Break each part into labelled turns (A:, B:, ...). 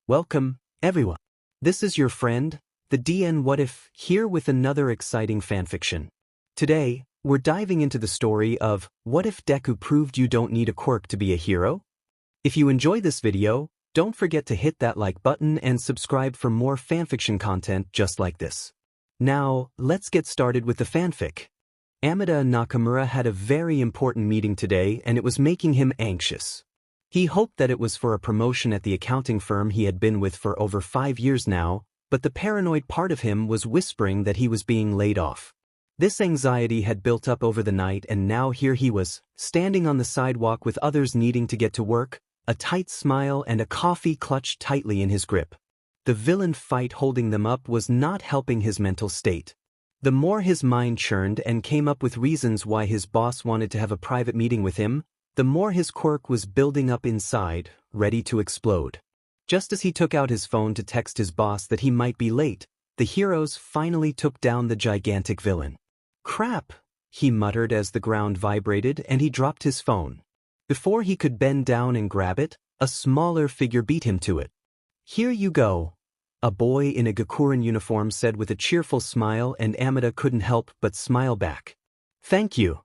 A: Welcome, everyone. This is your friend, the DN What If, here with another exciting fanfiction. Today, we're diving into the story of What If Deku Proved You Don't Need a Quirk to Be a Hero? If you enjoy this video, don't forget to hit that like button and subscribe for more fanfiction content just like this. Now, let's get started with the fanfic. Amida Nakamura had a very important meeting today and it was making him anxious. He hoped that it was for a promotion at the accounting firm he had been with for over 5 years now, but the paranoid part of him was whispering that he was being laid off. This anxiety had built up over the night and now here he was, standing on the sidewalk with others needing to get to work, a tight smile and a coffee clutched tightly in his grip. The villain fight holding them up was not helping his mental state. The more his mind churned and came up with reasons why his boss wanted to have a private meeting with him, the more his quirk was building up inside, ready to explode. Just as he took out his phone to text his boss that he might be late, the heroes finally took down the gigantic villain. "Crap," he muttered as the ground vibrated and he dropped his phone. Before he could bend down and grab it, a smaller figure beat him to it. "Here you go," a boy in a Gakurin uniform said with a cheerful smile, and Amida couldn't help but smile back. "Thank you."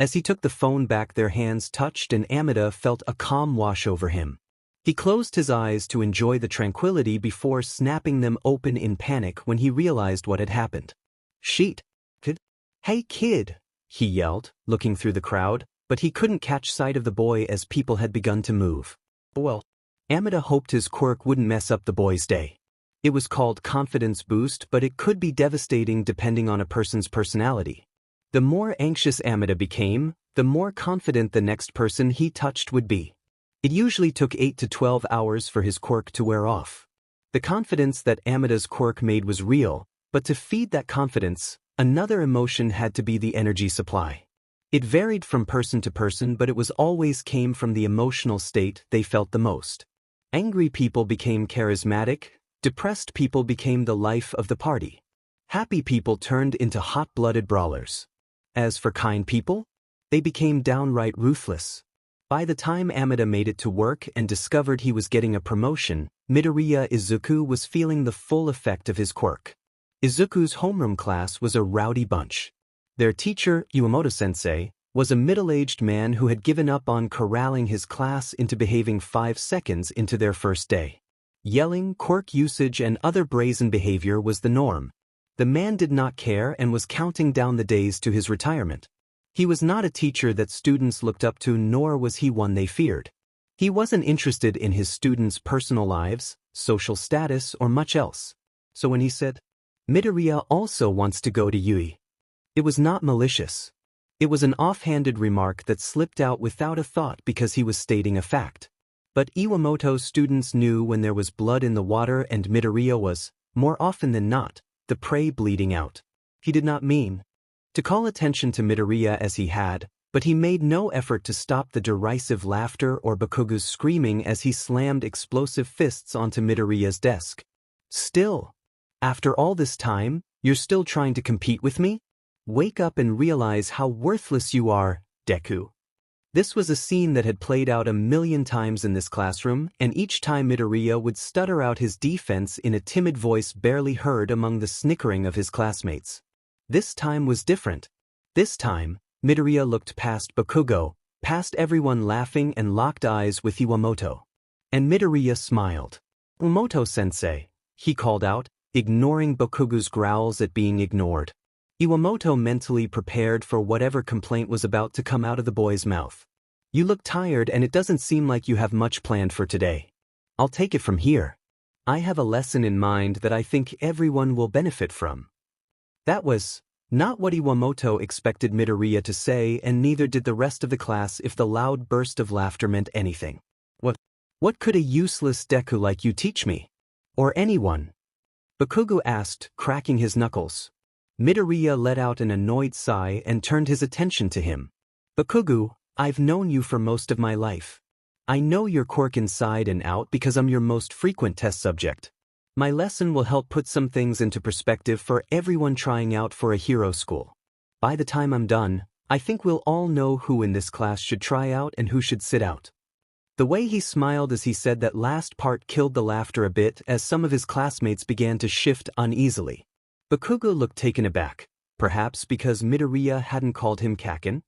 A: As he took the phone back, their hands touched and Amida felt a calm wash over him. He closed his eyes to enjoy the tranquility before snapping them open in panic when he realized what had happened. "Sheet. Kid? Hey kid," he yelled, looking through the crowd, but he couldn't catch sight of the boy as people had begun to move. Well, Amida hoped his quirk wouldn't mess up the boy's day. It was called confidence boost, but it could be devastating depending on a person's personality. The more anxious Amida became, the more confident the next person he touched would be. It usually took 8 to 12 hours for his quirk to wear off. The confidence that Amida's quirk made was real, but to feed that confidence, another emotion had to be the energy supply. It varied from person to person, but it was always came from the emotional state they felt the most. Angry people became charismatic, depressed people became the life of the party. Happy people turned into hot-blooded brawlers. As for kind people, they became downright ruthless. By the time Amida made it to work and discovered he was getting a promotion, Midoriya Izuku was feeling the full effect of his quirk. Izuku's homeroom class was a rowdy bunch. Their teacher, Iwamoto-sensei, was a middle-aged man who had given up on corralling his class into behaving 5 seconds into their first day. Yelling, quirk usage, and other brazen behavior was the norm. The man did not care and was counting down the days to his retirement. He was not a teacher that students looked up to, nor was he one they feared. He wasn't interested in his students' personal lives, social status, or much else. So when he said, "Midoriya also wants to go to Yui," it was not malicious. It was an offhanded remark that slipped out without a thought because he was stating a fact. But Iwamoto's students knew when there was blood in the water, and Midoriya was, more often than not, the prey bleeding out. He did not mean to call attention to Midoriya as he had, but he made no effort to stop the derisive laughter or Bakugu's screaming as he slammed explosive fists onto Midoriya's desk. "Still, after all this time, you're still trying to compete with me? Wake up and realize how worthless you are, Deku." This was a scene that had played out 1,000,000 times in this classroom, and each time Midoriya would stutter out his defense in a timid voice barely heard among the snickering of his classmates. This time was different. This time, Midoriya looked past Bakugo, past everyone laughing, and locked eyes with Iwamoto. And Midoriya smiled. "Iwamoto-sensei," he called out, ignoring Bakugo's growls at being ignored. Iwamoto mentally prepared for whatever complaint was about to come out of the boy's mouth. "You look tired and it doesn't seem like you have much planned for today. I'll take it from here. I have a lesson in mind that I think everyone will benefit from." That was not what Iwamoto expected Midoriya to say, and neither did the rest of the class if the loud burst of laughter meant anything. What could a useless Deku like you teach me? Or anyone?" Bakugo asked, cracking his knuckles. Midoriya let out an annoyed sigh and turned his attention to him. "Bakugo, I've known you for most of my life. I know your quirk inside and out because I'm your most frequent test subject. My lesson will help put some things into perspective for everyone trying out for a hero school. By the time I'm done, I think we'll all know who in this class should try out and who should sit out." The way he smiled as he said that last part killed the laughter a bit as some of his classmates began to shift uneasily. Bakugo looked taken aback, perhaps because Midoriya hadn't called him Kakin.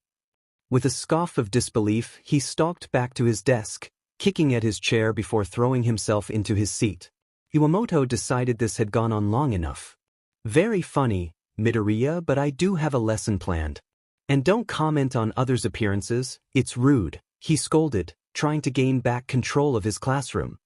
A: With a scoff of disbelief, he stalked back to his desk, kicking at his chair before throwing himself into his seat. Iwamoto decided this had gone on long enough. Very funny, Midoriya, but I do have a lesson planned. And don't comment on others' appearances, it's rude, he scolded, trying to gain back control of his classroom.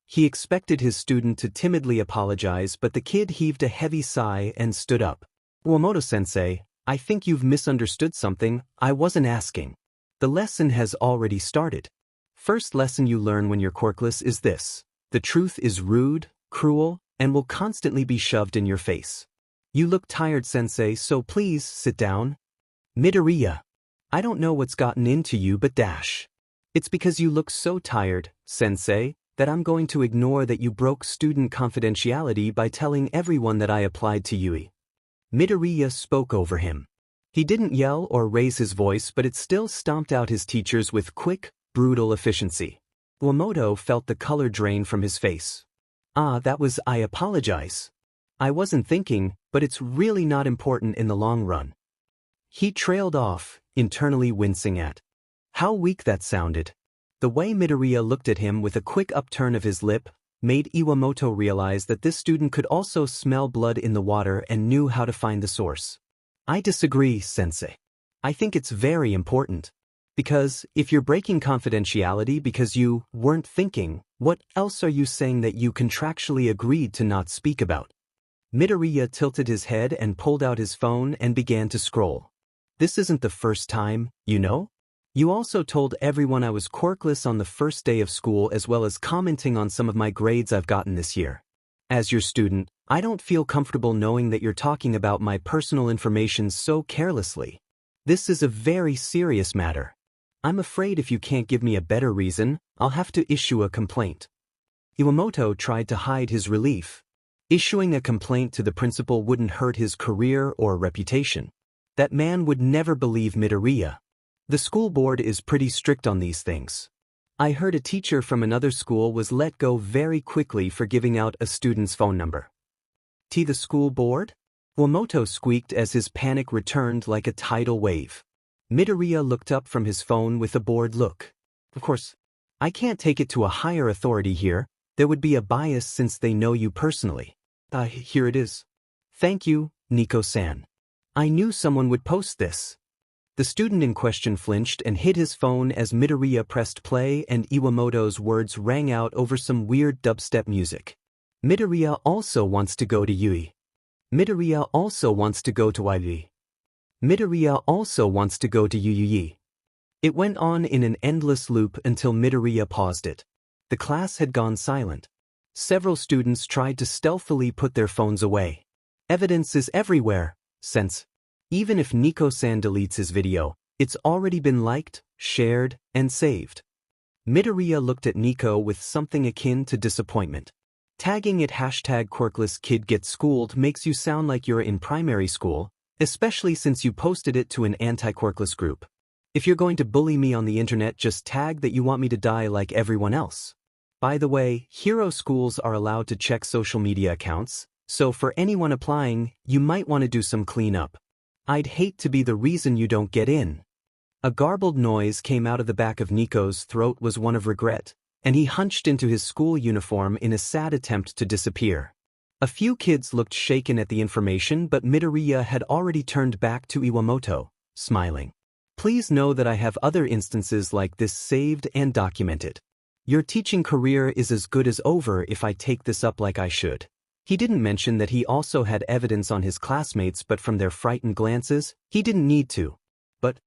A: He expected his student to timidly apologize, but the kid heaved a heavy sigh and stood up. Iwamoto-sensei, I think you've misunderstood something, I wasn't asking. The lesson has already started. First lesson you learn when you're quirkless is this: the truth is rude, cruel, and will constantly be shoved in your face. You look tired, sensei, so please sit down. Midoriya. I don't know what's gotten into you, but dash. It's because you look so tired, sensei, that I'm going to ignore that you broke student confidentiality by telling everyone that I applied to Yui. Midoriya spoke over him. He didn't yell or raise his voice, but it still stomped out his teachers with quick, brutal efficiency. Iwamoto felt the color drain from his face. That was I apologize. I wasn't thinking, but it's really not important in the long run. He trailed off, internally wincing at how weak that sounded. The way Midoriya looked at him with a quick upturn of his lip made Iwamoto realize that this student could also smell blood in the water and knew how to find the source. I disagree, sensei. I think it's very important. Because, if you're breaking confidentiality because you weren't thinking, what else are you saying that you contractually agreed to not speak about? Midoriya tilted his head and pulled out his phone and began to scroll. This isn't the first time, you know? You also told everyone I was quirkless on the first day of school, as well as commenting on some of my grades I've gotten this year. As your student, I don't feel comfortable knowing that you're talking about my personal information so carelessly. This is a very serious matter. I'm afraid if you can't give me a better reason, I'll have to issue a complaint. Iwamoto tried to hide his relief. Issuing a complaint to the principal wouldn't hurt his career or reputation. That man would never believe Midoriya. The school board is pretty strict on these things. I heard a teacher from another school was let go very quickly for giving out a student's phone number. The school board? Iwamoto squeaked as his panic returned like a tidal wave. Midoriya looked up from his phone with a bored look. Of course, I can't take it to a higher authority here. There would be a bias since they know you personally. Here it is. Thank you, Nico-san. I knew someone would post this. The student in question flinched and hid his phone as Midoriya pressed play and Iwamoto's words rang out over some weird dubstep music. Midoriya also wants to go to Yui. Midoriya also wants to go to Yui. Midoriya also wants to go to Yui. It went on in an endless loop until Midoriya paused it. The class had gone silent. Several students tried to stealthily put their phones away. Evidence is everywhere, since even if Nico-san deletes his video, it's already been liked, shared, and saved. Midoriya looked at Nico with something akin to disappointment. Tagging it #quirklesskid-gets-schooled makes you sound like you're in primary school, especially since you posted it to an anti-quirkless group. If you're going to bully me on the internet, just tag that you want me to die like everyone else. By the way, hero schools are allowed to check social media accounts, so for anyone applying, you might want to do some cleanup. I'd hate to be the reason you don't get in. A garbled noise came out of the back of Nico's throat, was one of regret, and he hunched into his school uniform in a sad attempt to disappear. A few kids looked shaken at the information, but Midoriya had already turned back to Iwamoto, smiling. Please know that I have other instances like this saved and documented. Your teaching career is as good as over if I take this up like I should. He didn't mention that he also had evidence on his classmates, but from their frightened glances, he didn't need to. But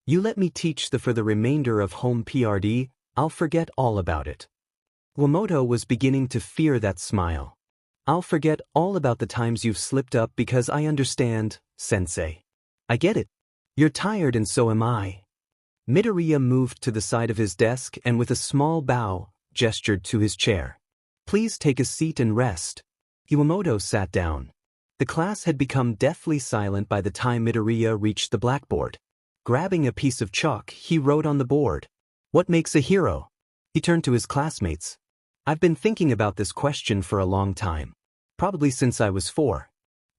A: you let me teach for the remainder of home PRD, I'll forget all about it. Iwamoto was beginning to fear that smile. I'll forget all about the times you've slipped up because I understand, sensei. I get it. You're tired and so am I. Midoriya moved to the side of his desk and with a small bow, gestured to his chair. Please take a seat and rest. Iwamoto sat down. The class had become deathly silent by the time Midoriya reached the blackboard. Grabbing a piece of chalk, he wrote on the board. What makes a hero? He turned to his classmates. I've been thinking about this question for a long time. Probably since I was 4.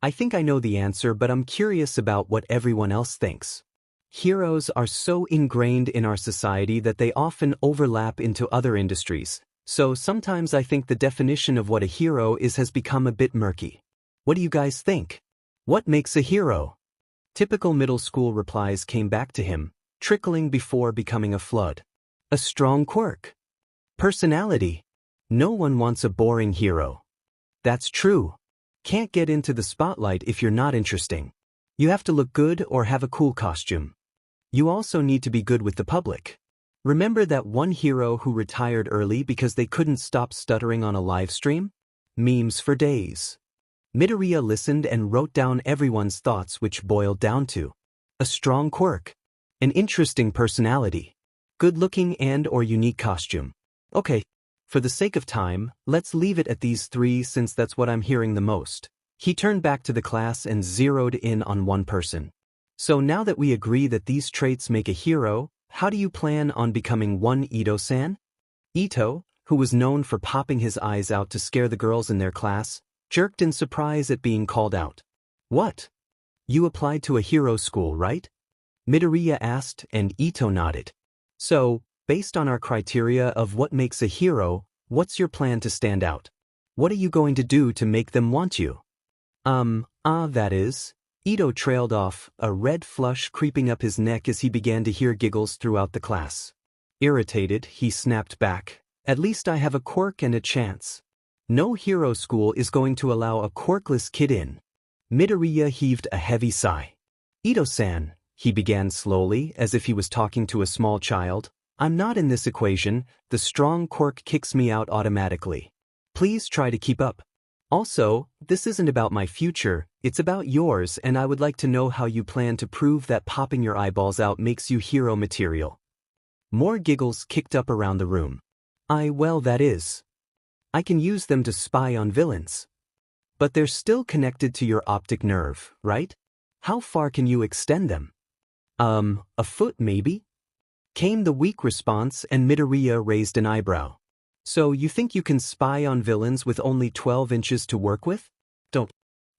A: I think I know the answer, but I'm curious about what everyone else thinks. Heroes are so ingrained in our society that they often overlap into other industries, so sometimes I think the definition of what a hero is has become a bit murky. What do you guys think? What makes a hero? Typical middle school replies came back to him, trickling before becoming a flood. A strong quirk. Personality. No one wants a boring hero. That's true. Can't get into the spotlight if you're not interesting. You have to look good or have a cool costume. You also need to be good with the public. Remember that one hero who retired early because they couldn't stop stuttering on a live stream? Memes for days. Midoriya listened and wrote down everyone's thoughts, which boiled down to a strong quirk, an interesting personality, good-looking and/or unique costume. Okay, for the sake of time, let's leave it at these 3 since that's what I'm hearing the most. He turned back to the class and zeroed in on one person. So now that we agree that these traits make a hero, how do you plan on becoming one Ito-san? Ito, who was known for popping his eyes out to scare the girls in their class, jerked in surprise at being called out. What? You applied to a hero school, right? Midoriya asked, and Ito nodded. So, based on our criteria of what makes a hero, what's your plan to stand out? What are you going to do to make them want you? That is. Ito trailed off, a red flush creeping up his neck as he began to hear giggles throughout the class. Irritated, he snapped back. At least I have a quirk and a chance. No hero school is going to allow a quirkless kid in. Midoriya heaved a heavy sigh. Ito-san, he began slowly, as if he was talking to a small child. I'm not in this equation. The strong quirk kicks me out automatically. Please try to keep up. Also, this isn't about my future, it's about yours, and I would like to know how you plan to prove that popping your eyeballs out makes you hero material. More giggles kicked up around the room. Well, that is. I can use them to spy on villains. But they're still connected to your optic nerve, right? How far can you extend them? A foot maybe? Came the weak response, and Midoriya raised an eyebrow. So you think you can spy on villains with only 12 inches to work with? Don't.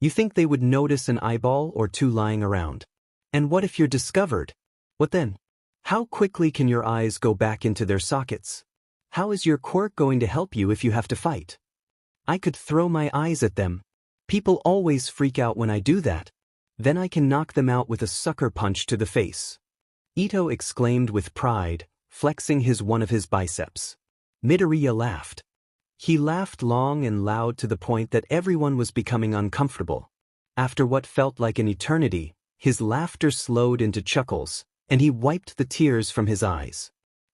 A: You think they would notice an eyeball or 2 lying around? And what if you're discovered? What then? How quickly can your eyes go back into their sockets? How is your quirk going to help you if you have to fight? I could throw my eyes at them. People always freak out when I do that. Then I can knock them out with a sucker punch to the face. Ito exclaimed with pride, flexing one of his biceps. Midoriya laughed. He laughed long and loud to the point that everyone was becoming uncomfortable. After what felt like an eternity, his laughter slowed into chuckles, and he wiped the tears from his eyes.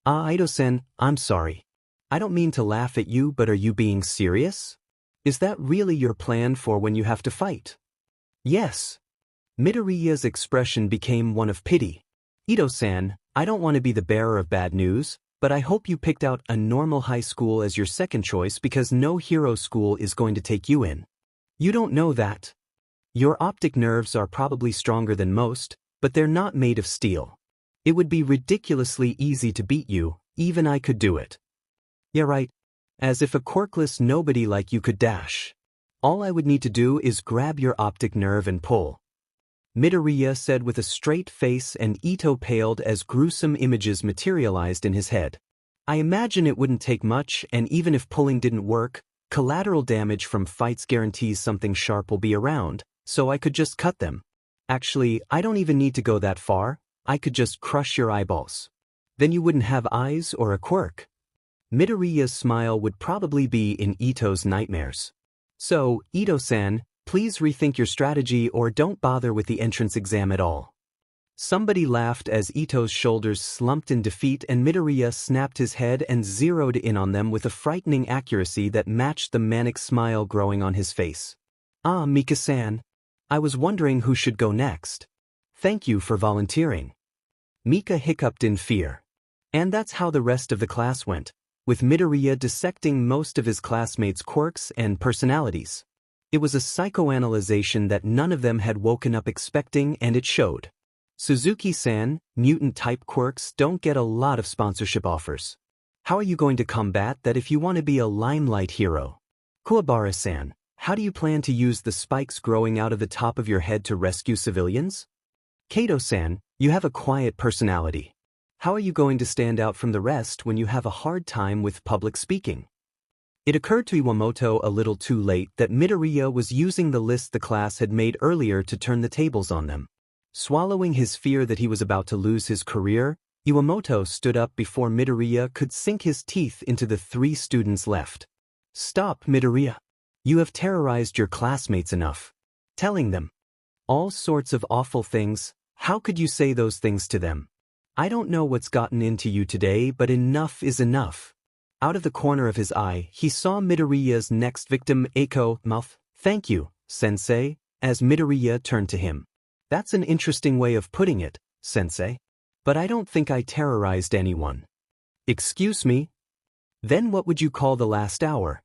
A: Ito-san, I'm sorry. I don't mean to laugh at you, but are you being serious? Is that really your plan for when you have to fight? Yes. Midoriya's expression became one of pity. Ito-san, I don't want to be the bearer of bad news, but I hope you picked out a normal high school as your second choice because no hero school is going to take you in. You don't know that. Your optic nerves are probably stronger than most, but they're not made of steel. It would be ridiculously easy to beat you, even I could do it. Yeah, right. As if a quirkless nobody like you could dash. All I would need to do is grab your optic nerve and pull. Midoriya said with a straight face, and Ito paled as gruesome images materialized in his head. I imagine it wouldn't take much, and even if pulling didn't work, collateral damage from fights guarantees something sharp will be around, so I could just cut them. Actually, I don't even need to go that far, I could just crush your eyeballs. Then you wouldn't have eyes or a quirk. Midoriya's smile would probably be in Ito's nightmares. So, Ito-san, please rethink your strategy or don't bother with the entrance exam at all. Somebody laughed as Ito's shoulders slumped in defeat, and Midoriya snapped his head and zeroed in on them with a frightening accuracy that matched the manic smile growing on his face. Mika-san. I was wondering who should go next. Thank you for volunteering. Mika hiccuped in fear. And that's how the rest of the class went, with Midoriya dissecting most of his classmates' quirks and personalities. It was a psychoanalyzation that none of them had woken up expecting, and it showed. Suzuki-san, mutant-type quirks don't get a lot of sponsorship offers. How are you going to combat that if you want to be a limelight hero? Kuwabara-san, how do you plan to use the spikes growing out of the top of your head to rescue civilians? Kato-san, you have a quiet personality. How are you going to stand out from the rest when you have a hard time with public speaking? It occurred to Iwamoto a little too late that Midoriya was using the list the class had made earlier to turn the tables on them. Swallowing his fear that he was about to lose his career, Iwamoto stood up before Midoriya could sink his teeth into the 3 students left. Stop, Midoriya. You have terrorized your classmates enough. Telling them all sorts of awful things. How could you say those things to them? I don't know what's gotten into you today, but enough is enough. Out of the corner of his eye, he saw Midoriya's next victim, Eiko, mouth. Thank you, sensei, as Midoriya turned to him. That's an interesting way of putting it, sensei. But I don't think I terrorized anyone. Excuse me? Then what would you call the last hour?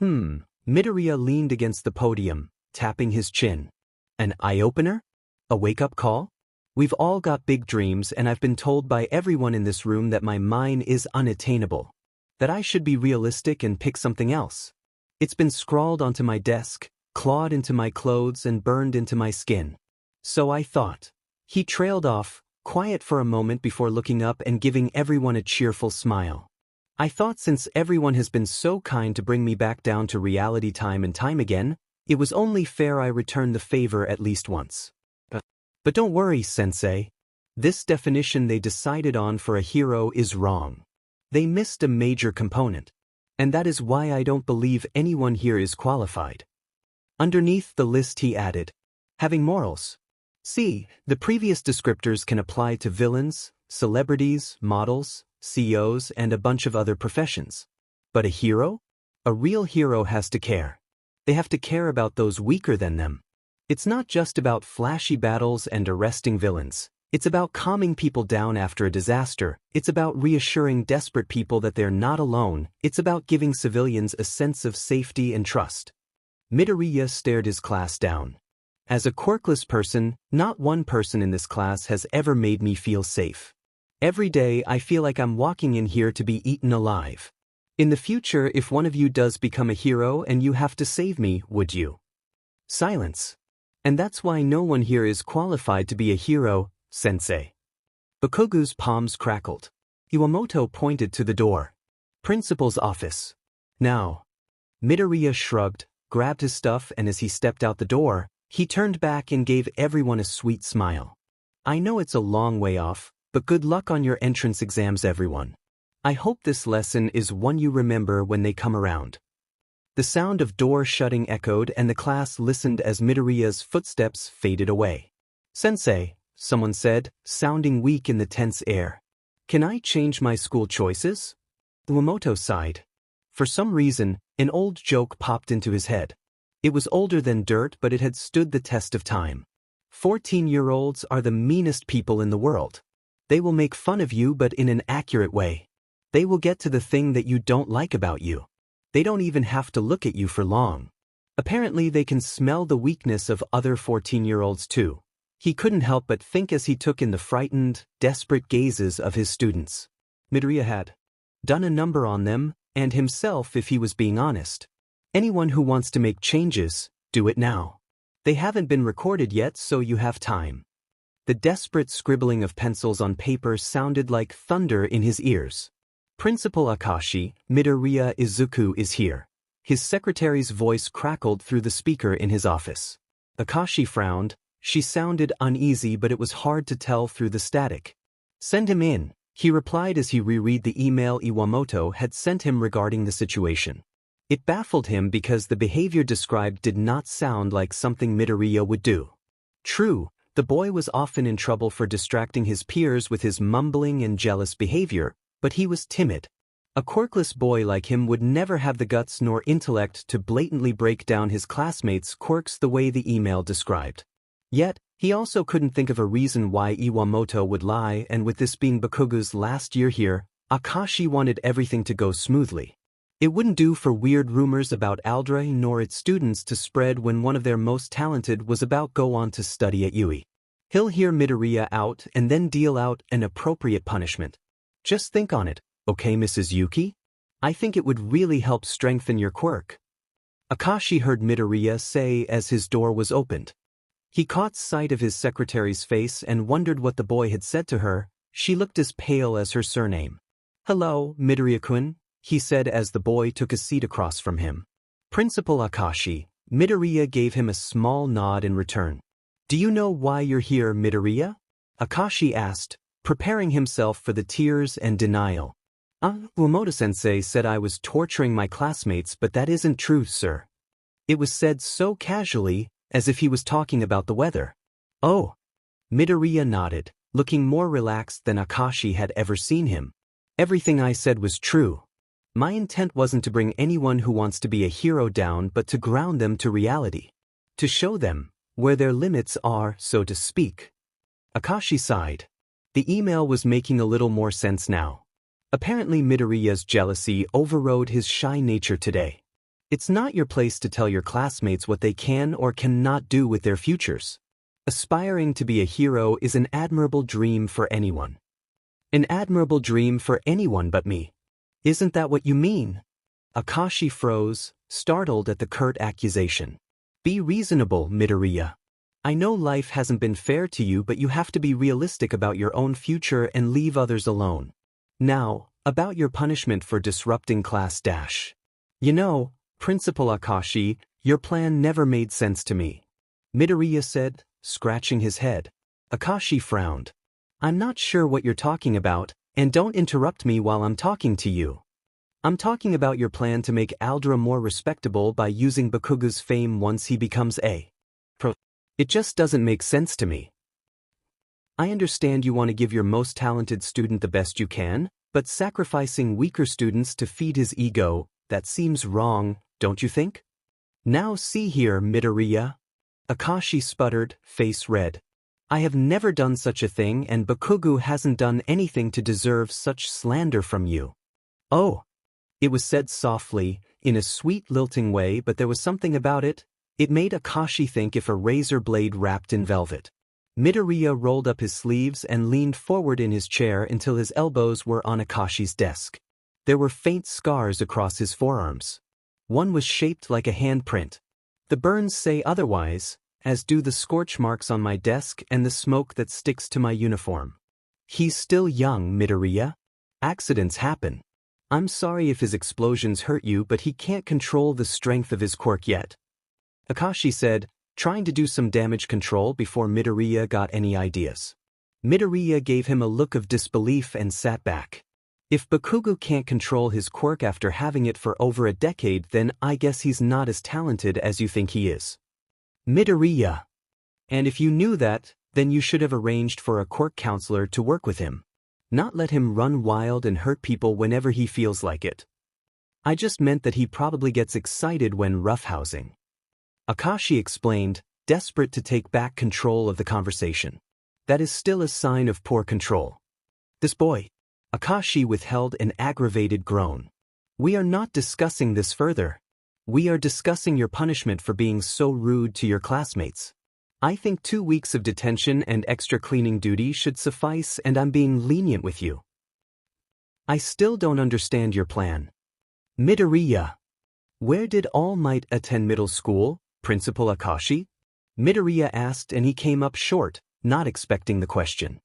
A: Midoriya leaned against the podium, tapping his chin. An eye-opener? A wake-up call? We've all got big dreams, and I've been told by everyone in this room that my mind is unattainable. That I should be realistic and pick something else. It's been scrawled onto my desk, clawed into my clothes, and burned into my skin. So I thought. He trailed off, quiet for a moment before looking up and giving everyone a cheerful smile. I thought since everyone has been so kind to bring me back down to reality time and time again, it was only fair I return the favor at least once. But don't worry, sensei. This definition they decided on for a hero is wrong. They missed a major component. And that is why I don't believe anyone here is qualified. Underneath the list he added, having morals. See, the previous descriptors can apply to villains, celebrities, models, CEOs, and a bunch of other professions. But a hero? A real hero has to care. They have to care about those weaker than them. It's not just about flashy battles and arresting villains. It's about calming people down after a disaster. It's about reassuring desperate people that they're not alone. It's about giving civilians a sense of safety and trust. Midoriya stared his class down. As a quirkless person, not one person in this class has ever made me feel safe. Every day I feel like I'm walking in here to be eaten alive. In the future, if one of you does become a hero and you have to save me, would you? Silence. And that's why no one here is qualified to be a hero, sensei. Bakugu's palms crackled. Iwamoto pointed to the door. Principal's office. Now. Midoriya shrugged, grabbed his stuff, and as he stepped out the door, he turned back and gave everyone a sweet smile. I know it's a long way off, but good luck on your entrance exams, everyone. I hope this lesson is one you remember when they come around. The sound of door shutting echoed and the class listened as Midoriya's footsteps faded away. Sensei, someone said, sounding weak in the tense air. Can I change my school choices? Iwamoto sighed. For some reason, an old joke popped into his head. It was older than dirt, but it had stood the test of time. 14-year-olds are the meanest people in the world. They will make fun of you, but in an accurate way. They will get to the thing that you don't like about you. They don't even have to look at you for long. Apparently they can smell the weakness of other 14-year-olds too. He couldn't help but think as he took in the frightened, desperate gazes of his students. Midoriya had done a number on them, and himself if he was being honest. Anyone who wants to make changes, do it now. They haven't been recorded yet, so you have time. The desperate scribbling of pencils on paper sounded like thunder in his ears. Principal Akashi, Midoriya Izuku is here. His secretary's voice crackled through the speaker in his office. Akashi frowned. She sounded uneasy, but it was hard to tell through the static. Send him in, he replied as he reread the email Iwamoto had sent him regarding the situation. It baffled him because the behavior described did not sound like something Midoriya would do. True, the boy was often in trouble for distracting his peers with his mumbling and jealous behavior, but he was timid. A quirkless boy like him would never have the guts nor intellect to blatantly break down his classmates' quirks the way the email described. Yet, he also couldn't think of a reason why Iwamoto would lie, and with this being Bakugu's last year here, Akashi wanted everything to go smoothly. It wouldn't do for weird rumors about Aldra nor its students to spread when one of their most talented was about go on to study at UE. He'll hear Midoriya out and then deal out an appropriate punishment. Just think on it, okay, Mrs. Yuki? I think it would really help strengthen your quirk. Akashi heard Midoriya say as his door was opened. He caught sight of his secretary's face and wondered what the boy had said to her. She looked as pale as her surname. Hello, Midoriya-kun, he said as the boy took a seat across from him. Principal Akashi. Midoriya gave him a small nod in return. Do you know why you're here, Midoriya? Akashi asked, preparing himself for the tears and denial. Uemoto-sensei said I was torturing my classmates, but that isn't true, sir. It was said so casually, as if he was talking about the weather. Oh. Midoriya nodded, looking more relaxed than Akashi had ever seen him. Everything I said was true. My intent wasn't to bring anyone who wants to be a hero down but to ground them to reality. To show them where their limits are, so to speak. Akashi sighed. The email was making a little more sense now. Apparently Midoriya's jealousy overrode his shy nature today. It's not your place to tell your classmates what they can or cannot do with their futures. Aspiring to be a hero is an admirable dream for anyone. An admirable dream for anyone but me. Isn't that what you mean? Akashi froze, startled at the curt accusation. Be reasonable, Midoriya. I know life hasn't been fair to you, but you have to be realistic about your own future and leave others alone. Now, about your punishment for disrupting class dash. You know, Principal Akashi, your plan never made sense to me. Midoriya said, scratching his head. Akashi frowned. I'm not sure what you're talking about, and don't interrupt me while I'm talking to you. I'm talking about your plan to make Aldra more respectable by using Bakugo's fame once he becomes a pro. It just doesn't make sense to me. I understand you want to give your most talented student the best you can, but sacrificing weaker students to feed his ego, that seems wrong, don't you think? Now see here, Midoriya. Akashi sputtered, face red. I have never done such a thing, and Bakugo hasn't done anything to deserve such slander from you. Oh. It was said softly, in a sweet lilting way, but there was something about it. It made Akashi think of a razor blade wrapped in velvet. Midoriya rolled up his sleeves and leaned forward in his chair until his elbows were on Akashi's desk. There were faint scars across his forearms. One was shaped like a handprint. The burns say otherwise, as do the scorch marks on my desk and the smoke that sticks to my uniform. He's still young, Midoriya. Accidents happen. I'm sorry if his explosions hurt you, but he can't control the strength of his quirk yet. Akashi said, trying to do some damage control before Midoriya got any ideas. Midoriya gave him a look of disbelief and sat back. If Bakugo can't control his quirk after having it for over a decade, then I guess he's not as talented as you think he is. Midoriya. And if you knew that, then you should have arranged for a quirk counselor to work with him. Not let him run wild and hurt people whenever he feels like it. I just meant that he probably gets excited when roughhousing. Akashi explained, desperate to take back control of the conversation. That is still a sign of poor control. This boy. Akashi withheld an aggravated groan. We are not discussing this further. We are discussing your punishment for being so rude to your classmates. I think 2 weeks of detention and extra cleaning duty should suffice, and I'm being lenient with you. I still don't understand your plan. Midoriya. Where did All Might attend middle school, Principal Akashi? Midoriya asked, and he came up short, not expecting the question.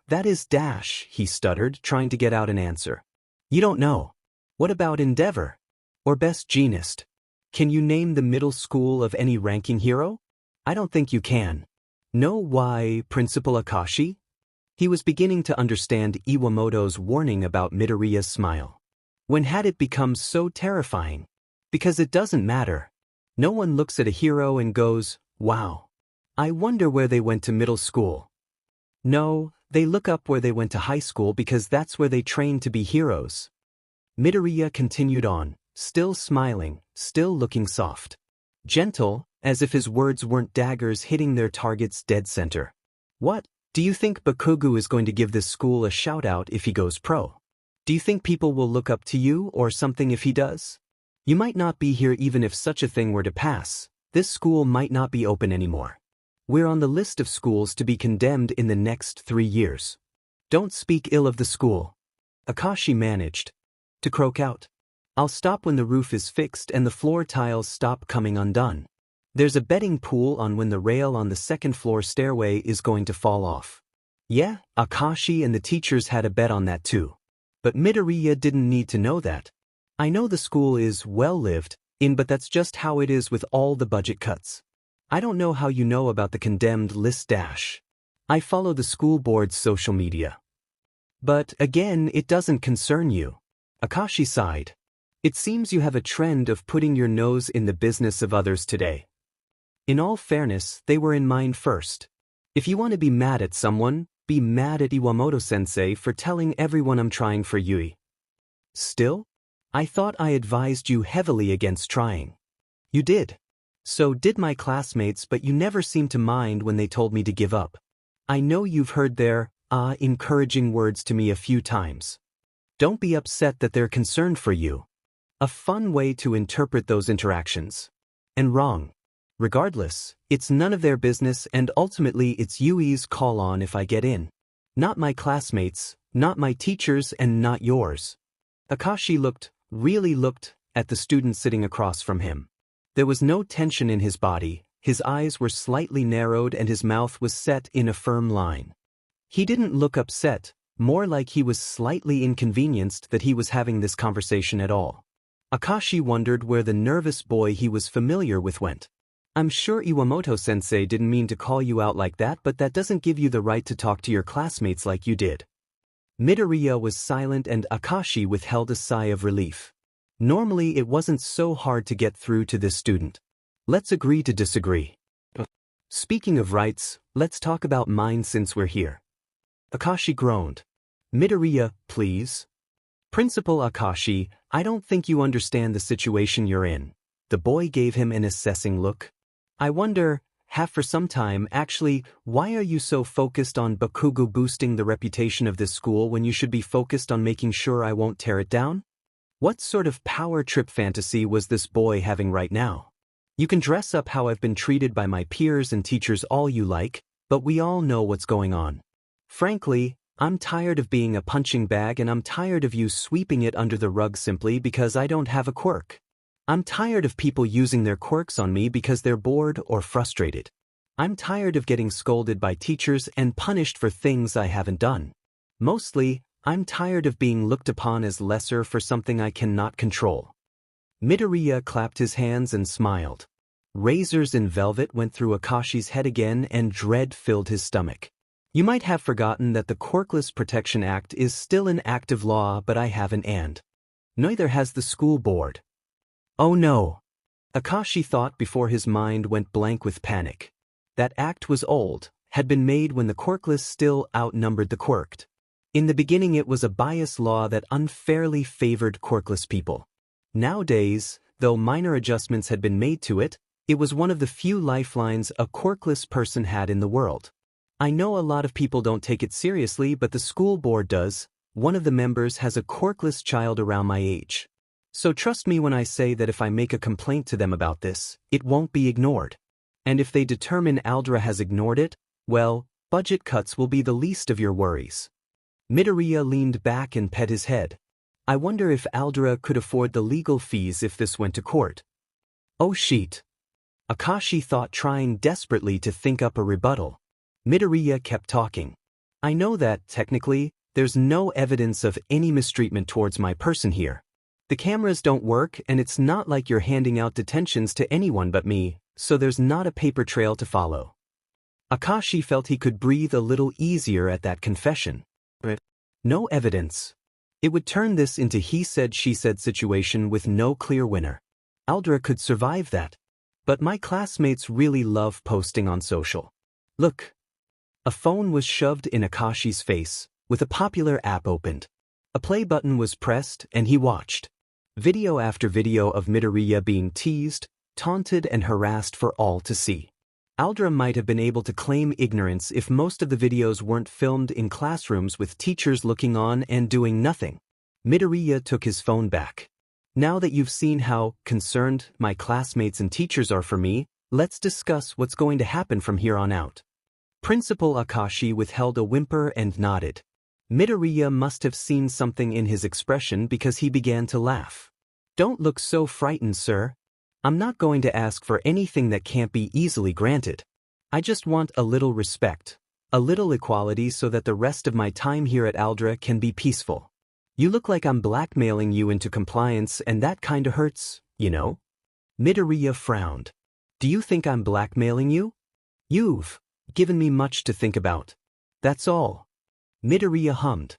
A: That is dash, he stuttered, trying to get out an answer. You don't know. What about Endeavor? Or Best Jeanist? Can you name the middle school of any ranking hero? I don't think you can. No, why, Principal Akashi? He was beginning to understand Iwamoto's warning about Midoriya's smile. When had it become so terrifying? Because it doesn't matter. No one looks at a hero and goes, wow. I wonder where they went to middle school. No, they look up where they went to high school because that's where they trained to be heroes. Midoriya continued on, still smiling, still looking soft. Gentle, as if his words weren't daggers hitting their target's dead center. What? Do you think Bakugo is going to give this school a shout-out if he goes pro? Do you think people will look up to you or something if he does? You might not be here even if such a thing were to pass. This school might not be open anymore. We're on the list of schools to be condemned in the next 3 years. Don't speak ill of the school. Akashi managed to croak out. I'll stop when the roof is fixed and the floor tiles stop coming undone. There's a betting pool on when the rail on the second floor stairway is going to fall off. Yeah, Akashi and the teachers had a bet on that too. But Midoriya didn't need to know that. I know the school is well lived in, but that's just how it is with all the budget cuts. I don't know how you know about the condemned list dash. I follow the school board's social media. But again, it doesn't concern you. Akashi sighed. It seems you have a trend of putting your nose in the business of others today. In all fairness, they were in mine first. If you want to be mad at someone, be mad at Iwamoto-sensei for telling everyone I'm trying for Yui. Still? I thought I advised you heavily against trying. You did. So did my classmates, but you never seemed to mind when they told me to give up. I know you've heard their, encouraging words to me a few times. Don't be upset that they're concerned for you. A fun way to interpret those interactions. And wrong. Regardless, it's none of their business, and ultimately it's Yui's call on if I get in. Not my classmates, not my teachers, and not yours. Akashi really looked, at the student sitting across from him. There was no tension in his body, his eyes were slightly narrowed and his mouth was set in a firm line. He didn't look upset, more like he was slightly inconvenienced that he was having this conversation at all. Akashi wondered where the nervous boy he was familiar with went. I'm sure Iwamoto-sensei didn't mean to call you out like that, but that doesn't give you the right to talk to your classmates like you did. Midoriya was silent and Akashi withheld a sigh of relief. Normally it wasn't so hard to get through to this student. Let's agree to disagree. Speaking of rights, let's talk about mine since we're here. Akashi groaned. Midoriya, please. Principal Akashi, I don't think you understand the situation you're in. The boy gave him an assessing look. I wonder, have for some time actually, why are you so focused on Bakugo boosting the reputation of this school when you should be focused on making sure I won't tear it down? What sort of power trip fantasy was this boy having right now? You can dress up how I've been treated by my peers and teachers all you like, but we all know what's going on. Frankly, I'm tired of being a punching bag and I'm tired of you sweeping it under the rug simply because I don't have a quirk. I'm tired of people using their quirks on me because they're bored or frustrated. I'm tired of getting scolded by teachers and punished for things I haven't done. Mostly, I'm tired of being looked upon as lesser for something I cannot control. Midoriya clapped his hands and smiled. Razors in velvet went through Akashi's head again and dread filled his stomach. You might have forgotten that the Quirkless Protection Act is still an active law, but I haven't, and neither has the school board. Oh no! Akashi thought before his mind went blank with panic. That act was old, had been made when the quirkless still outnumbered the quirked. In the beginning it was a bias law that unfairly favored quirkless people. Nowadays, though minor adjustments had been made to it, it was one of the few lifelines a quirkless person had in the world. I know a lot of people don't take it seriously, but the school board does. One of the members has a quirkless child around my age. So trust me when I say that if I make a complaint to them about this, it won't be ignored. And if they determine Aldra has ignored it, well, budget cuts will be the least of your worries. Midoriya leaned back and pet his head. I wonder if Aldra could afford the legal fees if this went to court. Oh shit. Akashi thought, trying desperately to think up a rebuttal. Midoriya kept talking. I know that, technically, there's no evidence of any mistreatment towards my person here. The cameras don't work and it's not like you're handing out detentions to anyone but me, so there's not a paper trail to follow. Akashi felt he could breathe a little easier at that confession. No evidence. It would turn this into he said she said situation with no clear winner. Aldra could survive that. But my classmates really love posting on social. Look. A phone was shoved in Akashi's face, with a popular app opened. A play button was pressed and he watched. Video after video of Midoriya being teased, taunted and harassed for all to see. Aldra might have been able to claim ignorance if most of the videos weren't filmed in classrooms with teachers looking on and doing nothing. Midoriya took his phone back. Now that you've seen how concerned my classmates and teachers are for me, let's discuss what's going to happen from here on out. Principal Akashi withheld a whimper and nodded. Midoriya must have seen something in his expression because he began to laugh. Don't look so frightened, sir. I'm not going to ask for anything that can't be easily granted. I just want a little respect, a little equality so that the rest of my time here at Aldra can be peaceful. You look like I'm blackmailing you into compliance and that kinda hurts, you know? Midoriya frowned. Do you think I'm blackmailing you? You've given me much to think about. That's all. Midoriya hummed.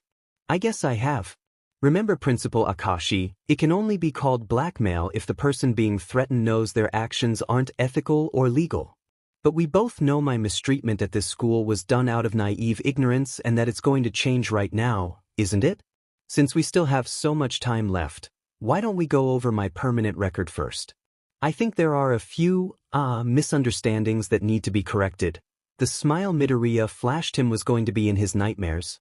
A: I guess I have. Remember Principal Akashi, it can only be called blackmail if the person being threatened knows their actions aren't ethical or legal. But we both know my mistreatment at this school was done out of naive ignorance and that it's going to change right now, isn't it? Since we still have so much time left, why don't we go over my permanent record first? I think there are a few, misunderstandings that need to be corrected. The smile Midoriya flashed him was going to be in his nightmares.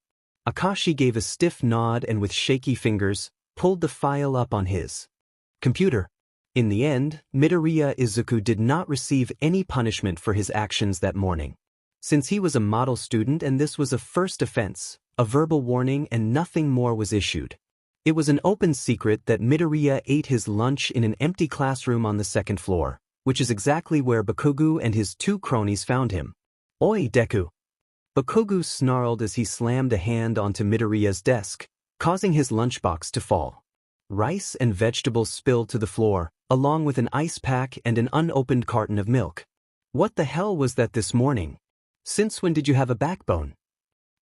A: Akashi gave a stiff nod and with shaky fingers, pulled the file up on his computer. In the end, Midoriya Izuku did not receive any punishment for his actions that morning. Since he was a model student and this was a first offense, a verbal warning and nothing more was issued. It was an open secret that Midoriya ate his lunch in an empty classroom on the second floor, which is exactly where Bakugo and his two cronies found him. Oi, Deku! Bakugo snarled as he slammed a hand onto Midoriya's desk, causing his lunchbox to fall. Rice and vegetables spilled to the floor, along with an ice pack and an unopened carton of milk. What the hell was that this morning? Since when did you have a backbone?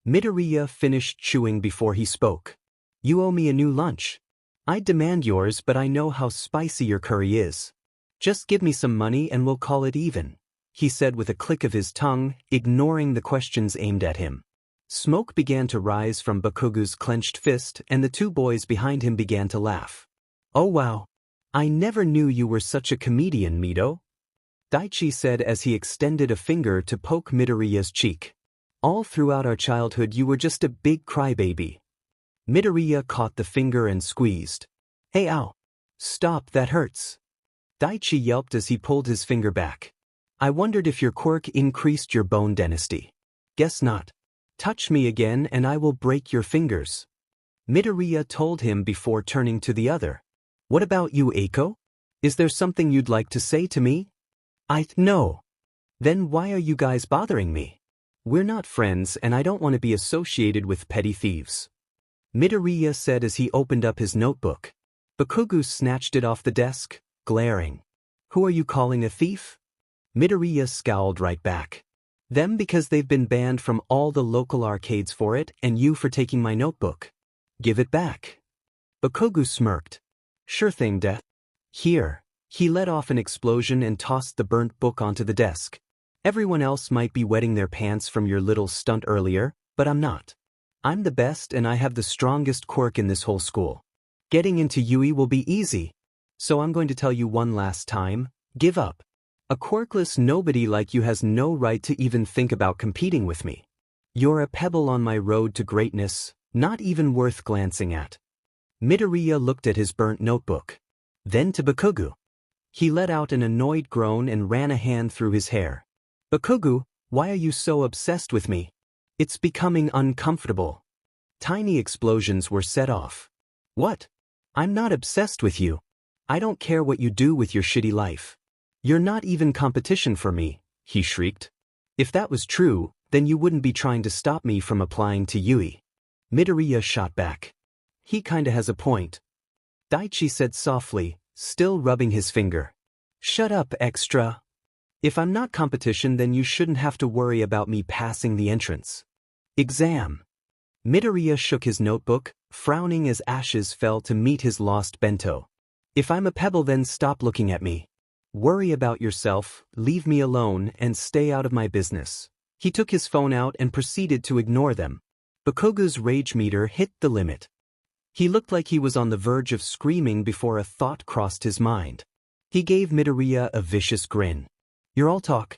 A: Midoriya finished chewing before he spoke. You owe me a new lunch. I'd demand yours, but I know how spicy your curry is. Just give me some money and we'll call it even, he said with a click of his tongue, ignoring the questions aimed at him. Smoke began to rise from Bakugo's clenched fist and the two boys behind him began to laugh. Oh wow. I never knew you were such a comedian, Mido. Daichi said as he extended a finger to poke Midoriya's cheek. All throughout our childhood you were just a big crybaby. Midoriya caught the finger and squeezed. Hey ow. Stop, that hurts. Daichi yelped as he pulled his finger back. I wondered if your quirk increased your bone density. Guess not. Touch me again and I will break your fingers. Midoriya told him before turning to the other. What about you, Eiko? Is there something you'd like to say to me? No. Then why are you guys bothering me? We're not friends and I don't want to be associated with petty thieves. Midoriya said as he opened up his notebook. Bakugo snatched it off the desk, glaring. Who are you calling a thief? Midoriya scowled right back. Them because they've been banned from all the local arcades for it and you for taking my notebook. Give it back. Bakugo smirked. Sure thing, Death. Here. He let off an explosion and tossed the burnt book onto the desk. Everyone else might be wetting their pants from your little stunt earlier, but I'm not. I'm the best and I have the strongest quirk in this whole school. Getting into Yui will be easy. So I'm going to tell you one last time, give up. A quirkless nobody like you has no right to even think about competing with me. You're a pebble on my road to greatness, not even worth glancing at. Midoriya looked at his burnt notebook. Then to Bakugo. He let out an annoyed groan and ran a hand through his hair. Bakugo, why are you so obsessed with me? It's becoming uncomfortable. Tiny explosions were set off. What? I'm not obsessed with you. I don't care what you do with your shitty life. You're not even competition for me, he shrieked. If that was true, then you wouldn't be trying to stop me from applying to Yui. Midoriya shot back. He kinda has a point. Daichi said softly, still rubbing his finger. Shut up, extra. If I'm not competition then you shouldn't have to worry about me passing the entrance exam. Midoriya shook his notebook, frowning as ashes fell to meet his lost bento. If I'm a pebble then stop looking at me. Worry about yourself, leave me alone, and stay out of my business. He took his phone out and proceeded to ignore them. Bakugo's rage meter hit the limit. He looked like he was on the verge of screaming before a thought crossed his mind. He gave Midoriya a vicious grin. You're all talk.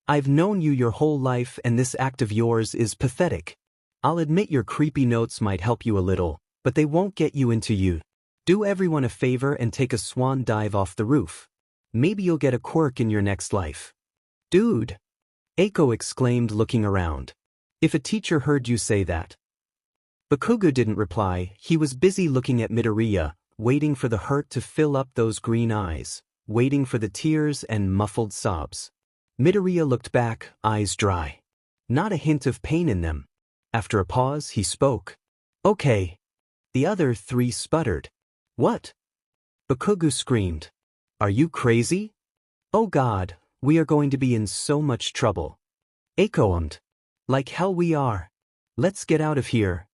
A: I've known you your whole life and this act of yours is pathetic. I'll admit your creepy notes might help you a little, but they won't get you into you. Do everyone a favor and take a swan dive off the roof. Maybe you'll get a quirk in your next life. Dude! Eiko exclaimed looking around. If a teacher heard you say that. Bakugo didn't reply. He was busy looking at Midoriya, waiting for the hurt to fill up those green eyes, waiting for the tears and muffled sobs. Midoriya looked back, eyes dry. Not a hint of pain in them. After a pause, he spoke. Okay. The other three sputtered. What? Bakugo screamed. Are you crazy? Oh God, we are going to be in so much trouble. Eiko ummed. Like hell we are. Let's get out of here.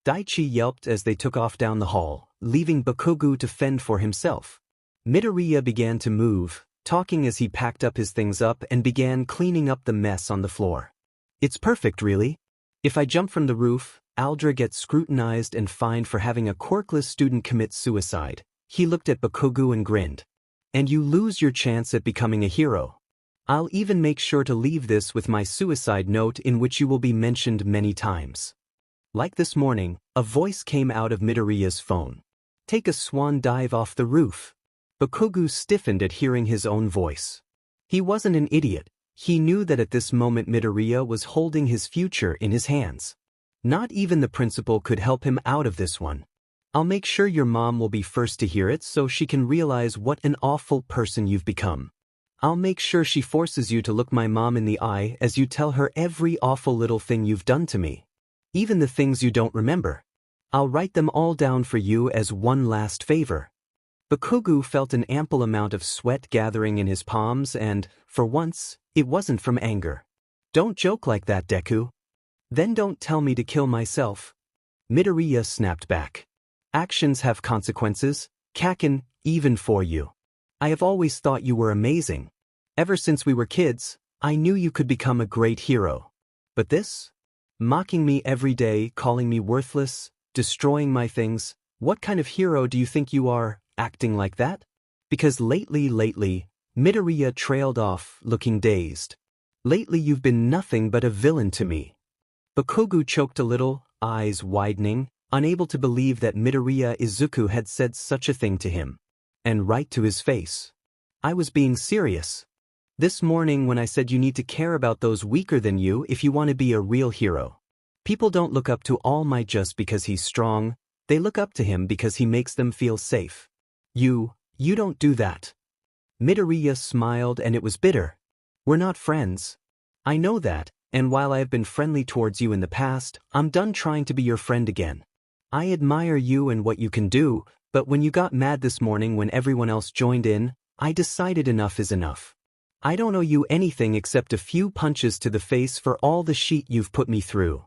A: Daichi yelped as they took off down the hall, leaving Bakugo to fend for himself. Midoriya began to move, talking as he packed up his things up and began cleaning up the mess on the floor. It's perfect, really. If I jump from the roof, Aldra gets scrutinized and fined for having a quirkless student commit suicide. He looked at Bakugo and grinned. And you lose your chance at becoming a hero. I'll even make sure to leave this with my suicide note in which you will be mentioned many times. Like this morning, a voice came out of Midoriya's phone. Take a swan dive off the roof. Bakugo stiffened at hearing his own voice. He wasn't an idiot. He knew that at this moment Midoriya was holding his future in his hands. Not even the principal could help him out of this one. I'll make sure your mom will be first to hear it so she can realize what an awful person you've become. I'll make sure she forces you to look my mom in the eye as you tell her every awful little thing you've done to me. Even the things you don't remember. I'll write them all down for you as one last favor. Bakugo felt an ample amount of sweat gathering in his palms and, for once, it wasn't from anger. Don't joke like that, Deku. Then don't tell me to kill myself. Midoriya snapped back. Actions have consequences, Kaken, even for you. I have always thought you were amazing. Ever since we were kids, I knew you could become a great hero. But this? Mocking me every day, calling me worthless, destroying my things, what kind of hero do you think you are, acting like that? Because lately, Midoriya trailed off, looking dazed. Lately you've been nothing but a villain to me. Bakugo choked a little, eyes widening, unable to believe that Midoriya Izuku had said such a thing to him. And right to his face. I was being serious. This morning when I said you need to care about those weaker than you if you want to be a real hero. People don't look up to All Might just because he's strong, they look up to him because he makes them feel safe. You don't do that. Midoriya smiled and it was bitter. We're not friends. I know that, and while I have been friendly towards you in the past, I'm done trying to be your friend again. I admire you and what you can do, but when you got mad this morning when everyone else joined in, I decided enough is enough. I don't owe you anything except a few punches to the face for all the shit you've put me through.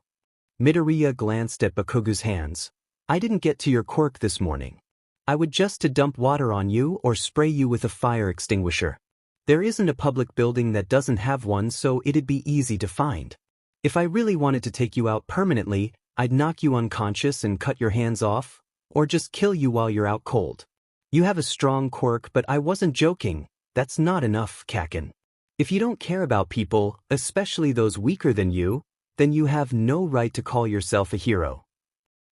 A: Midoriya glanced at Bakugo's hands. I didn't get to your quirk this morning. I would just to dump water on you or spray you with a fire extinguisher. There isn't a public building that doesn't have one, so it'd be easy to find. If I really wanted to take you out permanently, I'd knock you unconscious and cut your hands off, or just kill you while you're out cold. You have a strong quirk, but I wasn't joking. That's not enough, Kaken. If you don't care about people, especially those weaker than you, then you have no right to call yourself a hero.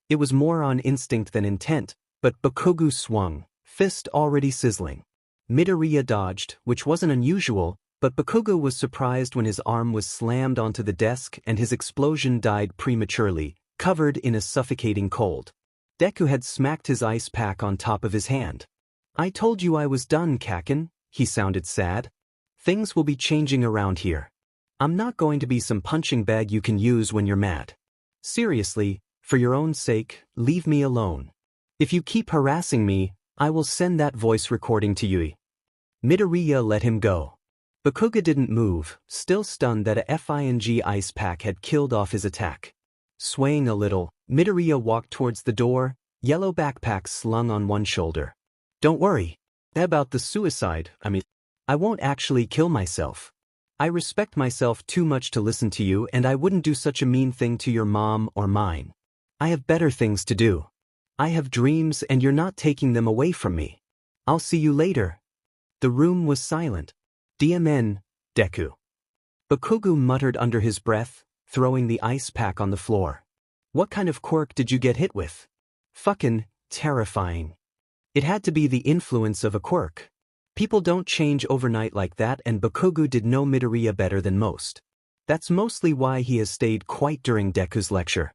A: It was more on instinct than intent, but Bakugo swung, fist already sizzling. Midoriya dodged, which wasn't unusual, but Bakugo was surprised when his arm was slammed onto the desk and his explosion died prematurely, covered in a suffocating cold. Deku had smacked his ice pack on top of his hand. I told you I was done, Kaken, he sounded sad. Things will be changing around here. I'm not going to be some punching bag you can use when you're mad. Seriously, for your own sake, leave me alone. If you keep harassing me, I will send that voice recording to you. Midoriya let him go. Bakugo didn't move, still stunned that a FING ice pack had killed off his attack. Swaying a little, Midoriya walked towards the door, yellow backpack slung on one shoulder. Don't worry. About the suicide, I won't actually kill myself. I respect myself too much to listen to you, and I wouldn't do such a mean thing to your mom or mine. I have better things to do. I have dreams and you're not taking them away from me. I'll see you later. The room was silent. DMN, Deku. Bakugo muttered under his breath, throwing the ice pack on the floor. What kind of quirk did you get hit with? Fucking terrifying. It had to be the influence of a quirk. People don't change overnight like that, and Bakugo did know Midoriya better than most. That's mostly why he has stayed quiet during Deku's lecture.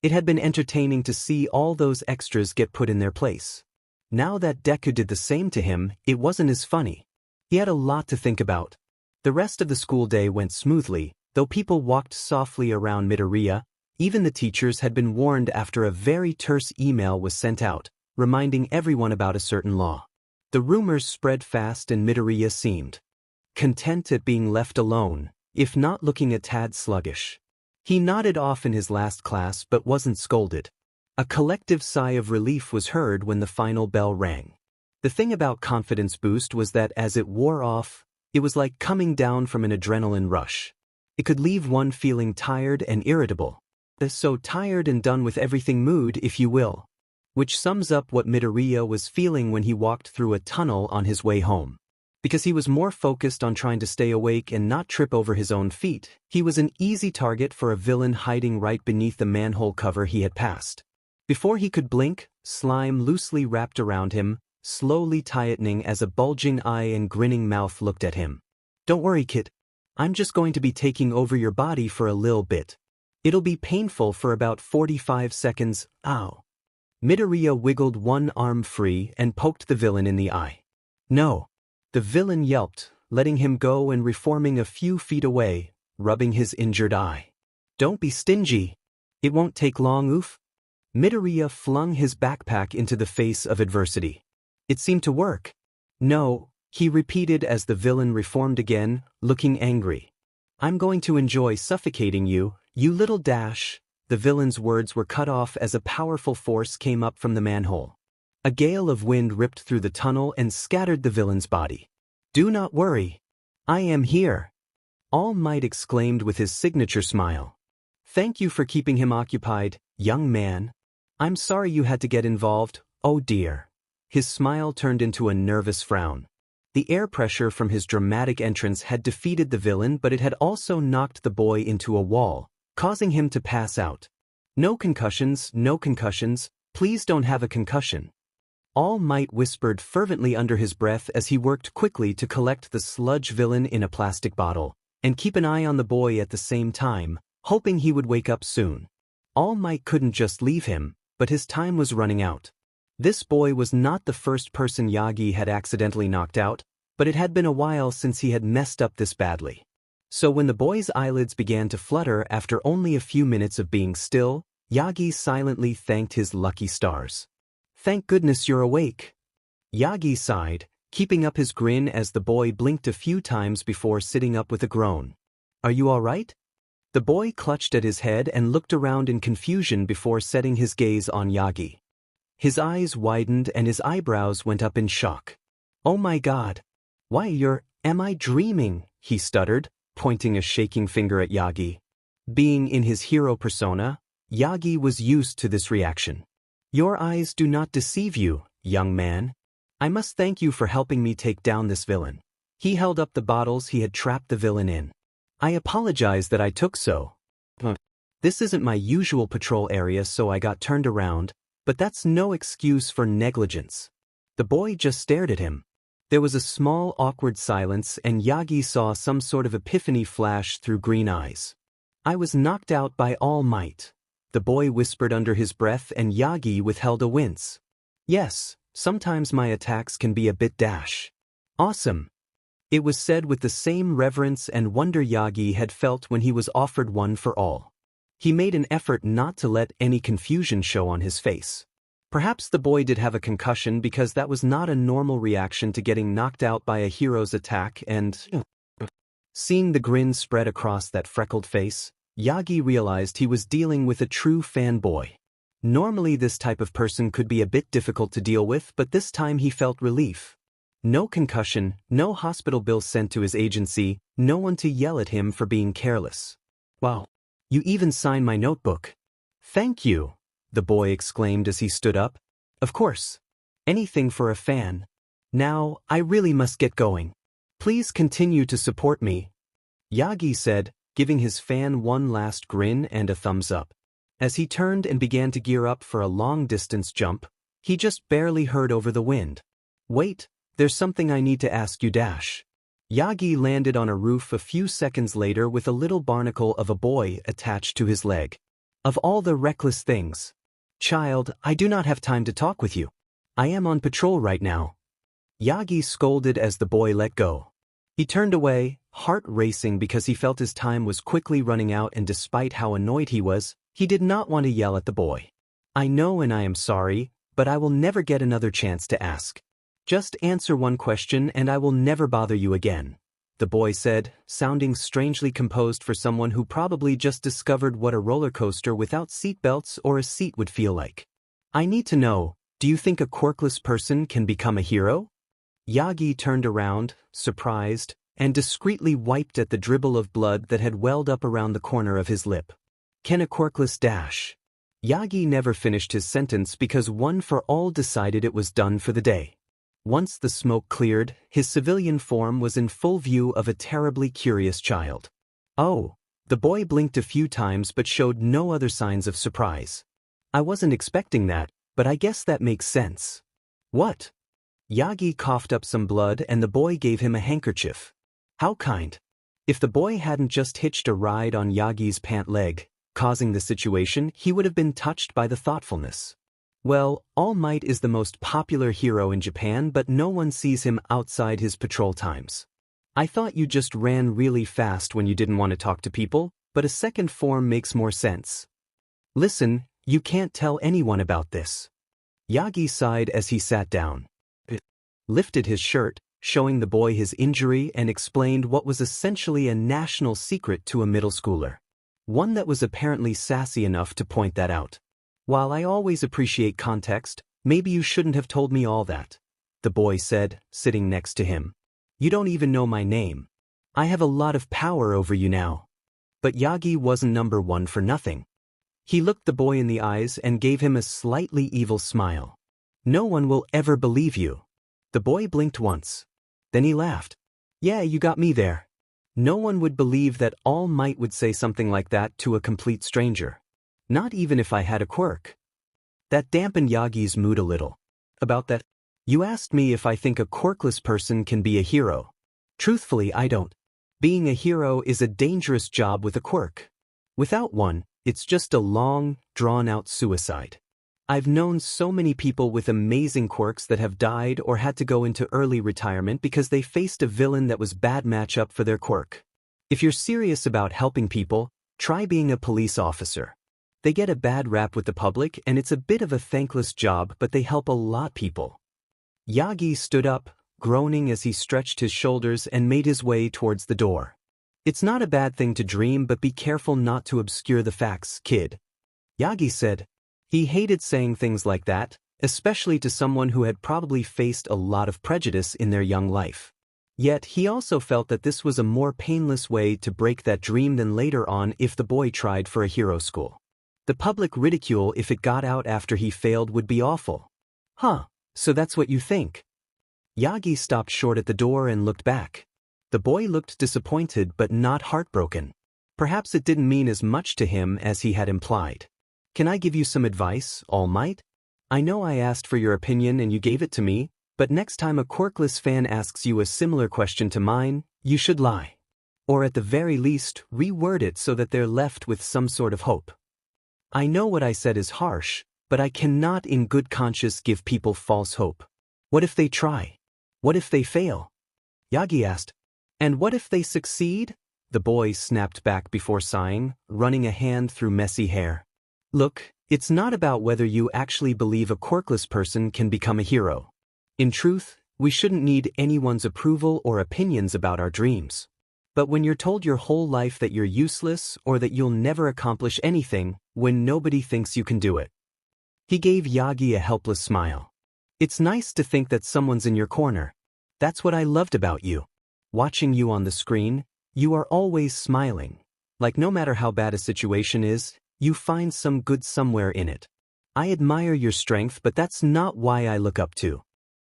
A: It had been entertaining to see all those extras get put in their place. Now that Deku did the same to him, it wasn't as funny. He had a lot to think about. The rest of the school day went smoothly, though people walked softly around Midoriya. Even the teachers had been warned after a very terse email was sent out, reminding everyone about a certain law. The rumors spread fast and Midoriya seemed content at being left alone, if not looking a tad sluggish. He nodded off in his last class but wasn't scolded. A collective sigh of relief was heard when the final bell rang. The thing about confidence boost was that as it wore off, it was like coming down from an adrenaline rush. It could leave one feeling tired and irritable. So tired and done with everything mood, if you will. Which sums up what Midoriya was feeling when he walked through a tunnel on his way home. Because he was more focused on trying to stay awake and not trip over his own feet, he was an easy target for a villain hiding right beneath the manhole cover he had passed. Before he could blink, slime loosely wrapped around him, slowly tightening as a bulging eye and grinning mouth looked at him. "Don't worry, kid. I'm just going to be taking over your body for a little bit. It'll be painful for about 45 seconds, ow." Midoriya wiggled one arm free and poked the villain in the eye. "No." The villain yelped, letting him go and reforming a few feet away, rubbing his injured eye. "Don't be stingy. It won't take long, oof." Midoriya flung his backpack into the face of adversity. It seemed to work. "No," he repeated as the villain reformed again, looking angry. "I'm going to enjoy suffocating you, you little dash." The villain's words were cut off as a powerful force came up from the manhole. A gale of wind ripped through the tunnel and scattered the villain's body. "Do not worry. I am here," All Might exclaimed with his signature smile. "Thank you for keeping him occupied, young man. I'm sorry you had to get involved, oh dear." His smile turned into a nervous frown. The air pressure from his dramatic entrance had defeated the villain, but it had also knocked the boy into a wall, causing him to pass out. No concussions, please don't have a concussion." All Might whispered fervently under his breath as he worked quickly to collect the sludge villain in a plastic bottle, and keep an eye on the boy at the same time, hoping he would wake up soon. All Might couldn't just leave him, but his time was running out. This boy was not the first person Yagi had accidentally knocked out, but it had been a while since he had messed up this badly. So when the boy's eyelids began to flutter after only a few minutes of being still, Yagi silently thanked his lucky stars. "Thank goodness you're awake." Yagi sighed, keeping up his grin as the boy blinked a few times before sitting up with a groan. "Are you all right?" The boy clutched at his head and looked around in confusion before setting his gaze on Yagi. His eyes widened and his eyebrows went up in shock. "Oh my God. Am I dreaming?" he stuttered, pointing a shaking finger at Yagi. Being in his hero persona, Yagi was used to this reaction. "Your eyes do not deceive you, young man. I must thank you for helping me take down this villain." He held up the bottles he had trapped the villain in. "I apologize that I took so. This isn't my usual patrol area, so I got turned around, but that's no excuse for negligence." The boy just stared at him. There was a small awkward silence and Yagi saw some sort of epiphany flash through green eyes. "I was knocked out by All Might," the boy whispered under his breath, and Yagi withheld a wince. "Yes, sometimes my attacks can be a bit dash." "Awesome." It was said with the same reverence and wonder Yagi had felt when he was offered one for all. He made an effort not to let any confusion show on his face. Perhaps the boy did have a concussion because that was not a normal reaction to getting knocked out by a hero's attack, and seeing the grin spread across that freckled face, Yagi realized he was dealing with a true fanboy. Normally this type of person could be a bit difficult to deal with, but this time he felt relief. No concussion, no hospital bill sent to his agency, no one to yell at him for being careless. "Wow. You even signed my notebook." "Thank you," the boy exclaimed as he stood up. "Of course. Anything for a fan. Now, I really must get going. Please continue to support me," Yagi said, giving his fan one last grin and a thumbs up. As he turned and began to gear up for a long-distance jump, he just barely heard over the wind. "Wait, there's something I need to ask you, Dash." Yagi landed on a roof a few seconds later with a little barnacle of a boy attached to his leg. Of all the reckless things. Child, I do not have time to talk with you. I am on patrol right now. Yagi scolded as the boy let go. He turned away, heart racing because he felt his time was quickly running out, and despite how annoyed he was, he did not want to yell at the boy. I know and I am sorry, but I will never get another chance to ask. Just answer one question and I will never bother you again, the boy said, sounding strangely composed for someone who probably just discovered what a roller coaster without seatbelts or a seat would feel like. I need to know, do you think a quirkless person can become a hero? Yagi turned around, surprised, and discreetly wiped at the dribble of blood that had welled up around the corner of his lip. Can a quirkless dash? Yagi never finished his sentence because One for All decided it was done for the day. Once the smoke cleared, his civilian form was in full view of a terribly curious child. Oh, the boy blinked a few times but showed no other signs of surprise. I wasn't expecting that, but I guess that makes sense. What? Yagi coughed up some blood and the boy gave him a handkerchief. How kind. If the boy hadn't just hitched a ride on Yagi's pant leg, causing the situation, he would have been touched by the thoughtfulness. Well, All Might is the most popular hero in Japan, but no one sees him outside his patrol times. I thought you just ran really fast when you didn't want to talk to people, but a second form makes more sense. Listen, you can't tell anyone about this. Yagi sighed as he sat down. Lifted his shirt, showing the boy his injury, and explained what was essentially a national secret to a middle schooler. One that was apparently sassy enough to point that out. While I always appreciate context, maybe you shouldn't have told me all that, the boy said, sitting next to him. You don't even know my name. I have a lot of power over you now. But Yagi wasn't number one for nothing. He looked the boy in the eyes and gave him a slightly evil smile. No one will ever believe you. The boy blinked once. Then he laughed. Yeah, you got me there. No one would believe that All Might would say something like that to a complete stranger. Not even if I had a quirk. That dampened Yagi's mood a little. About that, you asked me if I think a quirkless person can be a hero. Truthfully, I don't. Being a hero is a dangerous job with a quirk. Without one, it's just a long, drawn-out suicide. I've known so many people with amazing quirks that have died or had to go into early retirement because they faced a villain that was bad matchup for their quirk. If you're serious about helping people, try being a police officer. They get a bad rap with the public and it's a bit of a thankless job, but they help a lot people. Yagi stood up, groaning as he stretched his shoulders and made his way towards the door. It's not a bad thing to dream, but be careful not to obscure the facts, kid. Yagi said. He hated saying things like that, especially to someone who had probably faced a lot of prejudice in their young life. Yet he also felt that this was a more painless way to break that dream than later on if the boy tried for a hero school. The public ridicule if it got out after he failed would be awful. Huh, so that's what you think? Yagi stopped short at the door and looked back. The boy looked disappointed but not heartbroken. Perhaps it didn't mean as much to him as he had implied. Can I give you some advice, All Might? I know I asked for your opinion and you gave it to me, but next time a quirkless fan asks you a similar question to mine, you should lie. Or at the very least, reword it so that they're left with some sort of hope. I know what I said is harsh, but I cannot in good conscience give people false hope. What if they try? What if they fail? Yagi asked. And what if they succeed? The boy snapped back before sighing, running a hand through messy hair. Look, it's not about whether you actually believe a quirkless person can become a hero. In truth, we shouldn't need anyone's approval or opinions about our dreams. But when you're told your whole life that you're useless or that you'll never accomplish anything, when nobody thinks you can do it. He gave Yagi a helpless smile. It's nice to think that someone's in your corner. That's what I loved about you. Watching you on the screen, you are always smiling. Like no matter how bad a situation is, you find some good somewhere in it. I admire your strength, but that's not why I look up to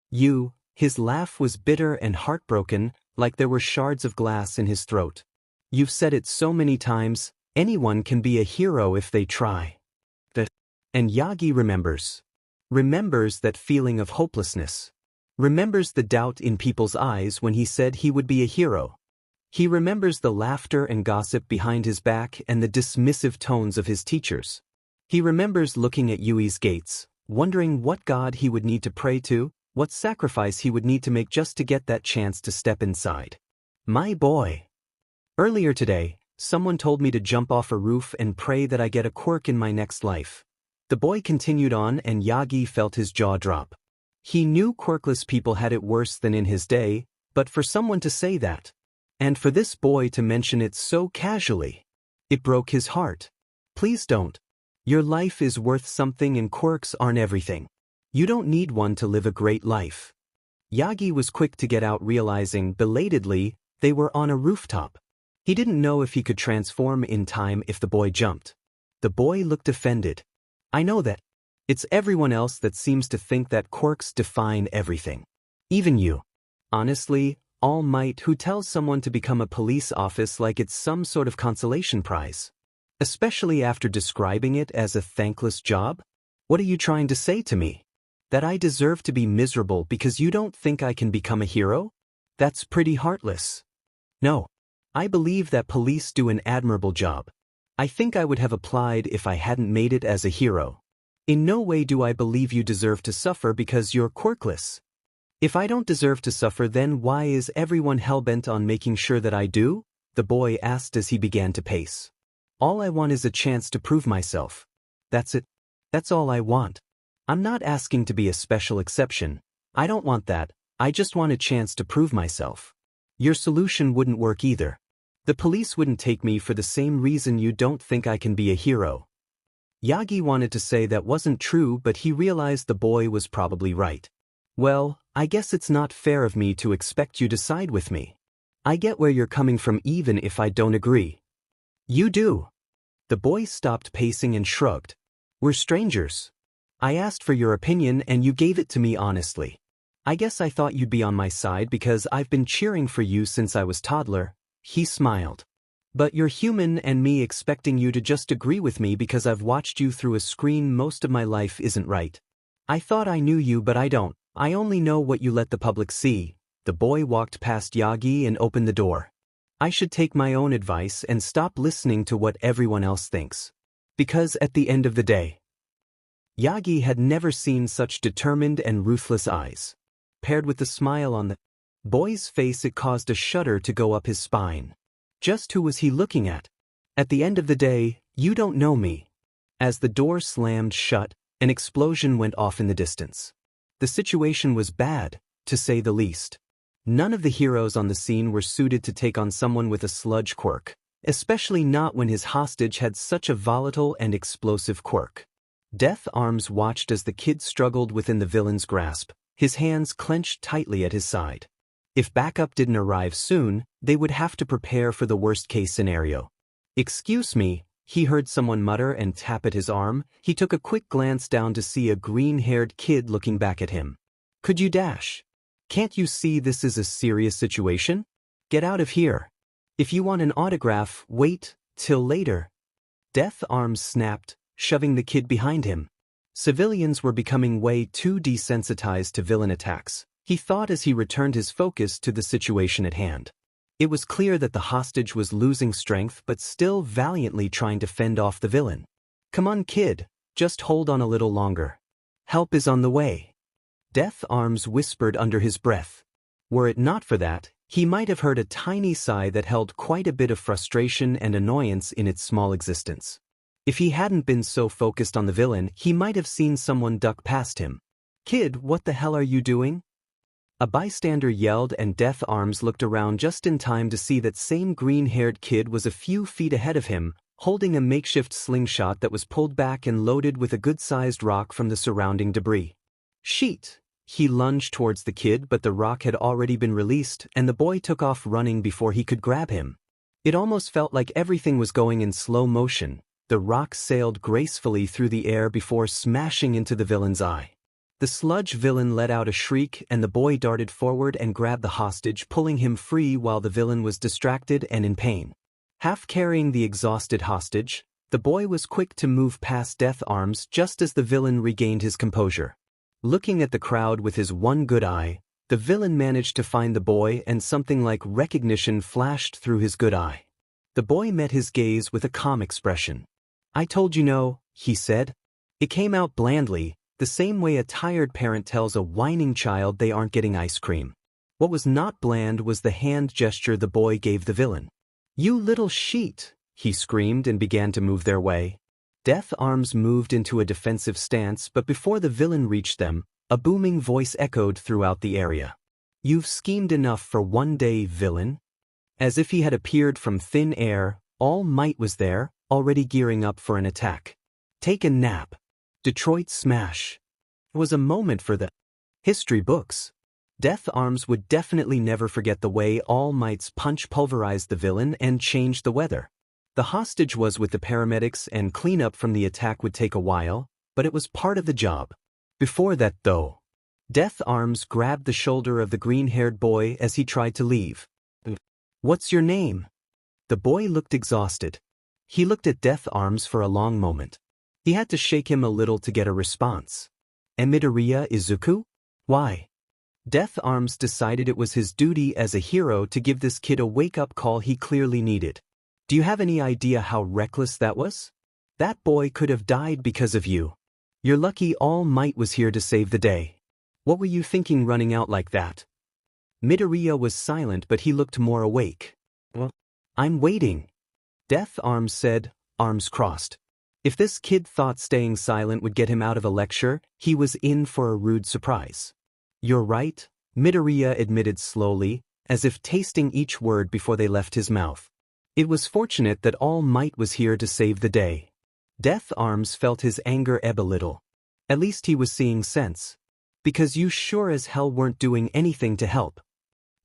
A: you. His laugh was bitter and heartbroken, like there were shards of glass in his throat. You've said it so many times, anyone can be a hero if they try. And Yagi remembers. Remembers that feeling of hopelessness. Remembers the doubt in people's eyes when he said he would be a hero. He remembers the laughter and gossip behind his back and the dismissive tones of his teachers. He remembers looking at Yui's gates, wondering what god he would need to pray to, what sacrifice he would need to make just to get that chance to step inside. My boy. Earlier today, someone told me to jump off a roof and pray that I get a quirk in my next life. The boy continued on and Yagi felt his jaw drop. He knew quirkless people had it worse than in his day, but for someone to say that, and for this boy to mention it so casually, it broke his heart. Please don't. Your life is worth something and quirks aren't everything. You don't need one to live a great life. Yagi was quick to get out, realizing, belatedly, they were on a rooftop. He didn't know if he could transform in time if the boy jumped. The boy looked offended. I know that. It's everyone else that seems to think that quirks define everything. Even you. Honestly, All Might, who tells someone to become a police officer like it's some sort of consolation prize. Especially after describing it as a thankless job? What are you trying to say to me? That I deserve to be miserable because you don't think I can become a hero? That's pretty heartless. No. I believe that police do an admirable job. I think I would have applied if I hadn't made it as a hero. In no way do I believe you deserve to suffer because you're quirkless. If I don't deserve to suffer, then why is everyone hellbent on making sure that I do? The boy asked as he began to pace. All I want is a chance to prove myself. That's it. That's all I want. I'm not asking to be a special exception. I don't want that. I just want a chance to prove myself. Your solution wouldn't work either. The police wouldn't take me for the same reason you don't think I can be a hero. Yagi wanted to say that wasn't true, but he realized the boy was probably right. Well, I guess it's not fair of me to expect you to side with me. I get where you're coming from even if I don't agree. You do. The boy stopped pacing and shrugged. We're strangers. I asked for your opinion and you gave it to me honestly. I guess I thought you'd be on my side because I've been cheering for you since I was toddler. He smiled. But you're human and me expecting you to just agree with me because I've watched you through a screen most of my life isn't right. I thought I knew you but I don't. I only know what you let the public see. The boy walked past Yagi and opened the door. I should take my own advice and stop listening to what everyone else thinks. Because at the end of the day, Yagi had never seen such determined and ruthless eyes. Paired with the smile on the boy's face, it caused a shudder to go up his spine. Just who was he looking at? At the end of the day, you don't know me. As the door slammed shut, an explosion went off in the distance. The situation was bad, to say the least. None of the heroes on the scene were suited to take on someone with a sludge quirk, especially not when his hostage had such a volatile and explosive quirk. Death Arms watched as the kid struggled within the villain's grasp, his hands clenched tightly at his side. If backup didn't arrive soon, they would have to prepare for the worst-case scenario. Excuse me, he heard someone mutter and tap at his arm. He took a quick glance down to see a green-haired kid looking back at him. Could you dash? Can't you see this is a serious situation? Get out of here. If you want an autograph, wait till later. Death Arms snapped, shoving the kid behind him. Civilians were becoming way too desensitized to villain attacks, he thought as he returned his focus to the situation at hand. It was clear that the hostage was losing strength but still valiantly trying to fend off the villain. Come on, kid, just hold on a little longer. Help is on the way. Death Arms whispered under his breath. Were it not for that, he might have heard a tiny sigh that held quite a bit of frustration and annoyance in its small existence. If he hadn't been so focused on the villain, he might have seen someone duck past him. Kid, what the hell are you doing? A bystander yelled and Death Arms looked around just in time to see that same green-haired kid was a few feet ahead of him, holding a makeshift slingshot that was pulled back and loaded with a good-sized rock from the surrounding debris. Sheet! He lunged towards the kid, but the rock had already been released and the boy took off running before he could grab him. It almost felt like everything was going in slow motion. The rock sailed gracefully through the air before smashing into the villain's eye. The sludge villain let out a shriek and the boy darted forward and grabbed the hostage, pulling him free while the villain was distracted and in pain. Half carrying the exhausted hostage, the boy was quick to move past Death Arms just as the villain regained his composure. Looking at the crowd with his one good eye, the villain managed to find the boy and something like recognition flashed through his good eye. The boy met his gaze with a calm expression. I told you no, he said. It came out blandly, the same way a tired parent tells a whining child they aren't getting ice cream. What was not bland was the hand gesture the boy gave the villain. "You little sheet," he screamed and began to move their way. Death Arms moved into a defensive stance, but before the villain reached them, a booming voice echoed throughout the area. "You've schemed enough for one day, villain." As if he had appeared from thin air, All Might was there, already gearing up for an attack. "Take a nap. Detroit Smash." It was a moment for the history books. Death Arms would definitely never forget the way All Might's punch pulverized the villain and changed the weather. The hostage was with the paramedics and cleanup from the attack would take a while, but it was part of the job. Before that, though, Death Arms grabbed the shoulder of the green-haired boy as he tried to leave. "What's your name?" The boy looked exhausted. He looked at Death Arms for a long moment. He had to shake him a little to get a response. "Midoriya Izuku? Why?" Death Arms decided it was his duty as a hero to give this kid a wake-up call he clearly needed. "Do you have any idea how reckless that was? That boy could have died because of you. You're lucky All Might was here to save the day. What were you thinking running out like that?" Midoriya was silent, but he looked more awake. "Well, I'm waiting," Death Arms said, arms crossed. If this kid thought staying silent would get him out of a lecture, he was in for a rude surprise. "You're right," Midoriya admitted slowly, as if tasting each word before they left his mouth. It was fortunate that All Might was here to save the day. Death Arms felt his anger ebb a little. At least he was seeing sense. "Because you sure as hell weren't doing anything to help."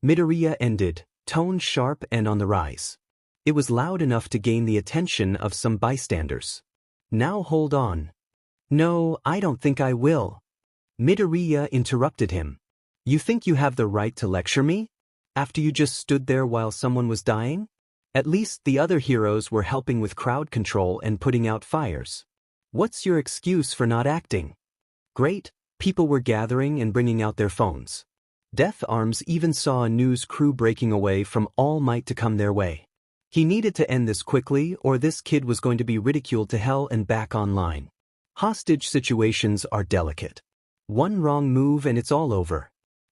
A: Midoriya ended, tone sharp and on the rise. It was loud enough to gain the attention of some bystanders. "Now hold on." "No, I don't think I will." Midoriya interrupted him. "You think you have the right to lecture me? After you just stood there while someone was dying? At least the other heroes were helping with crowd control and putting out fires. What's your excuse for not acting?" Great, people were gathering and bringing out their phones. Death Arms even saw a news crew breaking away from All Might to come their way. He needed to end this quickly, or this kid was going to be ridiculed to hell and back online. Hostage situations are delicate. One wrong move and it's all over.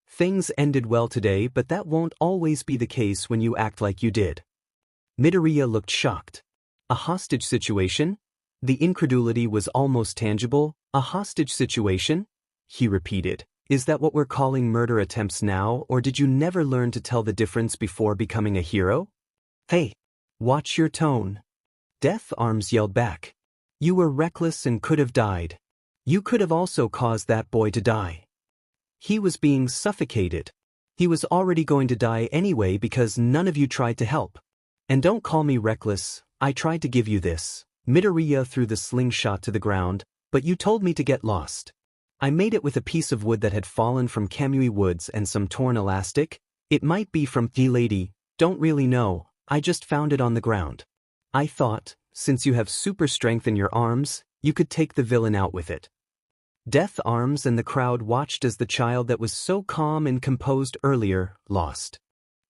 A: Things ended well today, but that won't always be the case when you act like you did. Midoriya looked shocked. A hostage situation? The incredulity was almost tangible. "A hostage situation?" he repeated. "Is that what we're calling murder attempts now, or did you never learn to tell the difference before becoming a hero?" "Hey, watch your tone," Death Arms yelled back. "You were reckless and could have died. You could have also caused that boy to die. He was being suffocated. He was already going to die anyway because none of you tried to help. And don't call me reckless, I tried to give you this." Midoriya threw the slingshot to the ground, "but you told me to get lost. I made it with a piece of wood that had fallen from Kamui Woods and some torn elastic. It might be from the lady, don't really know, I just found it on the ground. I thought, since you have super strength in your arms, you could take the villain out with it." Death Arms and the crowd watched as the child that was so calm and composed earlier lost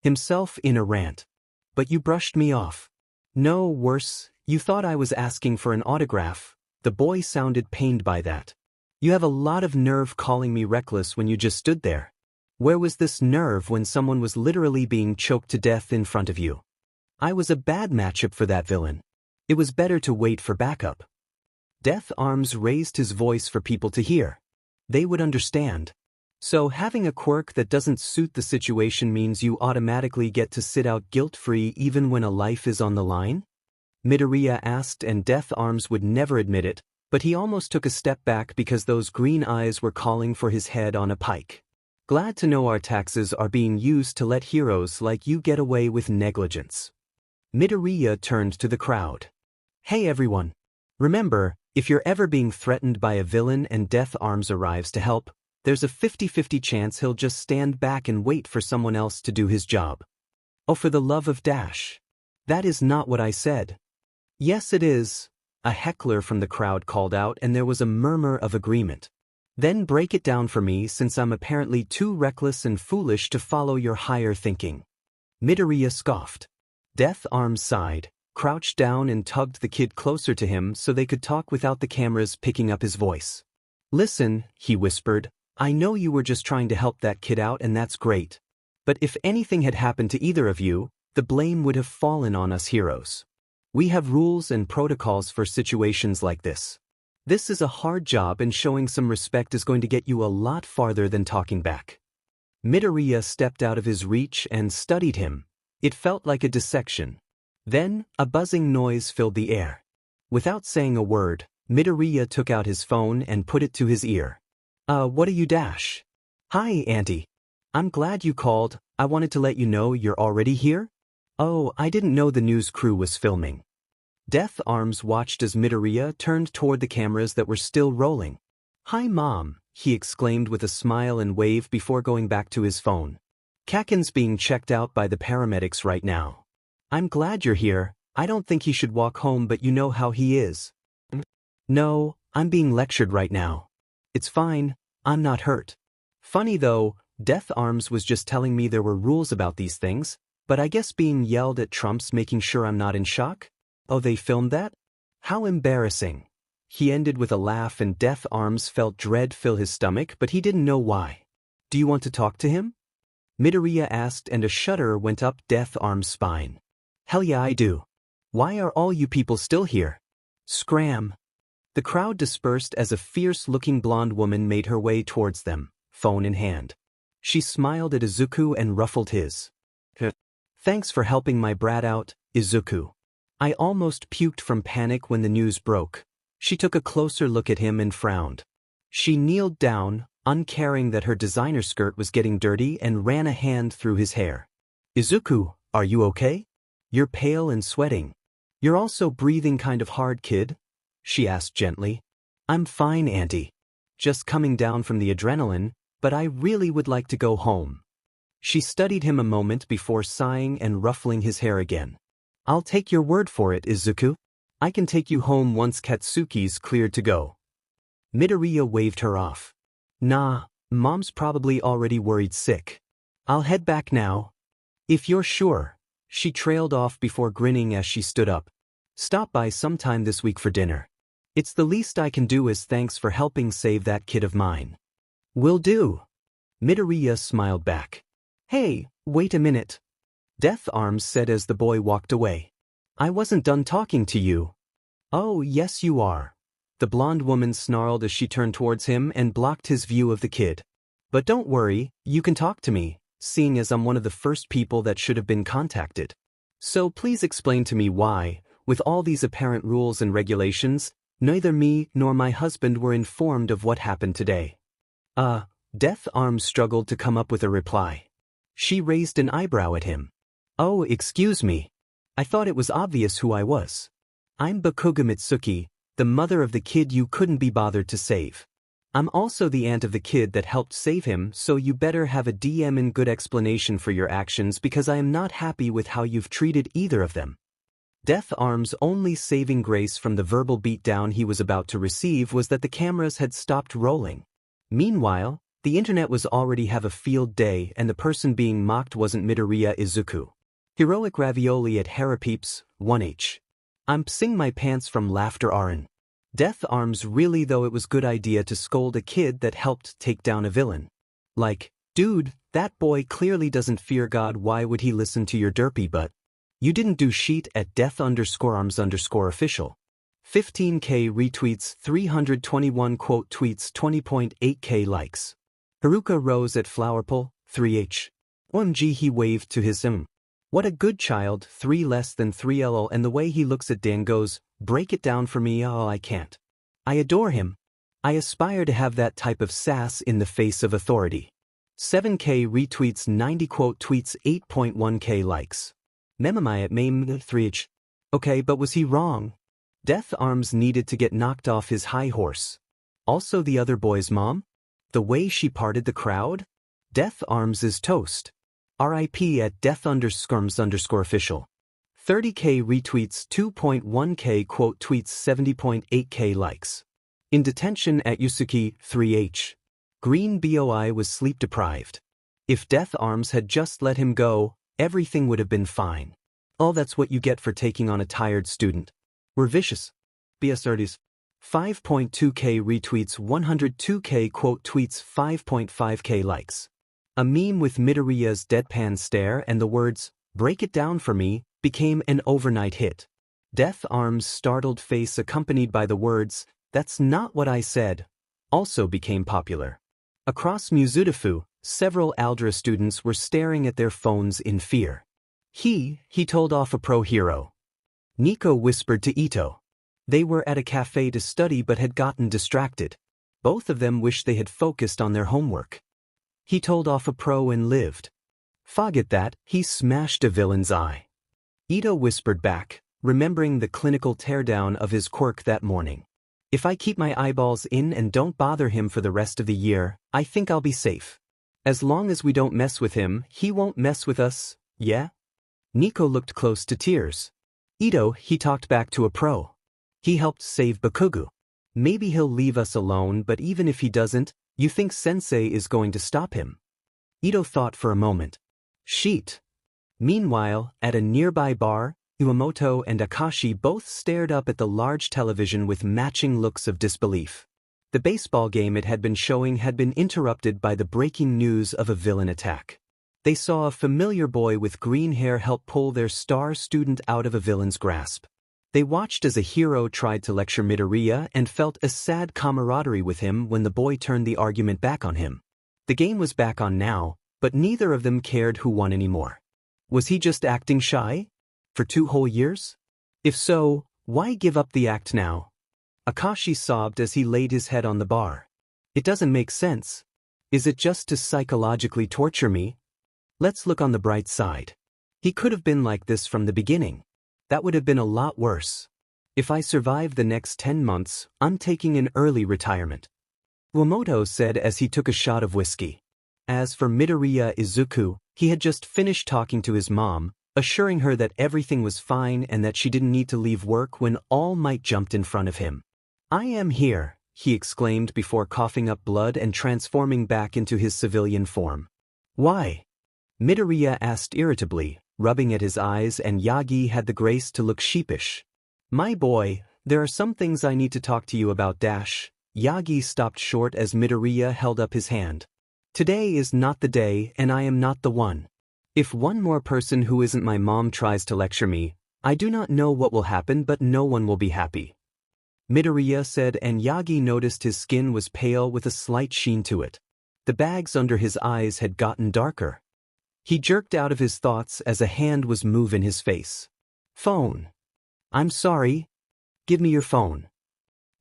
A: himself in a rant. "But you brushed me off." "No, worse, you thought I was asking for an autograph." The boy sounded pained by that. "You have a lot of nerve calling me reckless when you just stood there. Where was this nerve when someone was literally being choked to death in front of you?" "I was a bad matchup for that villain. It was better to wait for backup." Death Arms raised his voice for people to hear. They would understand. "So having a quirk that doesn't suit the situation means you automatically get to sit out guilt-free even when a life is on the line?" Midoriya asked, and Death Arms would never admit it, but he almost took a step back because those green eyes were calling for his head on a pike. "Glad to know our taxes are being used to let heroes like you get away with negligence." Midoriya turned to the crowd. "Hey everyone. Remember, if you're ever being threatened by a villain and Death Arms arrives to help, there's a 50-50 chance he'll just stand back and wait for someone else to do his job." "Oh, for the love of Dash. That is not what I said." "Yes, it is," a heckler from the crowd called out, and there was a murmur of agreement. "Then break it down for me, since I'm apparently too reckless and foolish to follow your higher thinking." Midoriya scoffed. Death Arms sighed. crouched down and tugged the kid closer to him so they could talk without the cameras picking up his voice. "Listen," he whispered, "I know you were just trying to help that kid out and that's great. But if anything had happened to either of you, the blame would have fallen on us heroes. We have rules and protocols for situations like this. This is a hard job and showing some respect is going to get you a lot farther than talking back." Midoriya stepped out of his reach and studied him. It felt like a dissection. Then, a buzzing noise filled the air. Without saying a word, Midoriya took out his phone and put it to his ear. What are you dash? Hi, Auntie. I'm glad you called. I wanted to let you know you're already here? Oh, I didn't know the news crew was filming." Death Arms watched as Midoriya turned toward the cameras that were still rolling. "Hi, Mom," he exclaimed with a smile and wave before going back to his phone. "Kaken's being checked out by the paramedics right now. I'm glad you're here. I don't think he should walk home, but you know how he is." "No, I'm being lectured right now. It's fine, I'm not hurt." Funny though, Death Arms was just telling me there were rules about these things, but I guess being yelled at trumps making sure I'm not in shock? Oh, they filmed that? How embarrassing. He ended with a laugh and Death Arms felt dread fill his stomach, but he didn't know why. "Do you want to talk to him?" Midoriya asked, and a shudder went up Death Arms' spine. "Hell yeah, I do. Why are all you people still here?" Scram. The crowd dispersed as a fierce-looking blonde woman made her way towards them, phone in hand. She smiled at Izuku and ruffled his. "Thanks for helping my brat out, Izuku. I almost puked from panic when the news broke." She took a closer look at him and frowned. She kneeled down, uncaring that her designer skirt was getting dirty, and ran a hand through his hair. "Izuku, are you okay? You're pale and sweating. You're also breathing kind of hard, kid," she asked gently. "I'm fine, Auntie. Just coming down from the adrenaline, but I really would like to go home." She studied him a moment before sighing and ruffling his hair again. "I'll take your word for it, Izuku. I can take you home once Katsuki's cleared to go." Midoriya waved her off. "Nah, Mom's probably already worried sick. I'll head back now." "If you're sure." She trailed off before grinning as she stood up. "Stop by sometime this week for dinner. It's the least I can do as thanks for helping save that kid of mine." "Will do." Midoriya smiled back. "Hey, wait a minute," Death Arms said as the boy walked away. "I wasn't done talking to you." "Oh, yes you are." The blonde woman snarled as she turned towards him and blocked his view of the kid. "But don't worry, you can talk to me, seeing as I'm one of the first people that should have been contacted. So please explain to me why, with all these apparent rules and regulations, neither me nor my husband were informed of what happened today." Death Arms struggled to come up with a reply. She raised an eyebrow at him. "Oh, excuse me. I thought it was obvious who I was. I'm Bakuga Mitsuki, the mother of the kid you couldn't be bothered to save. I'm also the aunt of the kid that helped save him, so you better have a DM and good explanation for your actions because I am not happy with how you've treated either of them." Death Arms' only saving grace from the verbal beatdown he was about to receive was that the cameras had stopped rolling. Meanwhile, the internet was already have a field day and the person being mocked wasn't Midoriya Izuku. Heroic Ravioli at Harapeeps, 1H. I'm pissing my pants from laughter Arin. Death Arms really though it was good idea to scold a kid that helped take down a villain. Like, dude, that boy clearly doesn't fear God, why would he listen to your derpy butt? You didn't do sheet at death_arms_official. 15k retweets, 321 quote tweets, 20.8k likes. Haruka Rose at Flowerpole, 3h. OMG, he waved to his What a good child, 3 less than 3 and the way he looks at Dan goes, break it down for me, oh I can't. I adore him. I aspire to have that type of sass in the face of authority. 7k retweets, 90 quote tweets, 8.1k likes. Memamai at Mame 3h. Okay, but was he wrong? Death Arms needed to get knocked off his high horse. Also the other boy's mom? The way she parted the crowd? Death Arms is toast. RIP at death_arms_official. 30k retweets, 2.1k quote tweets, 70.8k likes. In detention at Yusuki, 3h. Green Boi was sleep deprived. If Death Arms had just let him go, everything would have been fine. Oh, that's what you get for taking on a tired student. We're vicious. BSRDs. 5.2k retweets, 102k quote tweets, 5.5k likes. A meme with Midoriya's deadpan stare and the words, "Break it down for me," became an overnight hit. Death Arm's startled face accompanied by the words, "That's not what I said," also became popular. Across Muzutafu, several Aldra students were staring at their phones in fear. He told off a pro hero. Nico whispered to Ito. They were at a cafe to study but had gotten distracted. Both of them wished they had focused on their homework. He told off a pro and lived. Forget that, he smashed a villain's eye. Ito whispered back, remembering the clinical teardown of his quirk that morning. If I keep my eyeballs in and don't bother him for the rest of the year, I think I'll be safe. As long as we don't mess with him, he won't mess with us, yeah? Nico looked close to tears. Ito, he talked back to a pro. He helped save Bakugo. Maybe he'll leave us alone, but even if he doesn't, you think Sensei is going to stop him? Ito thought for a moment. Sheet. Meanwhile, at a nearby bar, Iwamoto and Akashi both stared up at the large television with matching looks of disbelief. The baseball game it had been showing had been interrupted by the breaking news of a villain attack. They saw a familiar boy with green hair help pull their star student out of a villain's grasp. They watched as a hero tried to lecture Midoriya and felt a sad camaraderie with him when the boy turned the argument back on him. The game was back on now, but neither of them cared who won anymore. Was he just acting shy? For 2 whole years? If so, why give up the act now? Akashi sobbed as he laid his head on the bar. It doesn't make sense. Is it just to psychologically torture me? Let's look on the bright side. He could have been like this from the beginning. That would have been a lot worse. If I survive the next 10 months, I'm taking an early retirement. Iwamoto said as he took a shot of whiskey. As for Midoriya Izuku, he had just finished talking to his mom, assuring her that everything was fine and that she didn't need to leave work when All Might jumped in front of him. I am here, he exclaimed before coughing up blood and transforming back into his civilian form. Why? Midoriya asked irritably, rubbing at his eyes, and Yagi had the grace to look sheepish. My boy, there are some things I need to talk to you about. Yagi stopped short as Midoriya held up his hand. Today is not the day and I am not the one. If one more person who isn't my mom tries to lecture me, I do not know what will happen, but no one will be happy. Midoriya said, and Yagi noticed his skin was pale with a slight sheen to it. The bags under his eyes had gotten darker. He jerked out of his thoughts as a hand was moved in his face. Phone. I'm sorry. Give me your phone.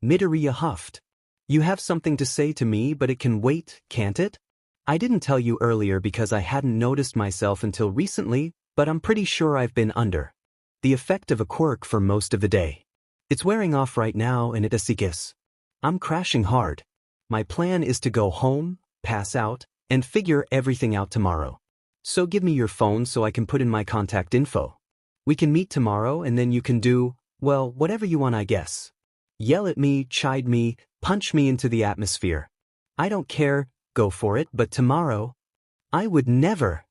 A: Midoriya huffed. You have something to say to me, but it can wait, can't it? I didn't tell you earlier because I hadn't noticed myself until recently, but I'm pretty sure I've been under the effect of a quirk for most of the day. It's wearing off right now and it is. I'm crashing hard. My plan is to go home, pass out, and figure everything out tomorrow. So give me your phone so I can put in my contact info. We can meet tomorrow and then you can do, well, whatever you want, I guess. Yell at me, chide me, punch me into the atmosphere. I don't care. Go for it, but tomorrow? I would never!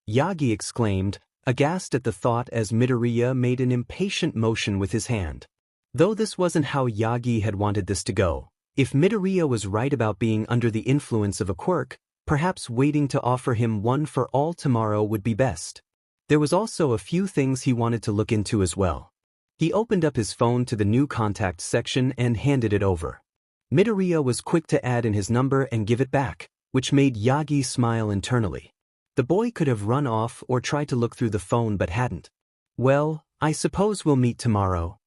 A: Yagi exclaimed, aghast at the thought as Midoriya made an impatient motion with his hand. Though this wasn't how Yagi had wanted this to go, if Midoriya was right about being under the influence of a quirk, perhaps waiting to offer him one for all tomorrow would be best. There was also a few things he wanted to look into as well. He opened up his phone to the new contact section and handed it over. Midoriya was quick to add in his number and give it back, which made Yagi smile internally. The boy could have run off or tried to look through the phone but hadn't. Well, I suppose we'll meet tomorrow,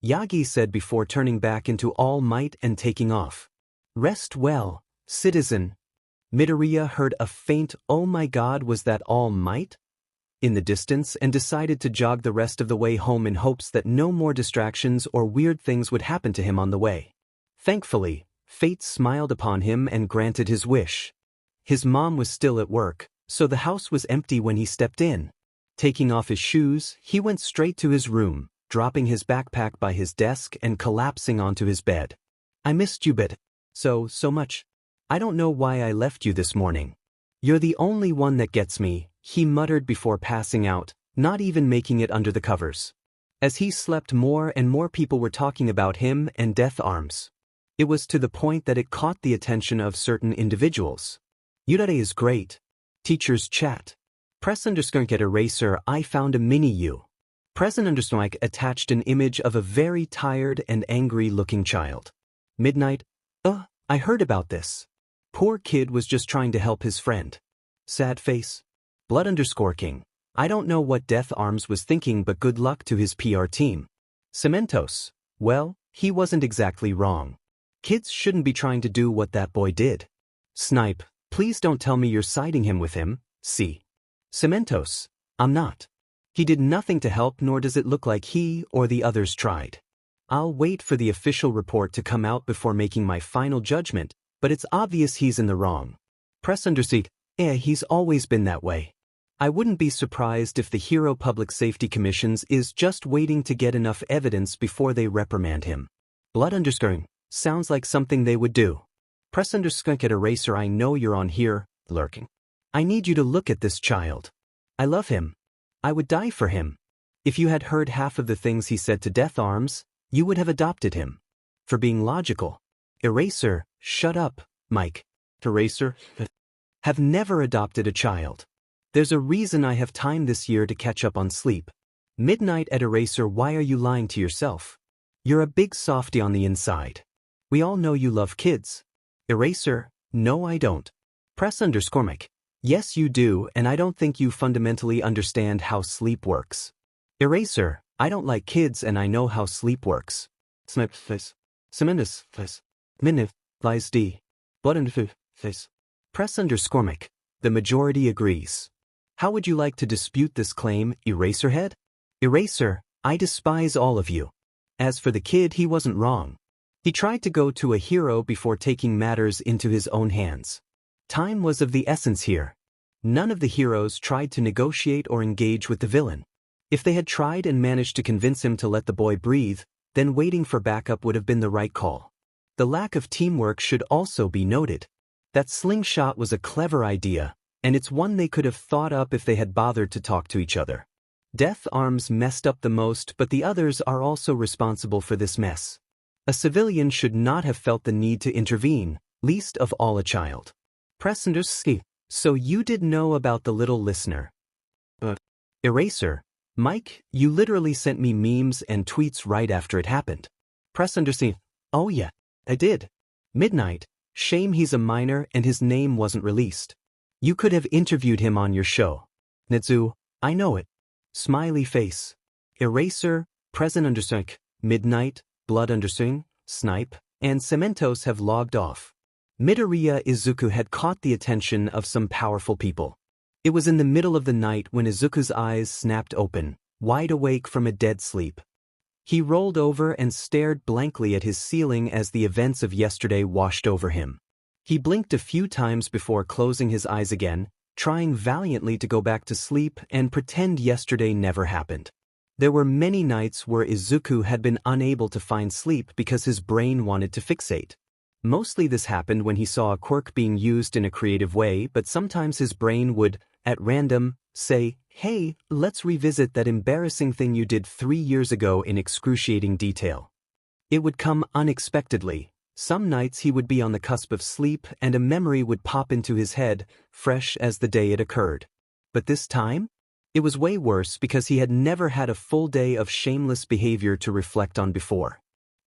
A: Yagi said before turning back into All Might and taking off. Rest well, citizen. Midoriya heard a faint "Oh my God, was that All Might?" in the distance and decided to jog the rest of the way home in hopes that no more distractions or weird things would happen to him on the way. Thankfully, fate smiled upon him and granted his wish. His mom was still at work, so the house was empty when he stepped in. Taking off his shoes, he went straight to his room, dropping his backpack by his desk and collapsing onto his bed. I missed you so much. I don't know why I left you this morning. You're the only one that gets me, he muttered before passing out, not even making it under the covers. As he slept, more and more people were talking about him and Death Arms. It was to the point that it caught the attention of certain individuals. Yurare is great. Teachers chat. Press _ eraser I found a mini you. Press _ attached an image of a very tired and angry looking child. Midnight. I heard about this. Poor kid was just trying to help his friend. Sad face. Blood _ king. I don't know what Death Arms was thinking, but good luck to his PR team. Cementos. Well, he wasn't exactly wrong. Kids shouldn't be trying to do what that boy did. Snipe. Please don't tell me you're siding him with him. See. Cementos. I'm not. He did nothing to help, nor does it look like he or the others tried. I'll wait for the official report to come out before making my final judgment, but it's obvious he's in the wrong. Press _ he's always been that way. I wouldn't be surprised if the Hero Public Safety Commissions is just waiting to get enough evidence before they reprimand him. Blood _ sounds like something they would do. Press _ eraser I know you're on here, lurking. I need you to look at this child. I love him. I would die for him. If you had heard half of the things he said to Death Arms, you would have adopted him. For being logical. Eraser, shut up, Mike. Eraser, have never adopted a child. There's a reason I have time this year to catch up on sleep. Midnight at Eraser, why are you lying to yourself? You're a big softy on the inside. We all know you love kids. Eraser, no I don't. Press _ Mike. Yes you do, and I don't think you fundamentally understand how sleep works. Eraser, I don't like kids and I know how sleep works. Snip face. Cementus face. Minif, lies D. Blood face. Press _ Mike. The majority agrees. How would you like to dispute this claim, Eraserhead? Eraser, I despise all of you. As for the kid, he wasn't wrong. He tried to go to a hero before taking matters into his own hands. Time was of the essence here. None of the heroes tried to negotiate or engage with the villain. If they had tried and managed to convince him to let the boy breathe, then waiting for backup would have been the right call. The lack of teamwork should also be noted. That slingshot was a clever idea, and it's one they could have thought up if they had bothered to talk to each other. Death Arms messed up the most, but the others are also responsible for this mess. A civilian should not have felt the need to intervene, least of all a child. Press _ so you did know about the little listener. Eraser, Mike, you literally sent me memes and tweets right after it happened. Press _ oh yeah, I did. Midnight, shame he's a minor and his name wasn't released. You could have interviewed him on your show. Netsu, I know it. Smiley face. Eraser, Present _ Midnight, Blood _ Snipe, and Cementos have logged off. Midoriya Izuku had caught the attention of some powerful people. It was in the middle of the night when Izuku's eyes snapped open, wide awake from a dead sleep. He rolled over and stared blankly at his ceiling as the events of yesterday washed over him. He blinked a few times before closing his eyes again, trying valiantly to go back to sleep and pretend yesterday never happened. There were many nights where Izuku had been unable to find sleep because his brain wanted to fixate. Mostly this happened when he saw a quirk being used in a creative way, but sometimes his brain would, at random, say, hey, let's revisit that embarrassing thing you did 3 years ago in excruciating detail. It would come unexpectedly. Some nights he would be on the cusp of sleep and a memory would pop into his head, fresh as the day it occurred. But this time? It was way worse because he had never had a full day of shameless behavior to reflect on before.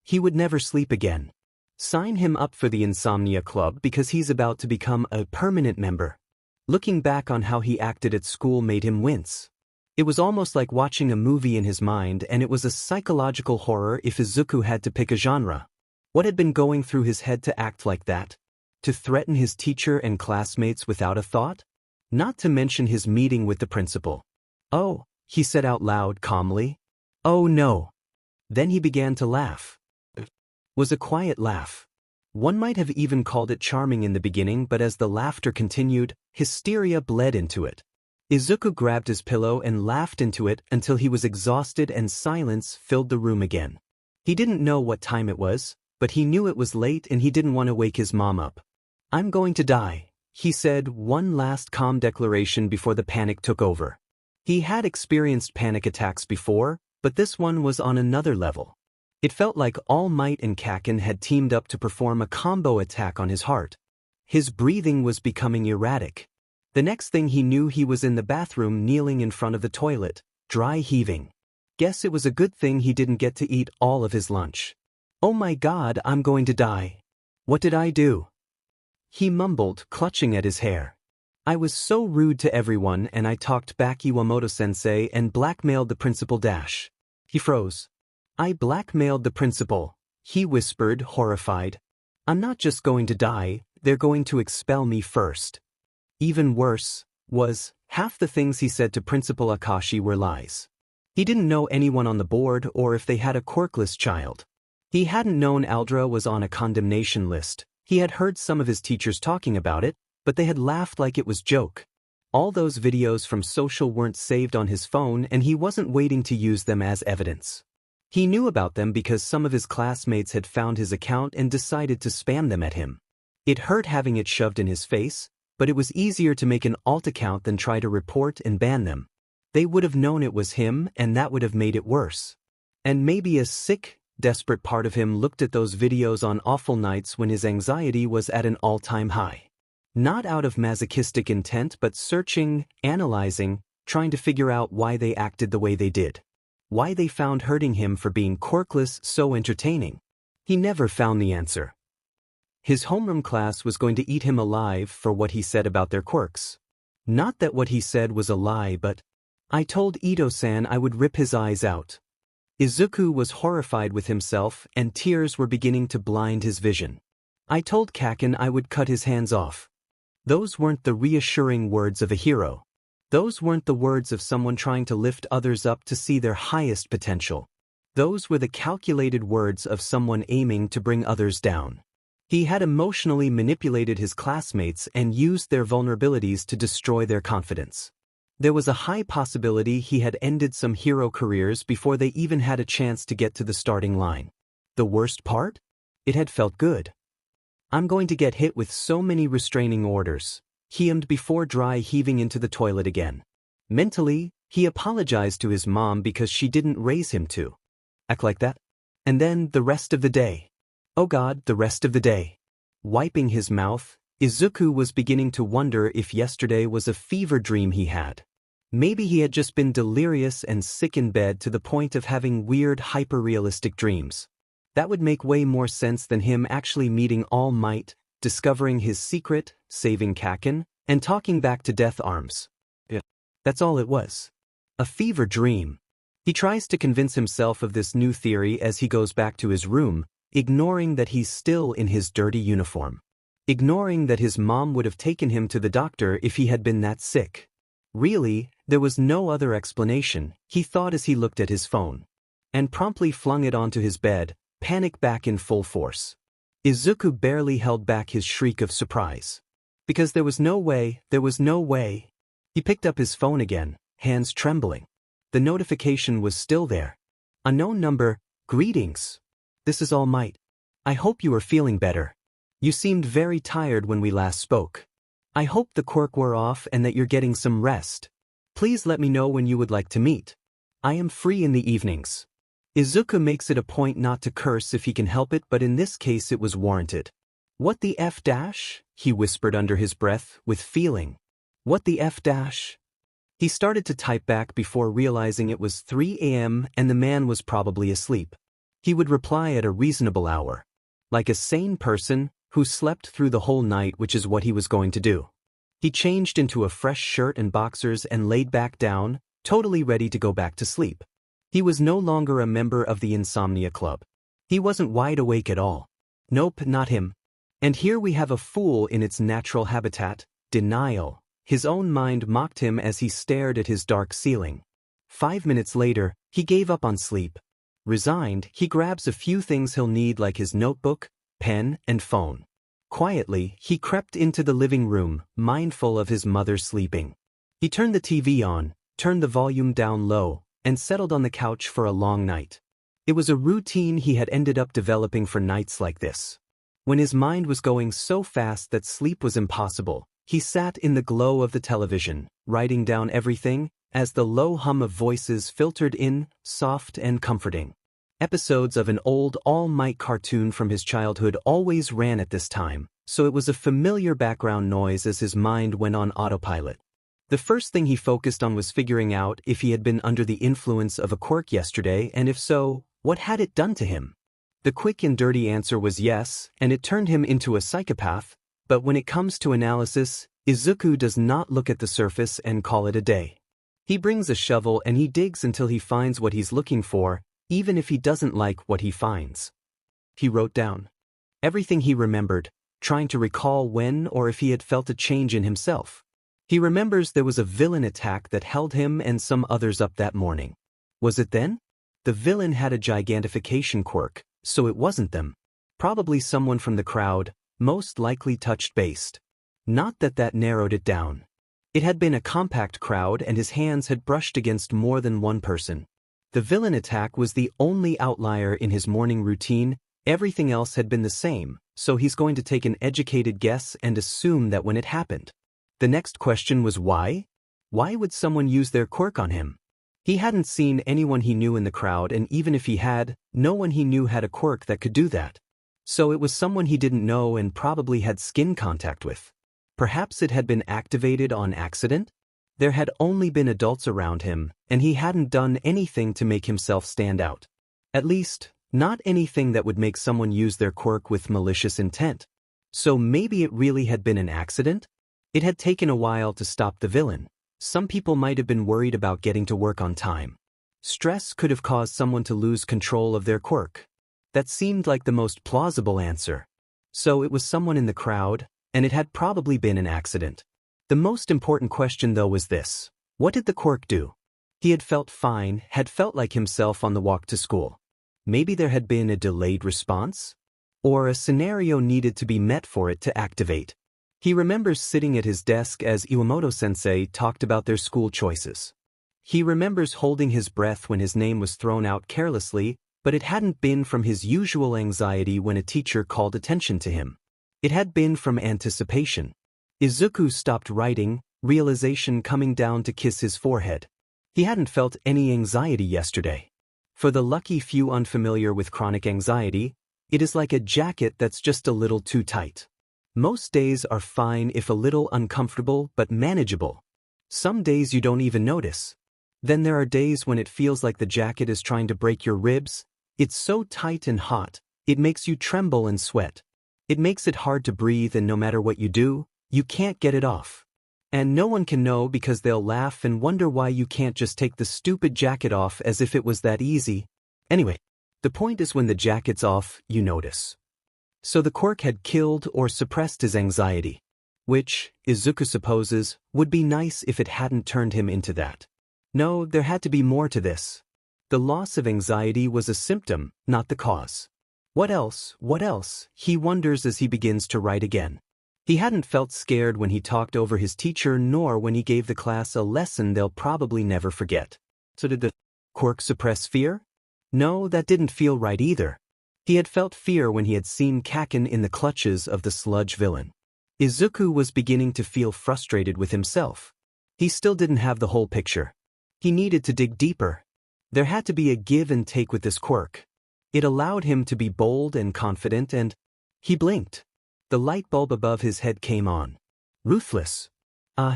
A: He would never sleep again. Sign him up for the Insomnia Club because he's about to become a permanent member. Looking back on how he acted at school made him wince. It was almost like watching a movie in his mind, and it was a psychological horror if Izuku had to pick a genre. What had been going through his head to act like that? To threaten his teacher and classmates without a thought? Not to mention his meeting with the principal. Oh, he said out loud calmly. Oh no. Then he began to laugh. It was a quiet laugh. One might have even called it charming in the beginning, but as the laughter continued, hysteria bled into it. Izuku grabbed his pillow and laughed into it until he was exhausted and silence filled the room again. He didn't know what time it was, but he knew it was late and he didn't want to wake his mom up. I'm going to die, he said, one last calm declaration before the panic took over. He had experienced panic attacks before, but this one was on another level. It felt like All Might and Kakin had teamed up to perform a combo attack on his heart. His breathing was becoming erratic. The next thing he knew, he was in the bathroom kneeling in front of the toilet, dry heaving. Guess it was a good thing he didn't get to eat all of his lunch. "Oh my God, I'm going to die. What did I do?" he mumbled, clutching at his hair. "I was so rude to everyone, and I talked back Iwamoto-sensei and blackmailed the principal dash." He froze. "I blackmailed the principal," he whispered, horrified. "I'm not just going to die, they're going to expel me first." Even worse was, half the things he said to Principal Akashi were lies. He didn't know anyone on the board or if they had a quirkless child. He hadn't known Aldra was on a condemnation list. He had heard some of his teachers talking about it, but they had laughed like it was joke. All those videos from social weren't saved on his phone, and he wasn't waiting to use them as evidence. He knew about them because some of his classmates had found his account and decided to spam them at him. It hurt having it shoved in his face, but it was easier to make an alt account than try to report and ban them. They would have known it was him, and that would have made it worse. And maybe a sick, desperate part of him looked at those videos on awful nights when his anxiety was at an all-time high. Not out of masochistic intent, but searching, analyzing, trying to figure out why they acted the way they did. Why they found hurting him for being quirkless so entertaining. He never found the answer. His homeroom class was going to eat him alive for what he said about their quirks. Not that what he said was a lie, but, "I told Ito-san I would rip his eyes out." Izuku was horrified with himself, and tears were beginning to blind his vision. "I told Kakin I would cut his hands off." Those weren't the reassuring words of a hero. Those weren't the words of someone trying to lift others up to see their highest potential. Those were the calculated words of someone aiming to bring others down. He had emotionally manipulated his classmates and used their vulnerabilities to destroy their confidence. There was a high possibility he had ended some hero careers before they even had a chance to get to the starting line. The worst part? It had felt good. "I'm going to get hit with so many restraining orders," he hummed before dry heaving into the toilet again. Mentally, he apologized to his mom because she didn't raise him to act like that. And then the rest of the day. Oh God, the rest of the day. Wiping his mouth, Izuku was beginning to wonder if yesterday was a fever dream he had. Maybe he had just been delirious and sick in bed to the point of having weird hyper-realistic dreams. That would make way more sense than him actually meeting All Might, discovering his secret, saving Kakin, and talking back to Death Arms. Yeah. That's all it was. A fever dream. He tries to convince himself of this new theory as he goes back to his room, ignoring that he's still in his dirty uniform. Ignoring that his mom would have taken him to the doctor if he had been that sick. Really, there was no other explanation, he thought as he looked at his phone. And promptly flung it onto his bed, panic back in full force. Izuku barely held back his shriek of surprise. Because there was no way. He picked up his phone again, hands trembling. The notification was still there. Unknown number, "Greetings. This is All Might. I hope you are feeling better. You seemed very tired when we last spoke. I hope the quirk wore off and that you're getting some rest. Please let me know when you would like to meet. I am free in the evenings." Izuku makes it a point not to curse if he can help it, but in this case it was warranted. "What the F dash?" he whispered under his breath, with feeling. "What the F dash?" He started to type back before realizing it was 3 a.m. and the man was probably asleep. He would reply at a reasonable hour. Like a sane person who slept through the whole night, which is what he was going to do. He changed into a fresh shirt and boxers and laid back down, totally ready to go back to sleep. He was no longer a member of the Insomnia Club. He wasn't wide awake at all. Nope, not him. And here we have a fool in its natural habitat, denial. His own mind mocked him as he stared at his dark ceiling. 5 minutes later, he gave up on sleep. Resigned, he grabs a few things he'll need like his notebook, pen, and phone. Quietly, he crept into the living room, mindful of his mother sleeping. He turned the TV on, turned the volume down low, and settled on the couch for a long night. It was a routine he had ended up developing for nights like this. When his mind was going so fast that sleep was impossible, he sat in the glow of the television, writing down everything, as the low hum of voices filtered in, soft and comforting. Episodes of an old All Might cartoon from his childhood always ran at this time, so it was a familiar background noise as his mind went on autopilot. The first thing he focused on was figuring out if he had been under the influence of a quirk yesterday, and if so, what had it done to him? The quick and dirty answer was yes, and it turned him into a psychopath, but when it comes to analysis, Izuku does not look at the surface and call it a day. He brings a shovel and he digs until he finds what he's looking for, even if he doesn't like what he finds. He wrote down everything he remembered, trying to recall when or if he had felt a change in himself. He remembers there was a villain attack that held him and some others up that morning. Was it then? The villain had a gigantification quirk, so it wasn't them. Probably someone from the crowd, most likely touch-based. Not that narrowed it down. It had been a compact crowd and his hands had brushed against more than one person. The villain attack was the only outlier in his morning routine, everything else had been the same, so he's going to take an educated guess and assume that when it happened. The next question was why? Why would someone use their quirk on him? He hadn't seen anyone he knew in the crowd, and even if he had, no one he knew had a quirk that could do that. So it was someone he didn't know and probably had skin contact with. Perhaps it had been activated on accident? There had only been adults around him, and he hadn't done anything to make himself stand out. At least, not anything that would make someone use their quirk with malicious intent. So maybe it really had been an accident? It had taken a while to stop the villain. Some people might have been worried about getting to work on time. Stress could have caused someone to lose control of their quirk. That seemed like the most plausible answer. So it was someone in the crowd, and it had probably been an accident. The most important question though was this: what did the quirk do? He had felt fine, had felt like himself on the walk to school. Maybe there had been a delayed response? Or a scenario needed to be met for it to activate. He remembers sitting at his desk as Iwamoto-sensei talked about their school choices. He remembers holding his breath when his name was thrown out carelessly, but it hadn't been from his usual anxiety when a teacher called attention to him. It had been from anticipation. Izuku stopped writing, realization coming down to kiss his forehead. He hadn't felt any anxiety yesterday. For the lucky few unfamiliar with chronic anxiety, it is like a jacket that's just a little too tight. Most days are fine if a little uncomfortable but manageable. Some days you don't even notice. Then there are days when it feels like the jacket is trying to break your ribs. It's so tight and hot, it makes you tremble and sweat. It makes it hard to breathe, and no matter what you do, you can't get it off. And no one can know because they'll laugh and wonder why you can't just take the stupid jacket off as if it was that easy. Anyway, the point is when the jacket's off, you notice. So the quirk had killed or suppressed his anxiety, which, Izuku supposes, would be nice if it hadn't turned him into that. No, there had to be more to this. The loss of anxiety was a symptom, not the cause. What else, he wonders as he begins to write again. He hadn't felt scared when he talked over his teacher, nor when he gave the class a lesson they'll probably never forget. So did the quirk suppress fear? No, that didn't feel right either. He had felt fear when he had seen Kaken in the clutches of the sludge villain. Izuku was beginning to feel frustrated with himself. He still didn't have the whole picture. He needed to dig deeper. There had to be a give and take with this quirk. It allowed him to be bold and confident, and he blinked. The light bulb above his head came on. Ruthless.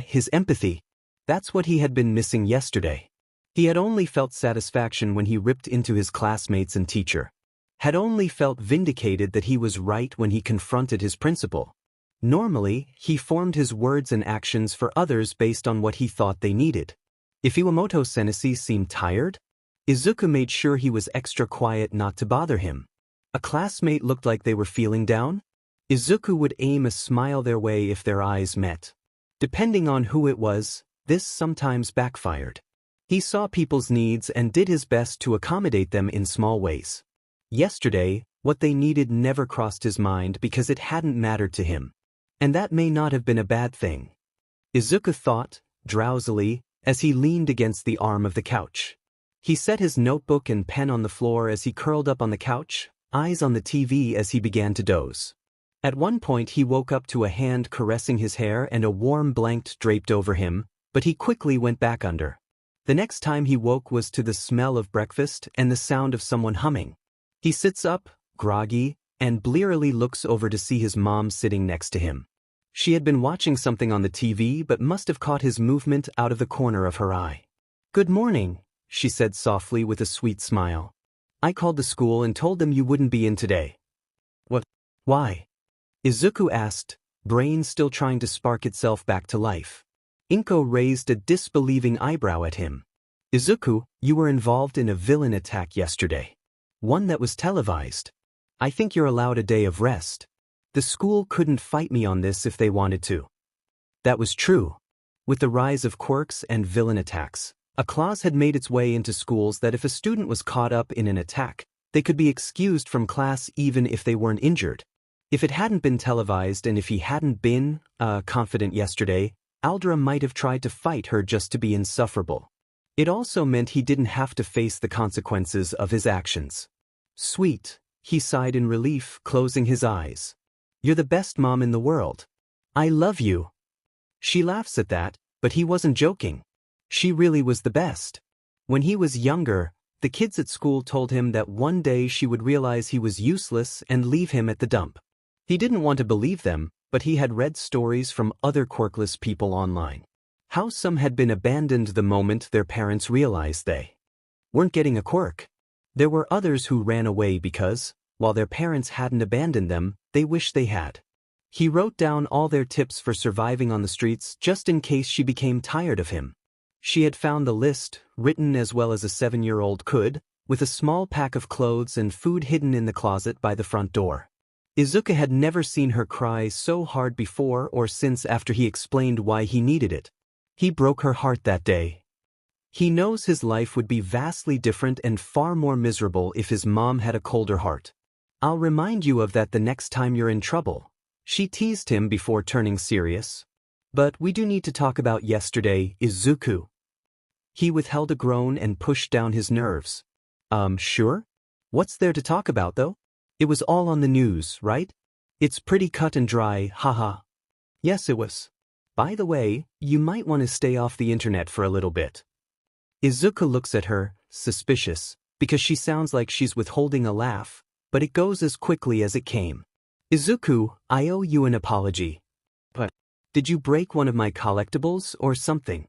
A: His empathy. That's what he had been missing yesterday. He had only felt satisfaction when he ripped into his classmates and teacher. Had only felt vindicated that he was right when he confronted his principal. Normally, he formed his words and actions for others based on what he thought they needed. If Iwamoto-sensei seemed tired, Izuku made sure he was extra quiet not to bother him. A classmate looked like they were feeling down? Izuku would aim a smile their way if their eyes met. Depending on who it was, this sometimes backfired. He saw people's needs and did his best to accommodate them in small ways. Yesterday, what they needed never crossed his mind because it hadn't mattered to him. And that may not have been a bad thing. Izuku thought, drowsily, as he leaned against the arm of the couch. He set his notebook and pen on the floor as he curled up on the couch, eyes on the TV as he began to doze. At one point he woke up to a hand caressing his hair and a warm blanket draped over him, but he quickly went back under. The next time he woke was to the smell of breakfast and the sound of someone humming. He sits up, groggy, and blearily looks over to see his mom sitting next to him. She had been watching something on the TV but must have caught his movement out of the corner of her eye. "Good morning," she said softly with a sweet smile. "I called the school and told them you wouldn't be in today." "What? Why?" Izuku asked, brain still trying to spark itself back to life. Inko raised a disbelieving eyebrow at him. "Izuku, you were involved in a villain attack yesterday. One that was televised. I think you're allowed a day of rest. The school couldn't fight me on this if they wanted to." That was true. With the rise of quirks and villain attacks, a clause had made its way into schools that if a student was caught up in an attack, they could be excused from class even if they weren't injured. If it hadn't been televised and if he hadn't been confident yesterday, Aldra might have tried to fight her just to be insufferable. It also meant he didn't have to face the consequences of his actions. "Sweet," he sighed in relief, closing his eyes. "You're the best mom in the world. I love you." She laughs at that, but he wasn't joking. She really was the best. When he was younger, the kids at school told him that one day she would realize he was useless and leave him at the dump. He didn't want to believe them, but he had read stories from other quirkless people online. How some had been abandoned the moment their parents realized they weren't getting a quirk. There were others who ran away because, while their parents hadn't abandoned them, they wished they had. He wrote down all their tips for surviving on the streets just in case she became tired of him. She had found the list, written as well as a 7-year-old could, with a small pack of clothes and food hidden in the closet by the front door. Izuku had never seen her cry so hard before or since after he explained why he needed it. He broke her heart that day. He knows his life would be vastly different and far more miserable if his mom had a colder heart. "I'll remind you of that the next time you're in trouble," she teased him before turning serious. "But we do need to talk about yesterday, Izuku." He withheld a groan and pushed down his nerves. Sure? What's there to talk about though? It was all on the news, right? It's pretty cut and dry, haha." "Yes, it was. By the way, you might want to stay off the internet for a little bit." Izuku looks at her, suspicious, because she sounds like she's withholding a laugh, but it goes as quickly as it came. "Izuku, I owe you an apology. But did you break one of my collectibles or something?"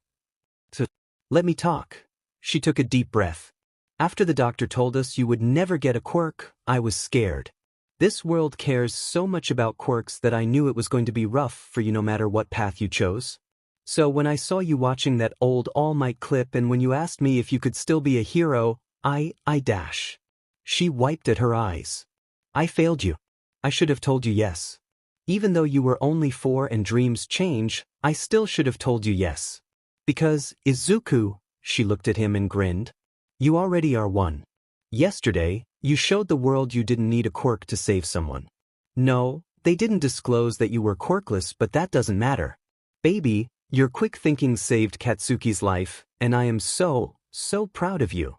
A: Let me talk." She took a deep breath. "After the doctor told us you would never get a quirk, I was scared. This world cares so much about quirks that I knew it was going to be rough for you no matter what path you chose. So when I saw you watching that old All Might clip and when you asked me if you could still be a hero, I dash." She wiped at her eyes. "I failed you. I should have told you yes. Even though you were only 4 and dreams change, I still should have told you yes. Because, Izuku," she looked at him and grinned, "you already are one. Yesterday, you showed the world you didn't need a quirk to save someone. No, they didn't disclose that you were quirkless, but that doesn't matter. Baby, your quick thinking saved Katsuki's life, and I am so proud of you."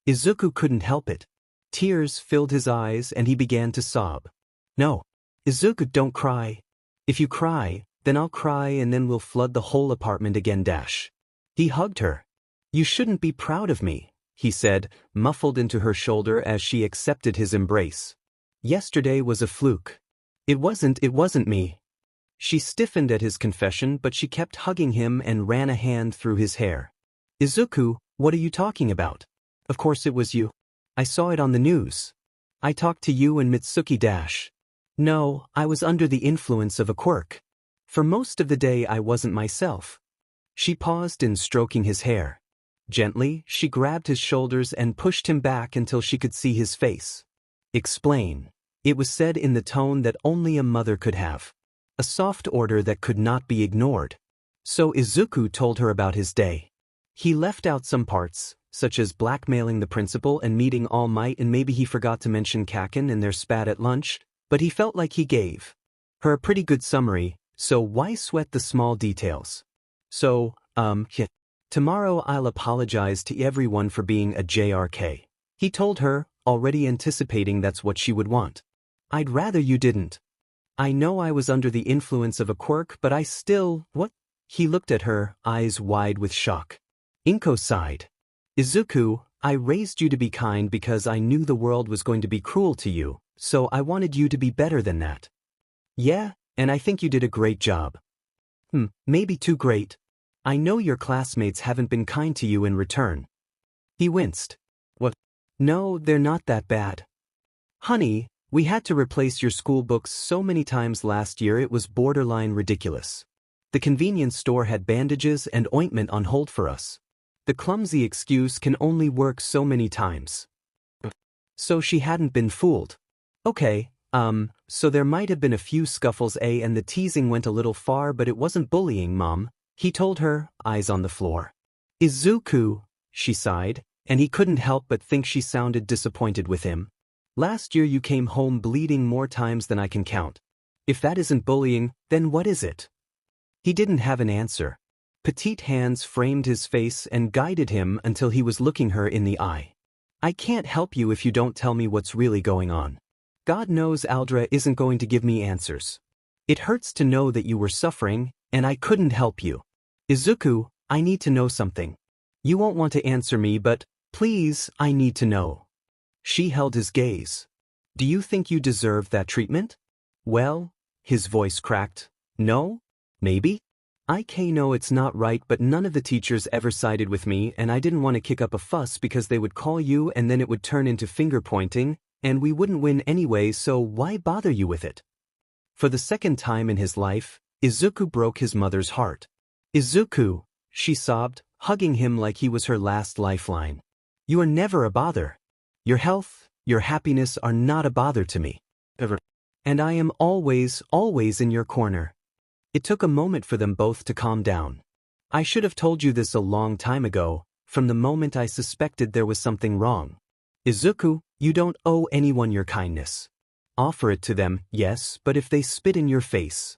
A: Izuku couldn't help it. Tears filled his eyes and he began to sob. "No, Izuku, don't cry. If you cry, then I'll cry and then we'll flood the whole apartment again dash." He hugged her. "You shouldn't be proud of me," he said, muffled into her shoulder as she accepted his embrace. "Yesterday was a fluke. It wasn't me." She stiffened at his confession, but she kept hugging him and ran a hand through his hair. "Izuku, what are you talking about? Of course it was you. I saw it on the news. I talked to you and Mitsuki dash. No, I was under the influence of a quirk. For most of the day I wasn't myself." She paused in stroking his hair. Gently, she grabbed his shoulders and pushed him back until she could see his face. "Explain." It was said in the tone that only a mother could have. A soft order that could not be ignored. So Izuku told her about his day. He left out some parts, such as blackmailing the principal and meeting All Might, and maybe he forgot to mention Kaken and their spat at lunch, but he felt like he gave her a pretty good summary, so why sweat the small details? "So, tomorrow I'll apologize to everyone for being a JRK," he told her, already anticipating that's what she would want. "I'd rather you didn't. I know I was under the influence of a quirk, but I still, what?" He looked at her, eyes wide with shock. Inko sighed. Izuku, I raised you to be kind because I knew the world was going to be cruel to you, so I wanted you to be better than that. Yeah, and I think you did a great job. Maybe too great. I know your classmates haven't been kind to you in return. He winced. What? No, they're not that bad. Honey, we had to replace your school books so many times last year it was borderline ridiculous. The convenience store had bandages and ointment on hold for us. The clumsy excuse can only work so many times. So she hadn't been fooled. Okay, so there might have been a few scuffles, and the teasing went a little far, but it wasn't bullying, Mom, he told her, eyes on the floor. Izuku, she sighed, and he couldn't help but think she sounded disappointed with him. Last year you came home bleeding more times than I can count. If that isn't bullying, then what is it? He didn't have an answer. Petite hands framed his face and guided him until he was looking her in the eye. I can't help you if you don't tell me what's really going on. God knows Aldra isn't going to give me answers. It hurts to know that you were suffering, and I couldn't help you. Izuku, I need to know something. You won't want to answer me, but, please, I need to know. She held his gaze. Do you think you deserve that treatment? Well, his voice cracked. No? Maybe? I know it's not right, but none of the teachers ever sided with me, and I didn't want to kick up a fuss because they would call you and then it would turn into finger-pointing, and we wouldn't win anyway, so why bother you with it? For the second time in his life, Izuku broke his mother's heart. Izuku, she sobbed, hugging him like he was her last lifeline. You are never a bother. Your health, your happiness are not a bother to me. Ever. And I am always in your corner. It took a moment for them both to calm down. I should have told you this a long time ago, from the moment I suspected there was something wrong. Izuku, you don't owe anyone your kindness. Offer it to them, yes, but if they spit in your face.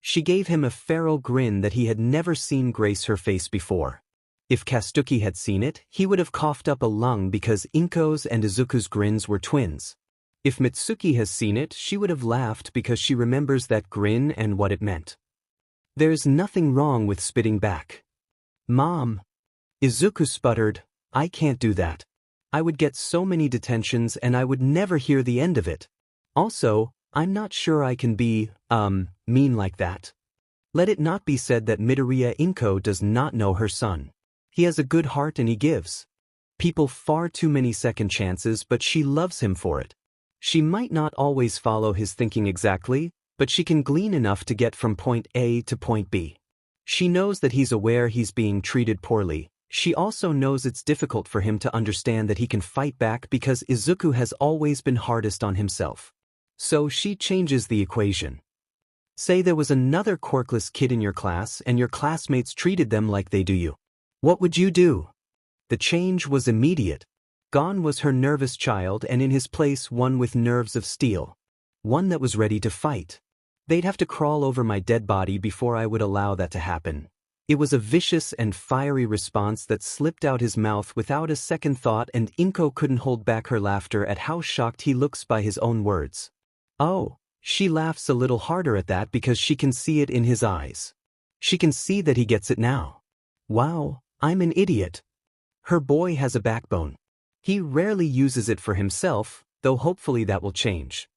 A: She gave him a feral grin that he had never seen grace her face before. If Kastuki had seen it, he would have coughed up a lung because Inko's and Izuku's grins were twins. If Mitsuki has seen it, she would have laughed because she remembers that grin and what it meant. There's nothing wrong with spitting back. Mom. Izuku sputtered, I can't do that. I would get so many detentions and I would never hear the end of it. Also, I'm not sure I can be, mean like that. Let it not be said that Midoriya Inko does not know her son. He has a good heart and he gives people far too many second chances, but she loves him for it. She might not always follow his thinking exactly, but she can glean enough to get from point A to point B. She knows that he's aware he's being treated poorly. She also knows it's difficult for him to understand that he can fight back because Izuku has always been hardest on himself. So she changes the equation. Say there was another quirkless kid in your class and your classmates treated them like they do you. What would you do? The change was immediate. Gone was her nervous child and in his place one with nerves of steel. One that was ready to fight. They'd have to crawl over my dead body before I would allow that to happen. It was a vicious and fiery response that slipped out his mouth without a second thought, and Inko couldn't hold back her laughter at how shocked he looks by his own words. Oh, she laughs a little harder at that because she can see it in his eyes. She can see that he gets it now. Wow, I'm an idiot. Her boy has a backbone. He rarely uses it for himself, though hopefully that will change.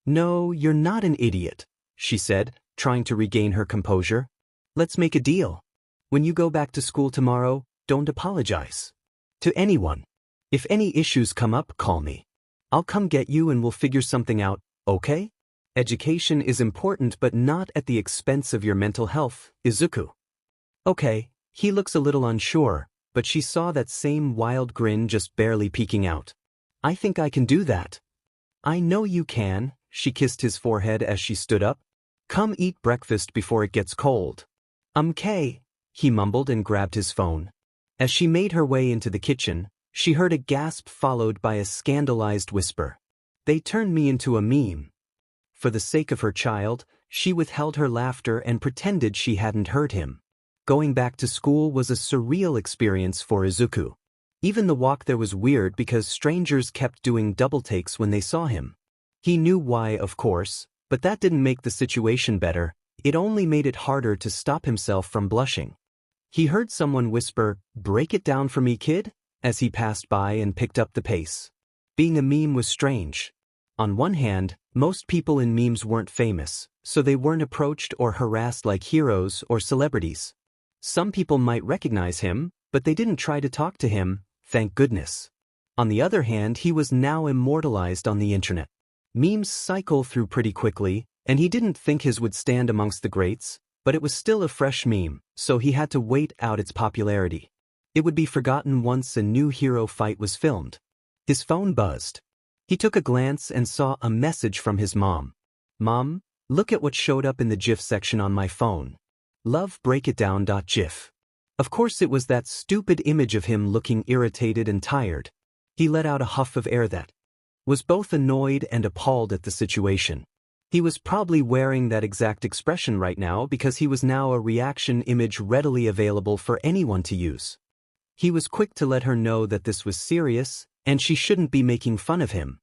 A: No, you're not an idiot, she said, trying to regain her composure. Let's make a deal. When you go back to school tomorrow, don't apologize to anyone. If any issues come up, call me. I'll come get you and we'll figure something out, okay? Education is important but not at the expense of your mental health, Izuku. Okay, he looks a little unsure, but she saw that same wild grin just barely peeking out. I think I can do that. I know you can, she kissed his forehead as she stood up. Come eat breakfast before it gets cold. Kay, he mumbled and grabbed his phone. As she made her way into the kitchen, she heard a gasp followed by a scandalized whisper. They turned me into a meme. For the sake of her child, she withheld her laughter and pretended she hadn't heard him. Going back to school was a surreal experience for Izuku. Even the walk there was weird because strangers kept doing double takes when they saw him. He knew why, of course, but that didn't make the situation better, it only made it harder to stop himself from blushing. He heard someone whisper, "Break it down for me, kid," as he passed by and picked up the pace. Being a meme was strange. On one hand, most people in memes weren't famous, so they weren't approached or harassed like heroes or celebrities. Some people might recognize him, but they didn't try to talk to him, thank goodness. On the other hand, he was now immortalized on the internet. Memes cycle through pretty quickly, and he didn't think his would stand amongst the greats, but it was still a fresh meme, so he had to wait out its popularity. It would be forgotten once a new hero fight was filmed. His phone buzzed. He took a glance and saw a message from his mom. "Mom, look at what showed up in the GIF section on my phone. Love breakitdown.gif." Of course it was that stupid image of him looking irritated and tired. He let out a huff of air that was both annoyed and appalled at the situation. He was probably wearing that exact expression right now because he was now a reaction image readily available for anyone to use. He was quick to let her know that this was serious, and she shouldn't be making fun of him.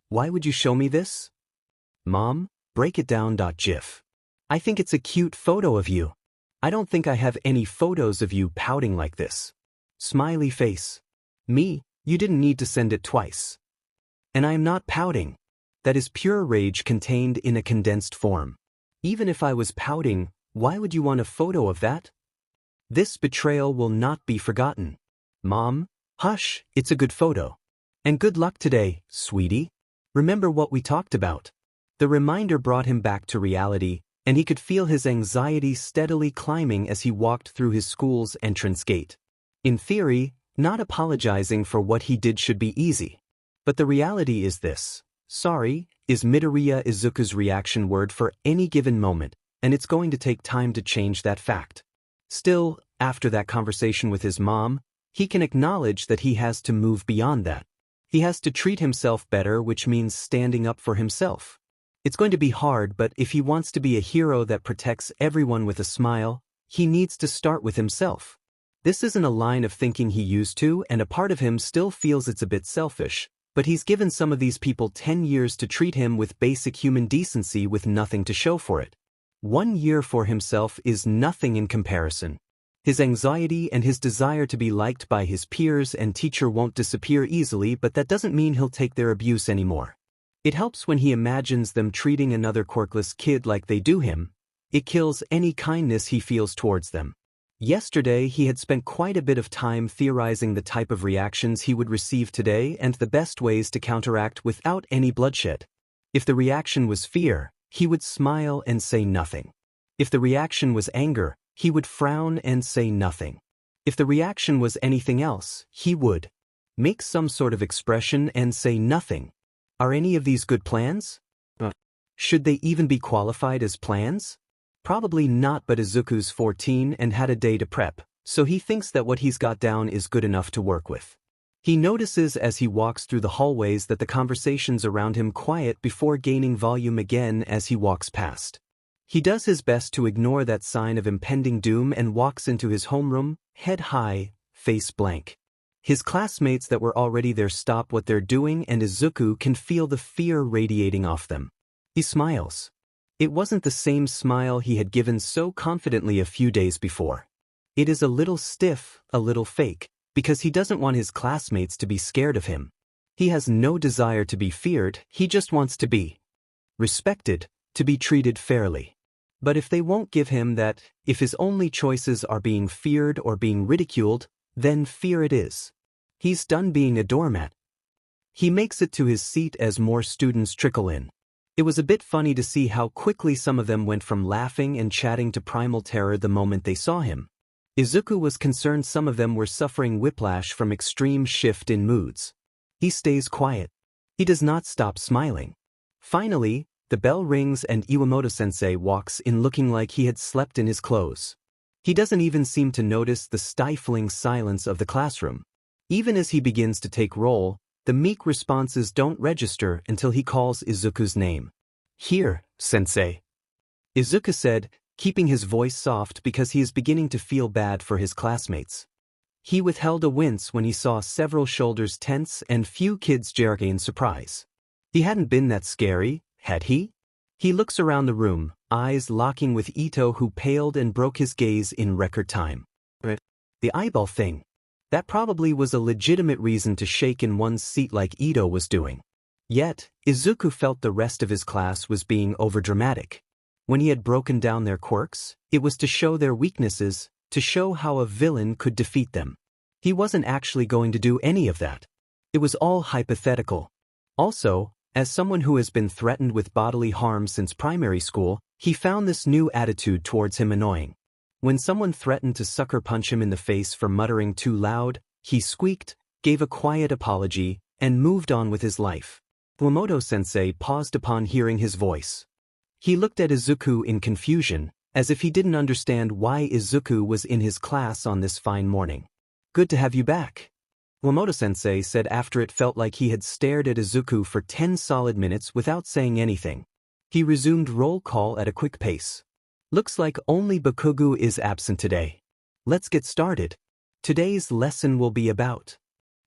A: "Why would you show me this?" "Mom, breakitdown.gif. I think it's a cute photo of you. I don't think I have any photos of you pouting like this." Smiley face. "Me, you didn't need to send it twice. And I am not pouting. That is pure rage contained in a condensed form. Even if I was pouting, why would you want a photo of that? This betrayal will not be forgotten. Mom, hush, it's a good photo. And good luck today, sweetie. Remember what we talked about." The reminder brought him back to reality, and he could feel his anxiety steadily climbing as he walked through his school's entrance gate. In theory, not apologizing for what he did should be easy. But the reality is this: sorry is Midoriya Izuku's reaction word for any given moment, and it's going to take time to change that fact. Still, after that conversation with his mom, he can acknowledge that he has to move beyond that. He has to treat himself better, which means standing up for himself. It's going to be hard, but if he wants to be a hero that protects everyone with a smile, he needs to start with himself. This isn't a line of thinking he used to, and a part of him still feels it's a bit selfish, but he's given some of these people 10 years to treat him with basic human decency with nothing to show for it. 1 year for himself is nothing in comparison. His anxiety and his desire to be liked by his peers and teacher won't disappear easily, but that doesn't mean he'll take their abuse anymore. It helps when he imagines them treating another quirkless kid like they do him. It kills any kindness he feels towards them. Yesterday he had spent quite a bit of time theorizing the type of reactions he would receive today and the best ways to counteract without any bloodshed. If the reaction was fear, he would smile and say nothing. If the reaction was anger, he would frown and say nothing. If the reaction was anything else, he would make some sort of expression and say nothing. Are any of these good plans? Should they even be qualified as plans? Probably not, but Izuku's 14 and had a day to prep, so he thinks that what he's got down is good enough to work with. He notices as he walks through the hallways that the conversations around him quiet before gaining volume again as he walks past. He does his best to ignore that sign of impending doom and walks into his homeroom, head high, face blank. His classmates that were already there stop what they're doing, and Izuku can feel the fear radiating off them. He smiles. It wasn't the same smile he had given so confidently a few days before. It is a little stiff, a little fake, because he doesn't want his classmates to be scared of him. He has no desire to be feared, he just wants to be respected, to be treated fairly. But if they won't give him that, if his only choices are being feared or being ridiculed, then fear it is. He's done being a doormat. He makes it to his seat as more students trickle in. It was a bit funny to see how quickly some of them went from laughing and chatting to primal terror the moment they saw him. Izuku was concerned some of them were suffering whiplash from extreme shift in moods. He stays quiet. He does not stop smiling. Finally, the bell rings and Iwamoto-sensei walks in looking like he had slept in his clothes. He doesn't even seem to notice the stifling silence of the classroom. Even as he begins to take roll, the meek responses don't register until he calls Izuku's name. "Here, sensei." Izuku said, keeping his voice soft because he is beginning to feel bad for his classmates. He withheld a wince when he saw several shoulders tense and few kids jerk in surprise. He hadn't been that scary, had he? He looks around the room, eyes locking with Ito, who paled and broke his gaze in record time. The eyeball thing. That probably was a legitimate reason to shake in one's seat like Ito was doing. Yet, Izuku felt the rest of his class was being overdramatic. When he had broken down their quirks, it was to show their weaknesses, to show how a villain could defeat them. He wasn't actually going to do any of that. It was all hypothetical. Also, as someone who has been threatened with bodily harm since primary school, he found this new attitude towards him annoying. When someone threatened to sucker punch him in the face for muttering too loud, he squeaked, gave a quiet apology, and moved on with his life. Iwamoto-sensei paused upon hearing his voice. He looked at Izuku in confusion, as if he didn't understand why Izuku was in his class on this fine morning. "Good to have you back," Iwamoto-sensei said after it felt like he had stared at Izuku for 10 solid minutes without saying anything. He resumed roll call at a quick pace. "Looks like only Bakugo is absent today. Let's get started. Today's lesson will be about..."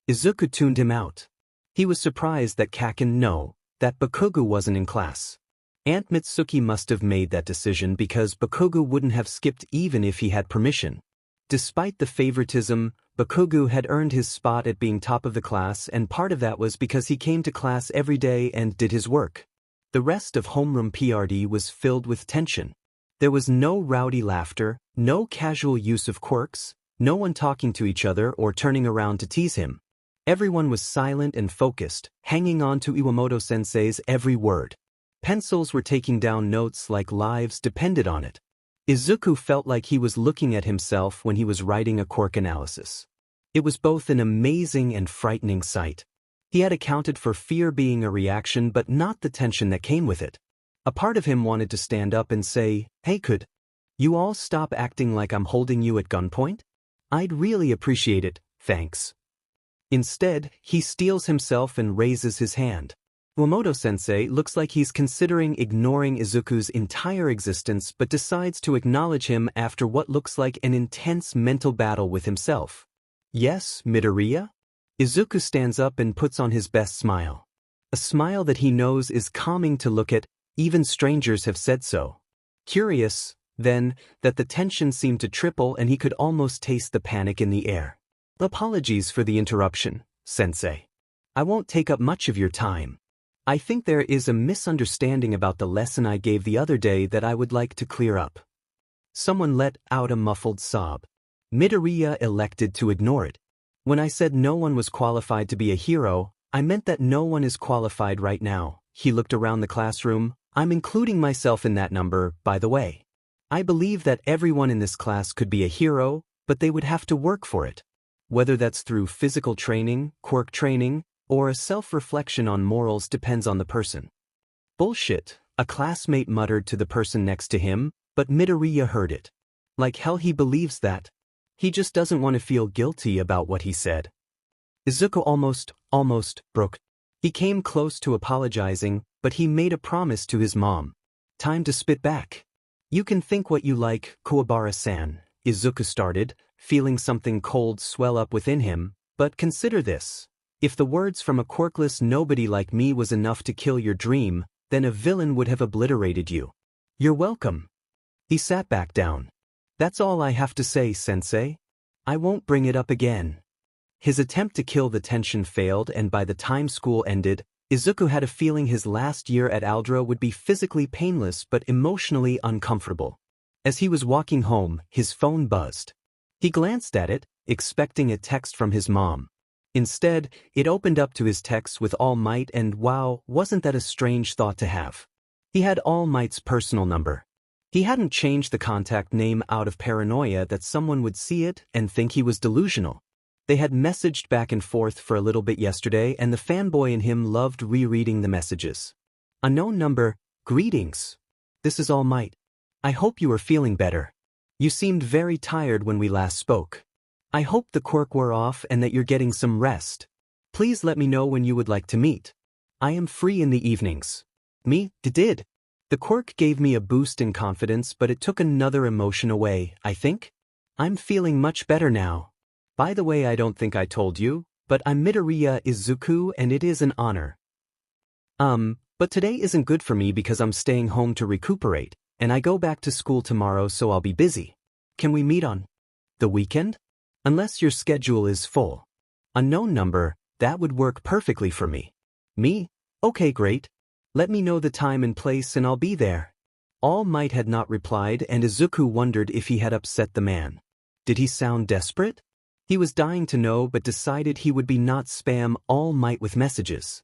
A: Izuku tuned him out. He was surprised that Kaken knew that Bakugo wasn't in class. Aunt Mitsuki must have made that decision because Bakugo wouldn't have skipped even if he had permission. Despite the favoritism, Bakugo had earned his spot at being top of the class, and part of that was because he came to class every day and did his work. The rest of homeroom PRD was filled with tension. There was no rowdy laughter, no casual use of quirks, no one talking to each other or turning around to tease him. Everyone was silent and focused, hanging on to Iwamoto-sensei's every word. Pencils were taking down notes like lives depended on it. Izuku felt like he was looking at himself when he was writing a quirk analysis. It was both an amazing and frightening sight. He had accounted for fear being a reaction but not the tension that came with it. A part of him wanted to stand up and say, "Hey, could you all stop acting like I'm holding you at gunpoint? I'd really appreciate it, thanks." Instead, he steels himself and raises his hand. Iwamoto-sensei looks like he's considering ignoring Izuku's entire existence but decides to acknowledge him after what looks like an intense mental battle with himself. "Yes, Midoriya?" Izuku stands up and puts on his best smile. A smile that he knows is calming to look at, even strangers have said so. Curious, then, that the tension seemed to triple and he could almost taste the panic in the air. "Apologies for the interruption, sensei. I won't take up much of your time. I think there is a misunderstanding about the lesson I gave the other day that I would like to clear up." Someone let out a muffled sob. Midoriya elected to ignore it. "When I said no one was qualified to be a hero, I meant that no one is qualified right now." He looked around the classroom. "I'm including myself in that number, by the way. I believe that everyone in this class could be a hero, but they would have to work for it. Whether that's through physical training, quirk training, or a self-reflection on morals depends on the person." "Bullshit," a classmate muttered to the person next to him, but Midoriya heard it. Like hell he believes that. He just doesn't want to feel guilty about what he said. Izuku almost broke. He came close to apologizing, but he made a promise to his mom. "Time to spit back." "You can think what you like, Kuwabara-san," Izuku started, feeling something cold swell up within him, "but consider this. If the words from a quirkless nobody like me was enough to kill your dream, then a villain would have obliterated you. You're welcome." He sat back down. "That's all I have to say, sensei. I won't bring it up again." His attempt to kill the tension failed, and by the time school ended, Izuku had a feeling his last year at Aldra would be physically painless but emotionally uncomfortable. As he was walking home, his phone buzzed. He glanced at it, expecting a text from his mom. Instead, it opened up to his texts with All Might, and wow, wasn't that a strange thought to have? He had All Might's personal number. He hadn't changed the contact name out of paranoia that someone would see it and think he was delusional. They had messaged back and forth for a little bit yesterday, and the fanboy in him loved rereading the messages. Unknown number, "Greetings. This is All Might. I hope you are feeling better. You seemed very tired when we last spoke. I hope the quirk wore off and that you're getting some rest. Please let me know when you would like to meet. I am free in the evenings." Me, did. The quirk gave me a boost in confidence, but it took another emotion away, I think. I'm feeling much better now. By the way, I don't think I told you, but I'm Midoriya Izuku and it is an honor. But today isn't good for me because I'm staying home to recuperate, and I go back to school tomorrow, so I'll be busy. Can we meet on the weekend? Unless your schedule is full. Unknown number, that would work perfectly for me. Me? Okay, great. Let me know the time and place and I'll be there. All Might had not replied, and Izuku wondered if he had upset the man. Did he sound desperate? He was dying to know, but decided he would not spam All Might with messages.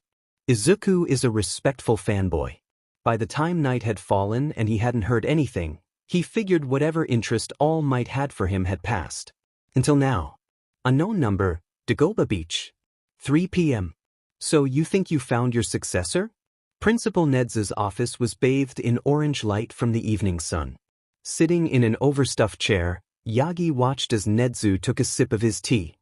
A: Izuku is a respectful fanboy. By the time night had fallen and he hadn't heard anything, he figured whatever interest All Might had for him had passed. Until now. Unknown number, Dagoba Beach. 3 p.m. So you think you found your successor? Principal Nedzu's office was bathed in orange light from the evening sun. Sitting in an overstuffed chair, Yagi watched as Nedzu took a sip of his tea.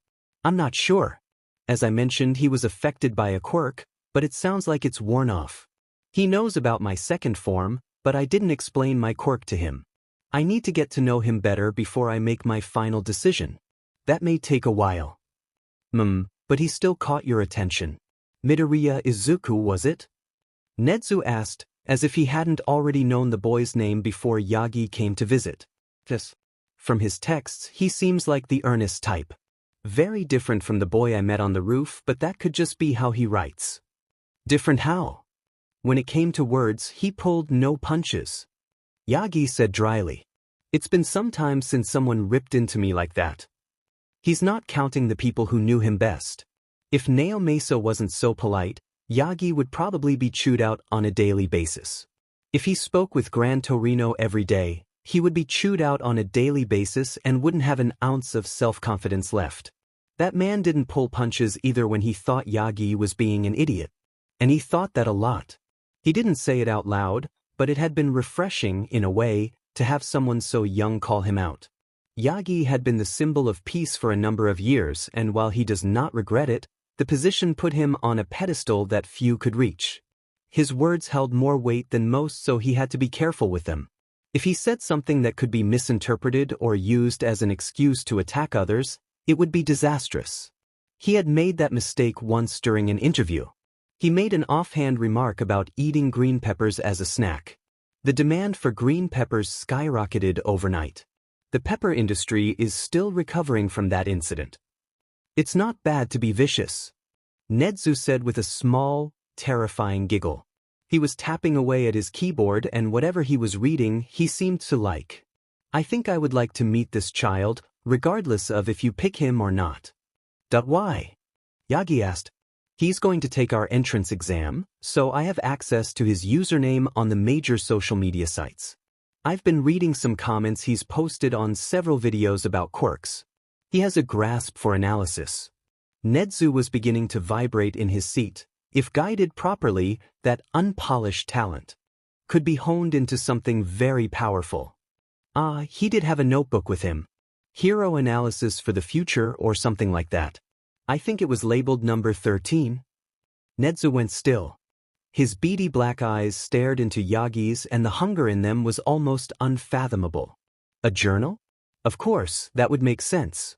A: I'm not sure. As I mentioned, he was affected by a quirk, but it sounds like it's worn off. He knows about my second form, but I didn't explain my quirk to him. I need to get to know him better before I make my final decision. That may take a while. But he still caught your attention. Midoriya Izuku, was it? Nedzu asked, as if he hadn't already known the boy's name before Yagi came to visit. Yes. From his texts, he seems like the earnest type. Very different from the boy I met on the roof, but that could just be how he writes. Different how? When it came to words, he pulled no punches. Yagi said dryly. It's been some time since someone ripped into me like that. He's not counting the people who knew him best. If Naomasa wasn't so polite, Yagi would probably be chewed out on a daily basis. If he spoke with Gran Torino every day, he would be chewed out on a daily basis and wouldn't have an ounce of self-confidence left. That man didn't pull punches either when he thought Yagi was being an idiot. And he thought that a lot. He didn't say it out loud, but it had been refreshing, in a way, to have someone so young call him out. Yagi had been the symbol of peace for a number of years, and while he does not regret it, the position put him on a pedestal that few could reach. His words held more weight than most, so he had to be careful with them. If he said something that could be misinterpreted or used as an excuse to attack others, it would be disastrous. He had made that mistake once during an interview. He made an offhand remark about eating green peppers as a snack. The demand for green peppers skyrocketed overnight. The pepper industry is still recovering from that incident. It's not bad to be vicious, Nedzu said with a small, terrifying giggle. He was tapping away at his keyboard, and whatever he was reading, he seemed to like. I think I would like to meet this child, regardless of if you pick him or not. Why? Yagi asked. He's going to take our entrance exam, so I have access to his username on the major social media sites. I've been reading some comments he's posted on several videos about quirks. He has a grasp for analysis. Nedzu was beginning to vibrate in his seat. If guided properly, that unpolished talent could be honed into something very powerful. He did have a notebook with him. Hero analysis for the future or something like that. I think it was labeled number 13. Nedzu went still. His beady black eyes stared into Yagi's, and the hunger in them was almost unfathomable. A journal? Of course, that would make sense.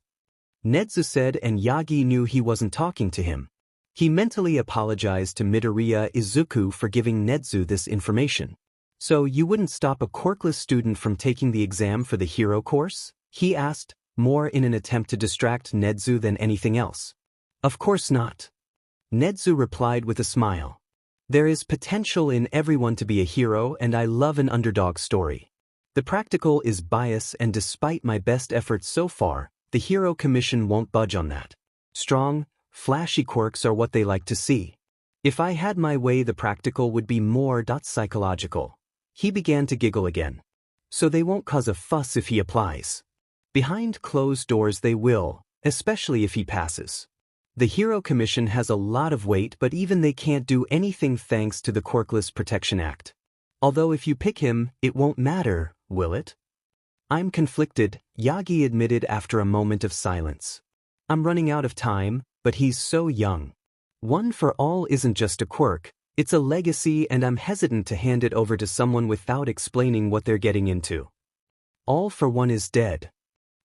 A: Nedzu said, and Yagi knew he wasn't talking to him. He mentally apologized to Midoriya Izuku for giving Nedzu this information. So you wouldn't stop a quirkless student from taking the exam for the hero course? He asked, more in an attempt to distract Nedzu than anything else. Of course not. Nedzu replied with a smile. There is potential in everyone to be a hero, and I love an underdog story. The practical is bias, and despite my best efforts so far, the Hero Commission won't budge on that. Strong, flashy quirks are what they like to see. If I had my way, the practical would be more psychological. He began to giggle again. So they won't cause a fuss if he applies. Behind closed doors they will, especially if he passes. The Hero Commission has a lot of weight, but even they can't do anything thanks to the Quirkless Protection Act. Although if you pick him, it won't matter, will it? I'm conflicted, Yagi admitted after a moment of silence. I'm running out of time, but he's so young. One for all isn't just a quirk, it's a legacy, and I'm hesitant to hand it over to someone without explaining what they're getting into. All for one is dead.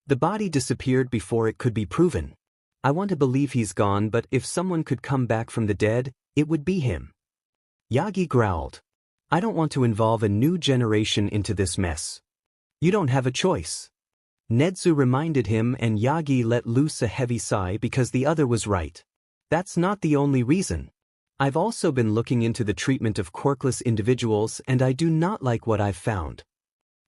A: The body disappeared before it could be proven. I want to believe he's gone, but if someone could come back from the dead, it would be him. Yagi growled. I don't want to involve a new generation into this mess. You don't have a choice. Nedzu reminded him, and Yagi let loose a heavy sigh because the other was right. That's not the only reason. I've also been looking into the treatment of quirkless individuals, and I do not like what I've found.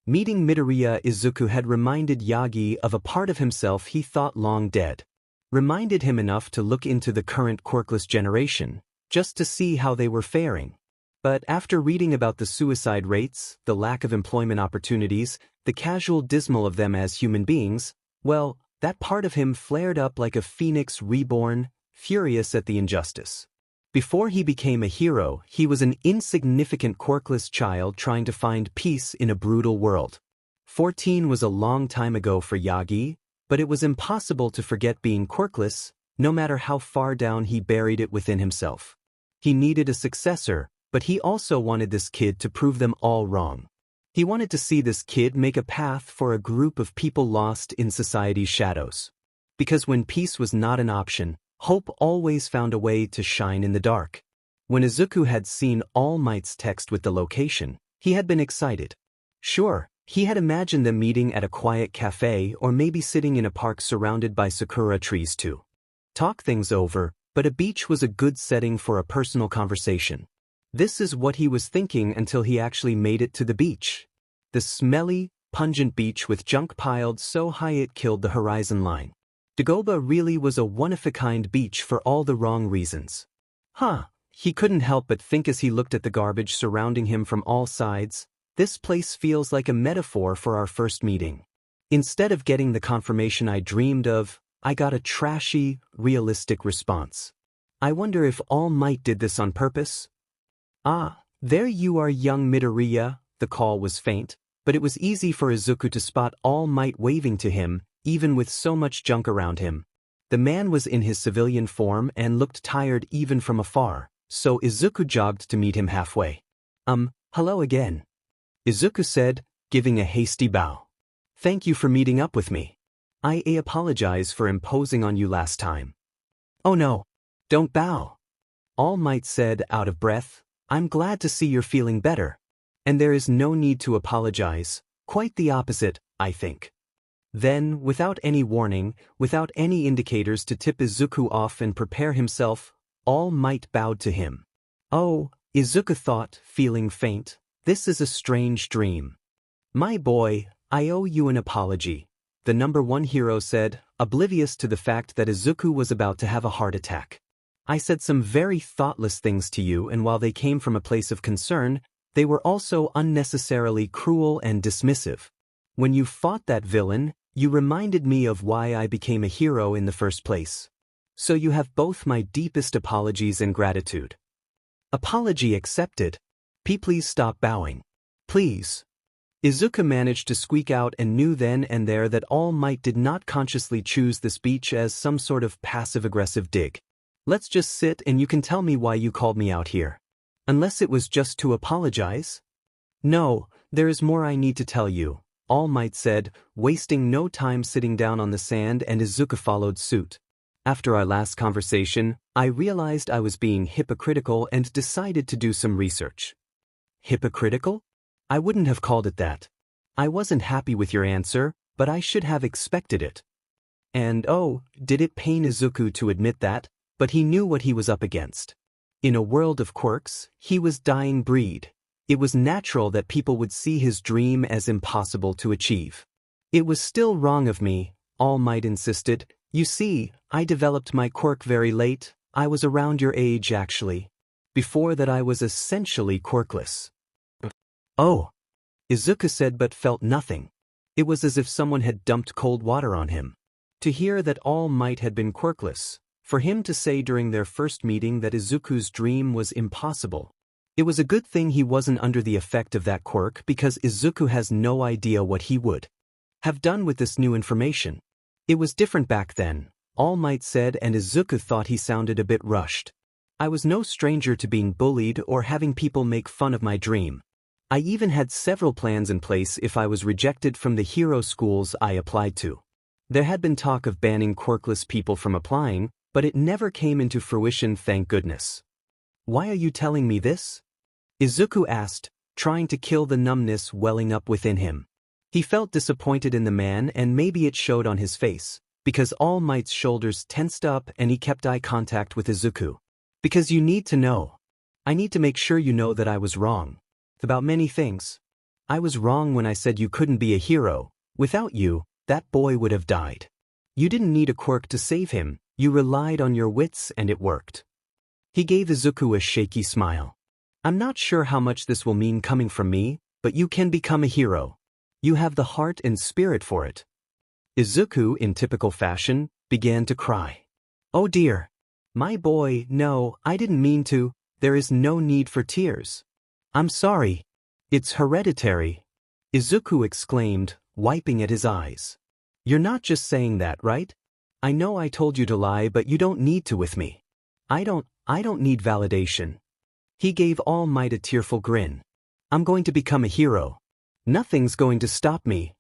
A: Meeting Midoriya, Izuku had reminded Yagi of a part of himself he thought long dead. Reminded him enough to look into the current quirkless generation, just to see how they were faring. But after reading about the suicide rates, the lack of employment opportunities, the casual dismal of them as human beings, well, that part of him flared up like a phoenix reborn, furious at the injustice. Before he became a hero, he was an insignificant quirkless child trying to find peace in a brutal world. 14 was a long time ago for Yagi, but it was impossible to forget being quirkless, no matter how far down he buried it within himself. He needed a successor, but he also wanted this kid to prove them all wrong. He wanted to see this kid make a path for a group of people lost in society's shadows. Because when peace was not an option, hope always found a way to shine in the dark. When Izuku had seen All Might's text with the location, he had been excited. Sure, he had imagined them meeting at a quiet cafe or maybe sitting in a park surrounded by sakura trees to talk things over, but a beach was a good setting for a personal conversation. This is what he was thinking until he actually made it to the beach. The smelly, pungent beach with junk piled so high it killed the horizon line. Dagoba really was a one-of-a-kind beach for all the wrong reasons. He couldn't help but think as he looked at the garbage surrounding him from all sides, this place feels like a metaphor for our first meeting. Instead of getting the confirmation I dreamed of, I got a trashy, realistic response. I wonder if All Might did this on purpose? Ah, there you are, young Midoriya. The call was faint, but it was easy for Izuku to spot All Might waving to him, even with so much junk around him. The man was in his civilian form and looked tired even from afar, so Izuku jogged to meet him halfway. Hello again. Izuku said, giving a hasty bow. Thank you for meeting up with me. I apologize for imposing on you last time. Oh no, don't bow. All Might said, out of breath. I'm glad to see you're feeling better. And there is no need to apologize, quite the opposite, I think. Then, without any warning, without any indicators to tip Izuku off and prepare himself, All Might bowed to him. Oh, Izuku thought, feeling faint, this is a strange dream. My boy, I owe you an apology, the number one hero said, oblivious to the fact that Izuku was about to have a heart attack. I said some very thoughtless things to you, and while they came from a place of concern, they were also unnecessarily cruel and dismissive. When you fought that villain, you reminded me of why I became a hero in the first place. So you have both my deepest apologies and gratitude. Apology accepted. Please stop bowing. Please. Izuku managed to squeak out and knew then and there that All Might did not consciously choose this beach as some sort of passive-aggressive dig. Let's just sit and you can tell me why you called me out here. Unless it was just to apologize? No, there is more I need to tell you, All Might said, wasting no time sitting down on the sand, and Izuku followed suit. After our last conversation, I realized I was being hypocritical and decided to do some research. Hypocritical? I wouldn't have called it that. I wasn't happy with your answer, but I should have expected it. And oh, did it pain Izuku to admit that? But he knew what he was up against. In a world of quirks, he was dying breed. It was natural that people would see his dream as impossible to achieve. It was still wrong of me, All Might insisted. You see, I developed my quirk very late. I was around your age actually. Before that I was essentially quirkless. Oh, Izuku said but felt nothing. It was as if someone had dumped cold water on him. To hear that All Might had been quirkless, for him to say during their first meeting that Izuku's dream was impossible. It was a good thing he wasn't under the effect of that quirk, because Izuku has no idea what he would have done with this new information. It was different back then, All Might said, and Izuku thought he sounded a bit rushed. I was no stranger to being bullied or having people make fun of my dream. I even had several plans in place if I was rejected from the hero schools I applied to. There had been talk of banning quirkless people from applying, but it never came into fruition, thank goodness. Why are you telling me this? Izuku asked, trying to kill the numbness welling up within him. He felt disappointed in the man, and maybe it showed on his face, because All Might's shoulders tensed up and he kept eye contact with Izuku. Because you need to know. I need to make sure you know that I was wrong. About many things. I was wrong when I said you couldn't be a hero. Without you, that boy would have died. You didn't need a quirk to save him, you relied on your wits and it worked. He gave Izuku a shaky smile. I'm not sure how much this will mean coming from me, but you can become a hero. You have the heart and spirit for it. Izuku, in typical fashion, began to cry. Oh dear. My boy, no, I didn't mean to. There is no need for tears. I'm sorry. It's hereditary. Izuku exclaimed, wiping at his eyes. You're not just saying that, right? I know I told you to lie, but you don't need to with me. I don't need validation. He gave All Might a tearful grin. I'm going to become a hero. Nothing's going to stop me.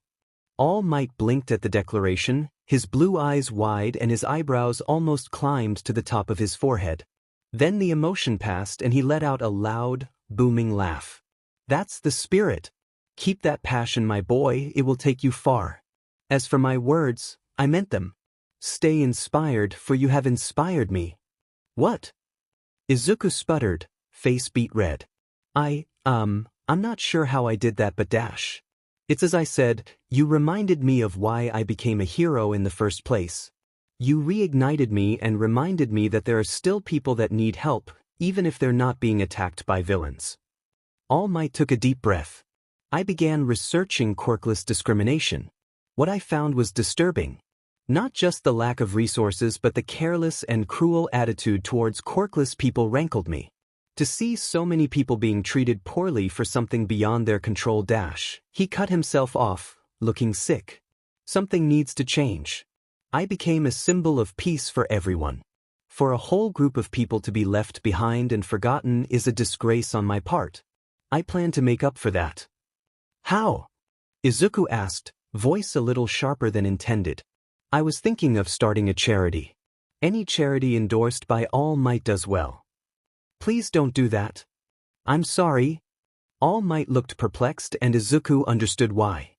A: All Might blinked at the declaration, his blue eyes wide and his eyebrows almost climbed to the top of his forehead. Then the emotion passed and he let out a loud, booming laugh. That's the spirit. Keep that passion, my boy, it will take you far. As for my words, I meant them. Stay inspired, for you have inspired me. What? Izuku sputtered, face beet red. I'm not sure how I did that, but dash. It's as I said, you reminded me of why I became a hero in the first place. You reignited me and reminded me that there are still people that need help, even if they're not being attacked by villains. All Might took a deep breath. I began researching quirkless discrimination. What I found was disturbing. Not just the lack of resources, but the careless and cruel attitude towards quirkless people rankled me. To see so many people being treated poorly for something beyond their control dash, he cut himself off, looking sick. Something needs to change. I became a symbol of peace for everyone. For a whole group of people to be left behind and forgotten is a disgrace on my part. I plan to make up for that. How? Izuku asked, voice a little sharper than intended. I was thinking of starting a charity. Any charity endorsed by All Might does well. Please don't do that. I'm sorry. All Might looked perplexed and Izuku understood why.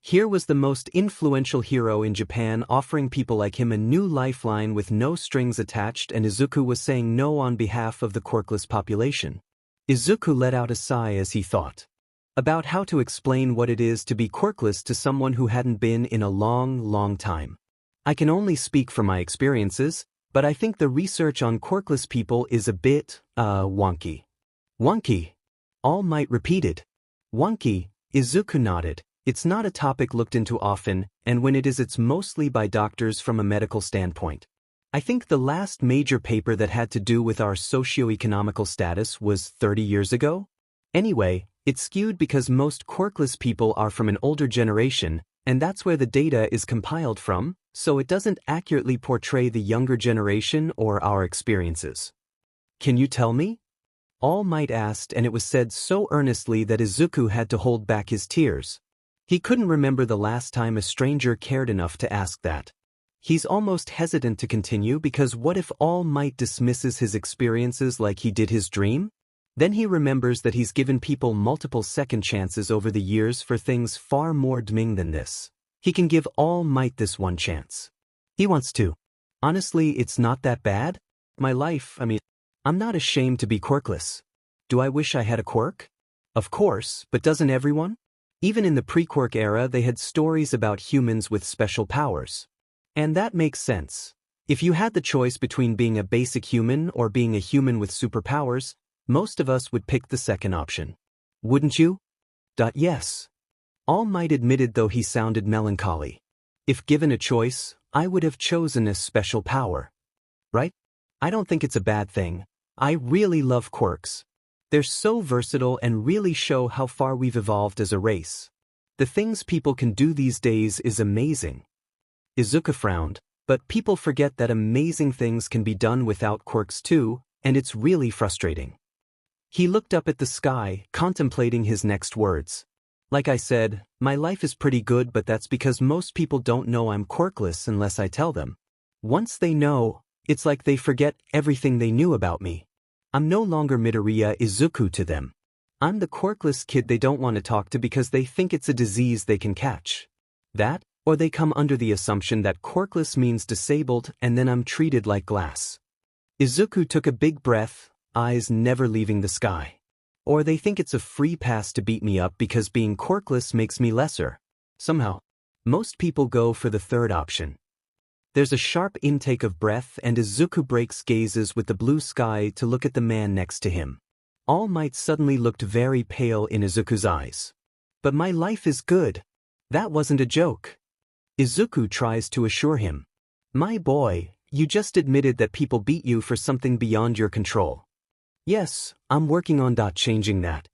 A: Here was the most influential hero in Japan offering people like him a new lifeline with no strings attached, and Izuku was saying no on behalf of the quirkless population. Izuku let out a sigh as he thought about how to explain what it is to be quirkless to someone who hadn't been in a long time. I can only speak from my experiences, but I think the research on quirkless people is a bit, wonky. Wonky? All Might repeated. Wonky, Izuku nodded. It's not a topic looked into often, and when it is, it's mostly by doctors from a medical standpoint. I think the last major paper that had to do with our socio-economical status was 30 years ago? Anyway, it's skewed because most quirkless people are from an older generation, and that's where the data is compiled from, so it doesn't accurately portray the younger generation or our experiences. Can you tell me? All Might asked, and it was said so earnestly that Izuku had to hold back his tears. He couldn't remember the last time a stranger cared enough to ask that. He's almost hesitant to continue because what if All Might dismisses his experiences like he did his dream? Then he remembers that he's given people multiple second chances over the years for things far more damning than this. He can give All Might this one chance. He wants to. Honestly, it's not that bad. My life, I'm not ashamed to be quirkless. Do I wish I had a quirk? Of course, but doesn't everyone? Even in the pre-quirk era, they had stories about humans with special powers. And that makes sense. If you had the choice between being a basic human or being a human with superpowers, most of us would pick the second option. Wouldn't you? Yes. All Might admitted, though he sounded melancholy. If given a choice, I would have chosen a special power. Right? I don't think it's a bad thing. I really love quirks. They're so versatile and really show how far we've evolved as a race. The things people can do these days is amazing. Izuku frowned, but people forget that amazing things can be done without quirks too, and it's really frustrating. He looked up at the sky, contemplating his next words. Like I said, my life is pretty good, but that's because most people don't know I'm quirkless unless I tell them. Once they know, it's like they forget everything they knew about me. I'm no longer Midoriya Izuku to them. I'm the quirkless kid they don't want to talk to because they think it's a disease they can catch. That, or they come under the assumption that quirkless means disabled and then I'm treated like glass. Izuku took a big breath, eyes never leaving the sky. Or they think it's a free pass to beat me up because being quirkless makes me lesser. Somehow. Most people go for the third option. There's a sharp intake of breath and Izuku breaks gazes with the blue sky to look at the man next to him. All Might suddenly looked very pale in Izuku's eyes. But my life is good. That wasn't a joke. Izuku tries to assure him. My boy, you just admitted that people beat you for something beyond your control. Yes, I'm working on changing that.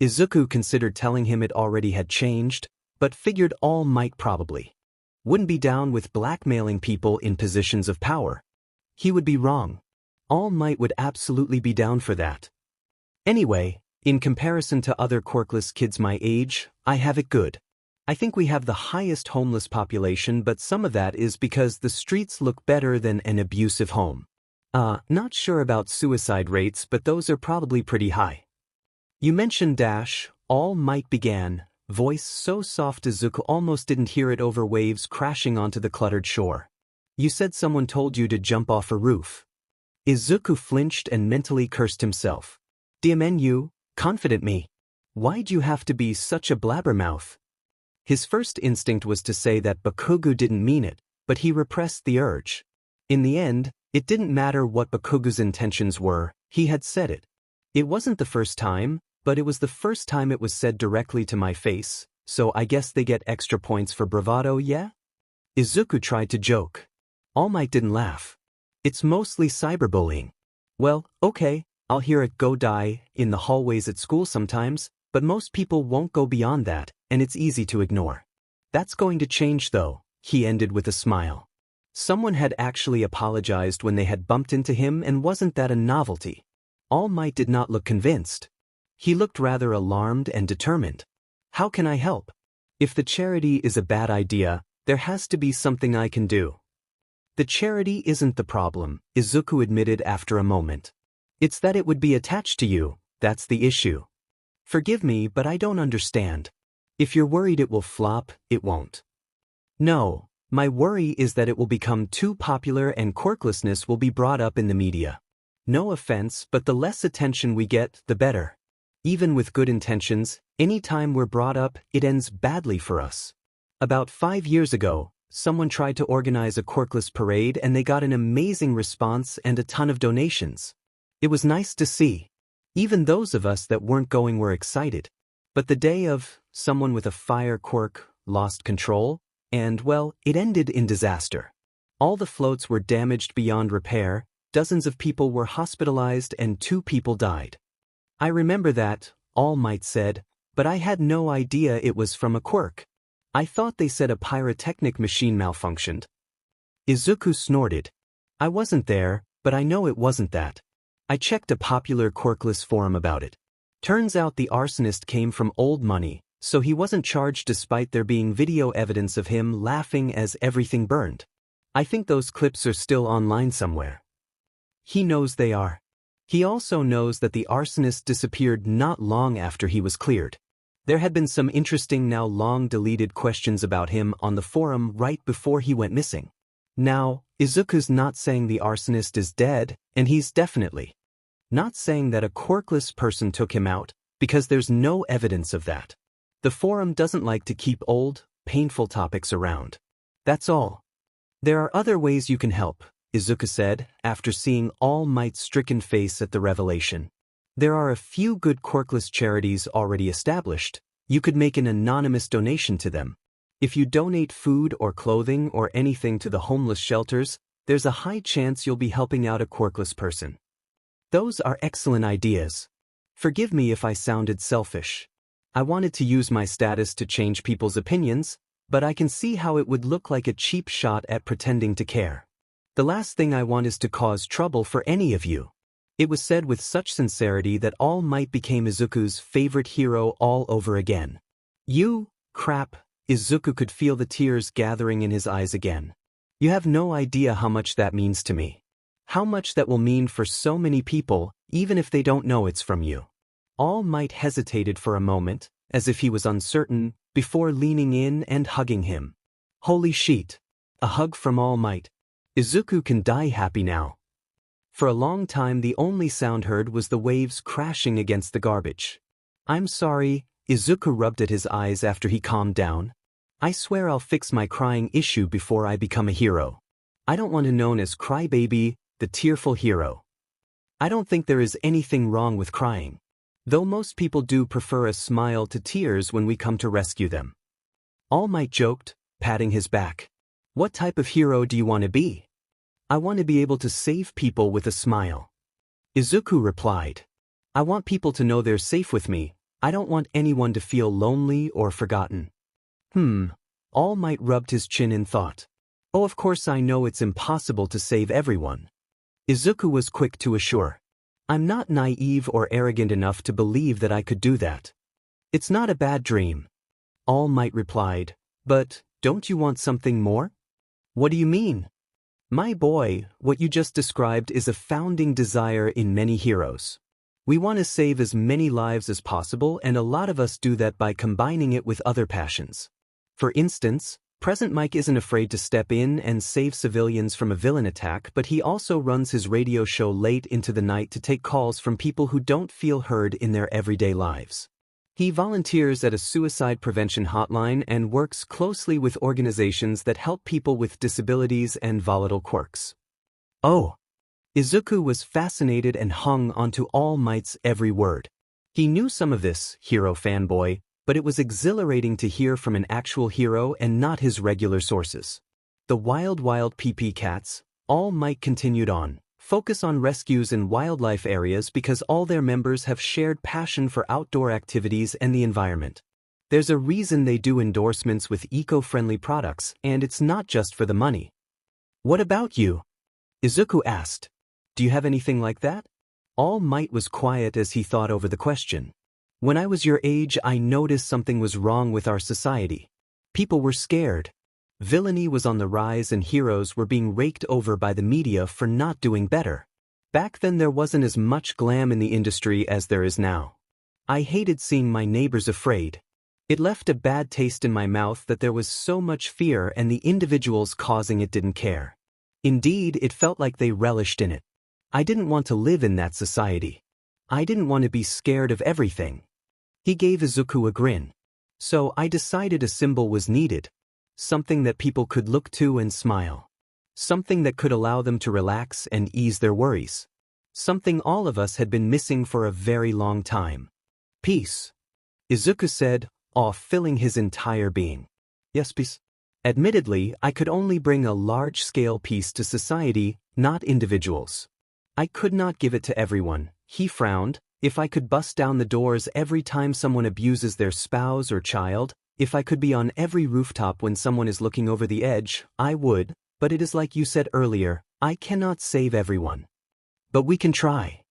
A: Izuku considered telling him it already had changed, but figured All Might probably wouldn't be down with blackmailing people in positions of power. He would be wrong. All Might would absolutely be down for that. Anyway, in comparison to other quirkless kids my age, I have it good. I think we have the highest homeless population, but some of that is because the streets look better than an abusive home. Not sure about suicide rates, but those are probably pretty high. You mentioned All Might began, voice so soft Izuku almost didn't hear it over waves crashing onto the cluttered shore. You said someone told you to jump off a roof. Izuku flinched and mentally cursed himself. Diamenu, confident me. Why'd you have to be such a blabbermouth? His first instinct was to say that Bakugo didn't mean it, but he repressed the urge. In the end, it didn't matter what Bakugo's intentions were, he had said it. It wasn't the first time, but it was the first time it was said directly to my face, so I guess they get extra points for bravado, yeah? Izuku tried to joke. All Might didn't laugh. It's mostly cyberbullying. Well, okay, I'll hear it go die in the hallways at school sometimes, but most people won't go beyond that, and it's easy to ignore. That's going to change though, he ended with a smile. Someone had actually apologized when they had bumped into him, and wasn't that a novelty? All Might did not look convinced. He looked rather alarmed and determined. How can I help? If the charity is a bad idea, there has to be something I can do. The charity isn't the problem, Izuku admitted after a moment. It's that it would be attached to you, that's the issue. Forgive me, but I don't understand. If you're worried it will flop, it won't. No, my worry is that it will become too popular and quirklessness will be brought up in the media. No offense, but the less attention we get, the better. Even with good intentions, any time we're brought up, it ends badly for us. About 5 years ago, someone tried to organize a quirkless parade and they got an amazing response and a ton of donations. It was nice to see. Even those of us that weren't going were excited. But the day of, someone with a fire quirk lost control, and well, it ended in disaster. All the floats were damaged beyond repair, dozens of people were hospitalized and 2 people died. I remember that, All Might said, but I had no idea it was from a quirk. I thought they said a pyrotechnic machine malfunctioned. Izuku snorted. I wasn't there, but I know it wasn't that. I checked a popular quirkless forum about it. Turns out the arsonist came from old money, so he wasn't charged despite there being video evidence of him laughing as everything burned. I think those clips are still online somewhere. He knows they are. He also knows that the arsonist disappeared not long after he was cleared. There had been some interesting now long deleted questions about him on the forum right before he went missing. Now, Izuku's not saying the arsonist is dead, and he's definitely not saying that a quirkless person took him out, because there's no evidence of that. The forum doesn't like to keep old, painful topics around. That's all. There are other ways you can help, Izuku said, after seeing All Might's stricken face at the revelation. There are a few good quirkless charities already established. You could make an anonymous donation to them. If you donate food or clothing or anything to the homeless shelters, there's a high chance you'll be helping out a quirkless person. Those are excellent ideas. Forgive me if I sounded selfish. I wanted to use my status to change people's opinions, but I can see how it would look like a cheap shot at pretending to care. The last thing I want is to cause trouble for any of you. It was said with such sincerity that All Might became Izuku's favorite hero all over again. You, crap, Izuku could feel the tears gathering in his eyes again. You have no idea how much that means to me. How much that will mean for so many people, even if they don't know it's from you. All Might hesitated for a moment, as if he was uncertain, before leaning in and hugging him. Holy shit! A hug from All Might. Izuku can die happy now. For a long time the only sound heard was the waves crashing against the garbage. I'm sorry, Izuku rubbed at his eyes after he calmed down. I swear I'll fix my crying issue before I become a hero. I don't want to be known as Crybaby, the tearful hero. I don't think there is anything wrong with crying. Though most people do prefer a smile to tears when we come to rescue them. All Might joked, patting his back. What type of hero do you want to be? I want to be able to save people with a smile. Izuku replied. I want people to know they're safe with me. I don't want anyone to feel lonely or forgotten. All Might rubbed his chin in thought. Oh, of course I know it's impossible to save everyone. Izuku was quick to assure. I'm not naive or arrogant enough to believe that I could do that. It's not a bad dream. All Might replied, but don't you want something more? What do you mean? My boy, what you just described is a founding desire in many heroes. We want to save as many lives as possible, and a lot of us do that by combining it with other passions. For instance, Present Mike isn't afraid to step in and save civilians from a villain attack, but he also runs his radio show late into the night to take calls from people who don't feel heard in their everyday lives. He volunteers at a suicide prevention hotline and works closely with organizations that help people with disabilities and volatile quirks. Oh! Izuku was fascinated and hung onto All Might's every word. He knew some of this, hero fanboy, but it was exhilarating to hear from an actual hero and not his regular sources. The wild PP cats, All Might continued on. Focus on rescues in wildlife areas because all their members have shared passion for outdoor activities and the environment. There's a reason they do endorsements with eco-friendly products, and it's not just for the money. What about you? Izuku asked. Do you have anything like that? All Might was quiet as he thought over the question. When I was your age, I noticed something was wrong with our society. People were scared. Villainy was on the rise and heroes were being raked over by the media for not doing better. Back then there wasn't as much glam in the industry as there is now. I hated seeing my neighbors afraid. It left a bad taste in my mouth that there was so much fear and the individuals causing it didn't care. Indeed, it felt like they relished in it. I didn't want to live in that society. I didn't want to be scared of everything. He gave Izuku a grin. So I decided a symbol was needed. Something that people could look to and smile. Something that could allow them to relax and ease their worries. Something all of us had been missing for a very long time. Peace. Izuku said, awe filling his entire being. Yes, peace. Admittedly, I could only bring a large-scale peace to society, not individuals. I could not give it to everyone, he frowned. If I could bust down the doors every time someone abuses their spouse or child, if I could be on every rooftop when someone is looking over the edge, I would, but it is like you said earlier, I cannot save everyone. But we can try.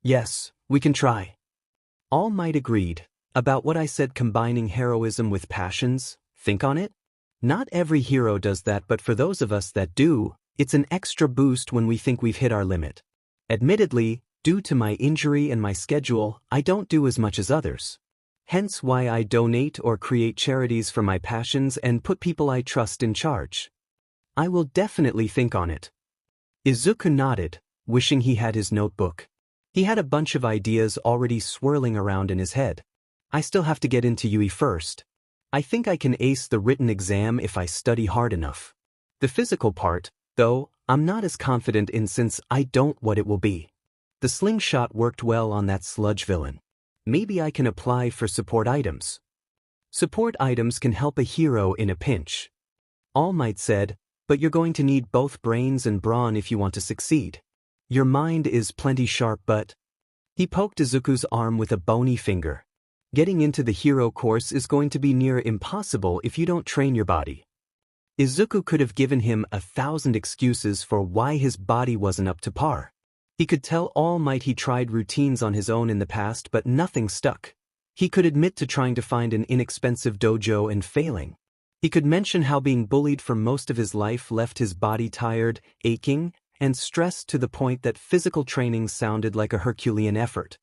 A: Yes, we can try. All Might agreed. About what I said, combining heroism with passions, think on it? Not every hero does that, but for those of us that do, it's an extra boost when we think we've hit our limit. Admittedly, due to my injury and my schedule, I don't do as much as others. Hence why I donate or create charities for my passions and put people I trust in charge. I will definitely think on it. Izuku nodded, wishing he had his notebook. He had a bunch of ideas already swirling around in his head. I still have to get into UE first. I think I can ace the written exam if I study hard enough. The physical part, though, I'm not as confident in since I don't what it will be. The slingshot worked well on that sludge villain. Maybe I can apply for support items. Support items can help a hero in a pinch. All Might said, but you're going to need both brains and brawn if you want to succeed. Your mind is plenty sharp, but... He poked Izuku's arm with a bony finger. Getting into the hero course is going to be near impossible if you don't train your body. Izuku could have given him 1,000 excuses for why his body wasn't up to par. He could tell All Might he tried routines on his own in the past but nothing stuck. He could admit to trying to find an inexpensive dojo and failing. He could mention how being bullied for most of his life left his body tired, aching, and stressed to the point that physical training sounded like a Herculean effort.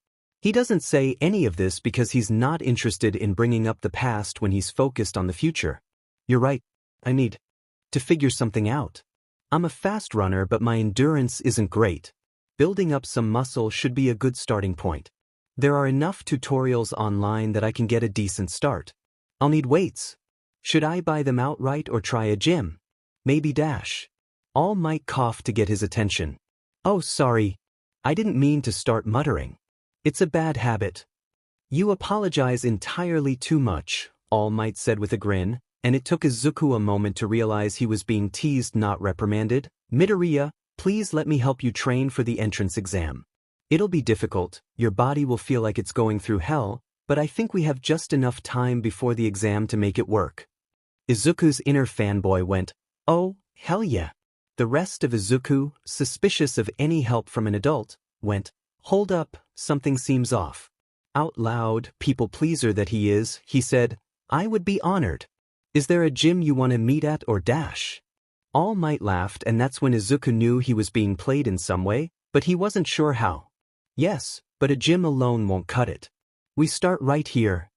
A: He doesn't say any of this because he's not interested in bringing up the past when he's focused on the future. You're right. I need to figure something out. I'm a fast runner, but my endurance isn't great. Building up some muscle should be a good starting point. There are enough tutorials online that I can get a decent start. I'll need weights. Should I buy them outright or try a gym? Maybe Dash. All Might coughed to get his attention. Oh, sorry. I didn't mean to start muttering. It's a bad habit. You apologize entirely too much, All Might said with a grin, and it took Izuku a moment to realize he was being teased, not reprimanded. Midoriya, please let me help you train for the entrance exam. It'll be difficult, your body will feel like it's going through hell, but I think we have just enough time before the exam to make it work. Izuku's inner fanboy went, oh, hell yeah. The rest of Izuku, suspicious of any help from an adult, went, hold up, something seems off. Out loud, people-pleaser that he is, he said, I would be honored. Is there a gym you want to meet at or Dash? All Might laughed, and that's when Izuku knew he was being played in some way, but he wasn't sure how. Yes, but a gym alone won't cut it. We start right here.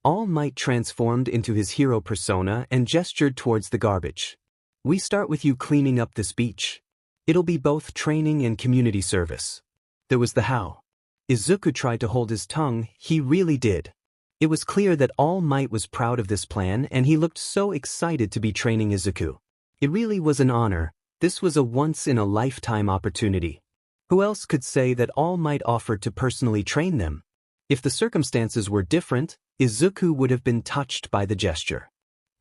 A: All Might transformed into his hero persona and gestured towards the garbage. We start with you cleaning up this beach. It'll be both training and community service. There was the how. Izuku tried to hold his tongue, he really did. It was clear that All Might was proud of this plan and he looked so excited to be training Izuku. It really was an honor. This was a once-in-a-lifetime opportunity. Who else could say that All Might offered to personally train them? If the circumstances were different, Izuku would have been touched by the gesture.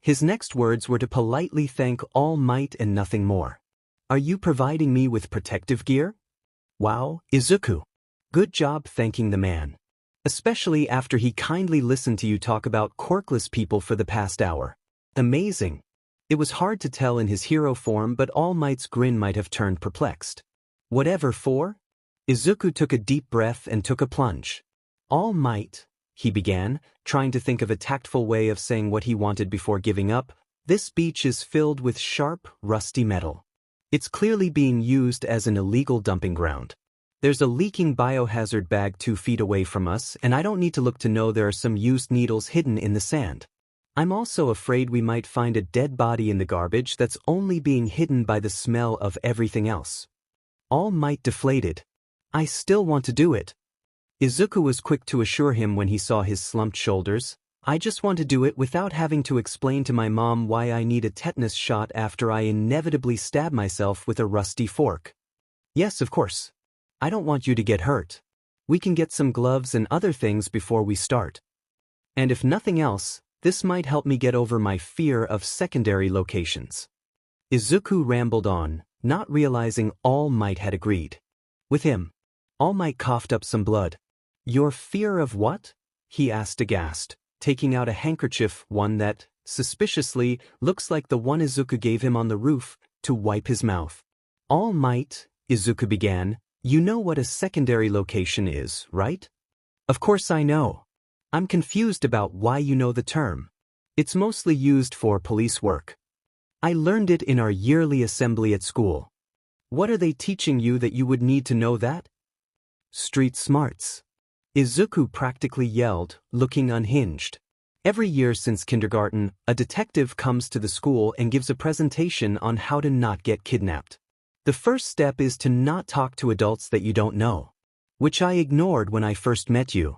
A: His next words were to politely thank All Might and nothing more. Are you providing me with protective gear? Wow, Izuku. Good job thanking the man. Especially after he kindly listened to you talk about quirkless people for the past hour. Amazing. It was hard to tell in his hero form, but All Might's grin might have turned perplexed. Whatever for? Izuku took a deep breath and took a plunge. All Might, he began, trying to think of a tactful way of saying what he wanted before giving up. This beach is filled with sharp, rusty metal. It's clearly being used as an illegal dumping ground. There's a leaking biohazard bag 2 feet away from us, and I don't need to look to know there are some used needles hidden in the sand. I'm also afraid we might find a dead body in the garbage that's only being hidden by the smell of everything else. All Might deflated. I still want to do it. Izuku was quick to assure him when he saw his slumped shoulders. I just want to do it without having to explain to my mom why I need a tetanus shot after I inevitably stab myself with a rusty fork. Yes, of course. I don't want you to get hurt. We can get some gloves and other things before we start. And if nothing else, this might help me get over my fear of secondary locations. Izuku rambled on, not realizing All Might had agreed with him. All Might coughed up some blood. Your fear of what? He asked aghast, taking out a handkerchief, one that, suspiciously, looks like the one Izuku gave him on the roof, to wipe his mouth. All Might, Izuku began, you know what a secondary location is, right? Of course I know. I'm confused about why you know the term. It's mostly used for police work. I learned it in our yearly assembly at school. What are they teaching you that you would need to know that? Street smarts. Izuku practically yelled, looking unhinged. Every year since kindergarten, a detective comes to the school and gives a presentation on how to not get kidnapped. The first step is to not talk to adults that you don't know. Which I ignored when I first met you.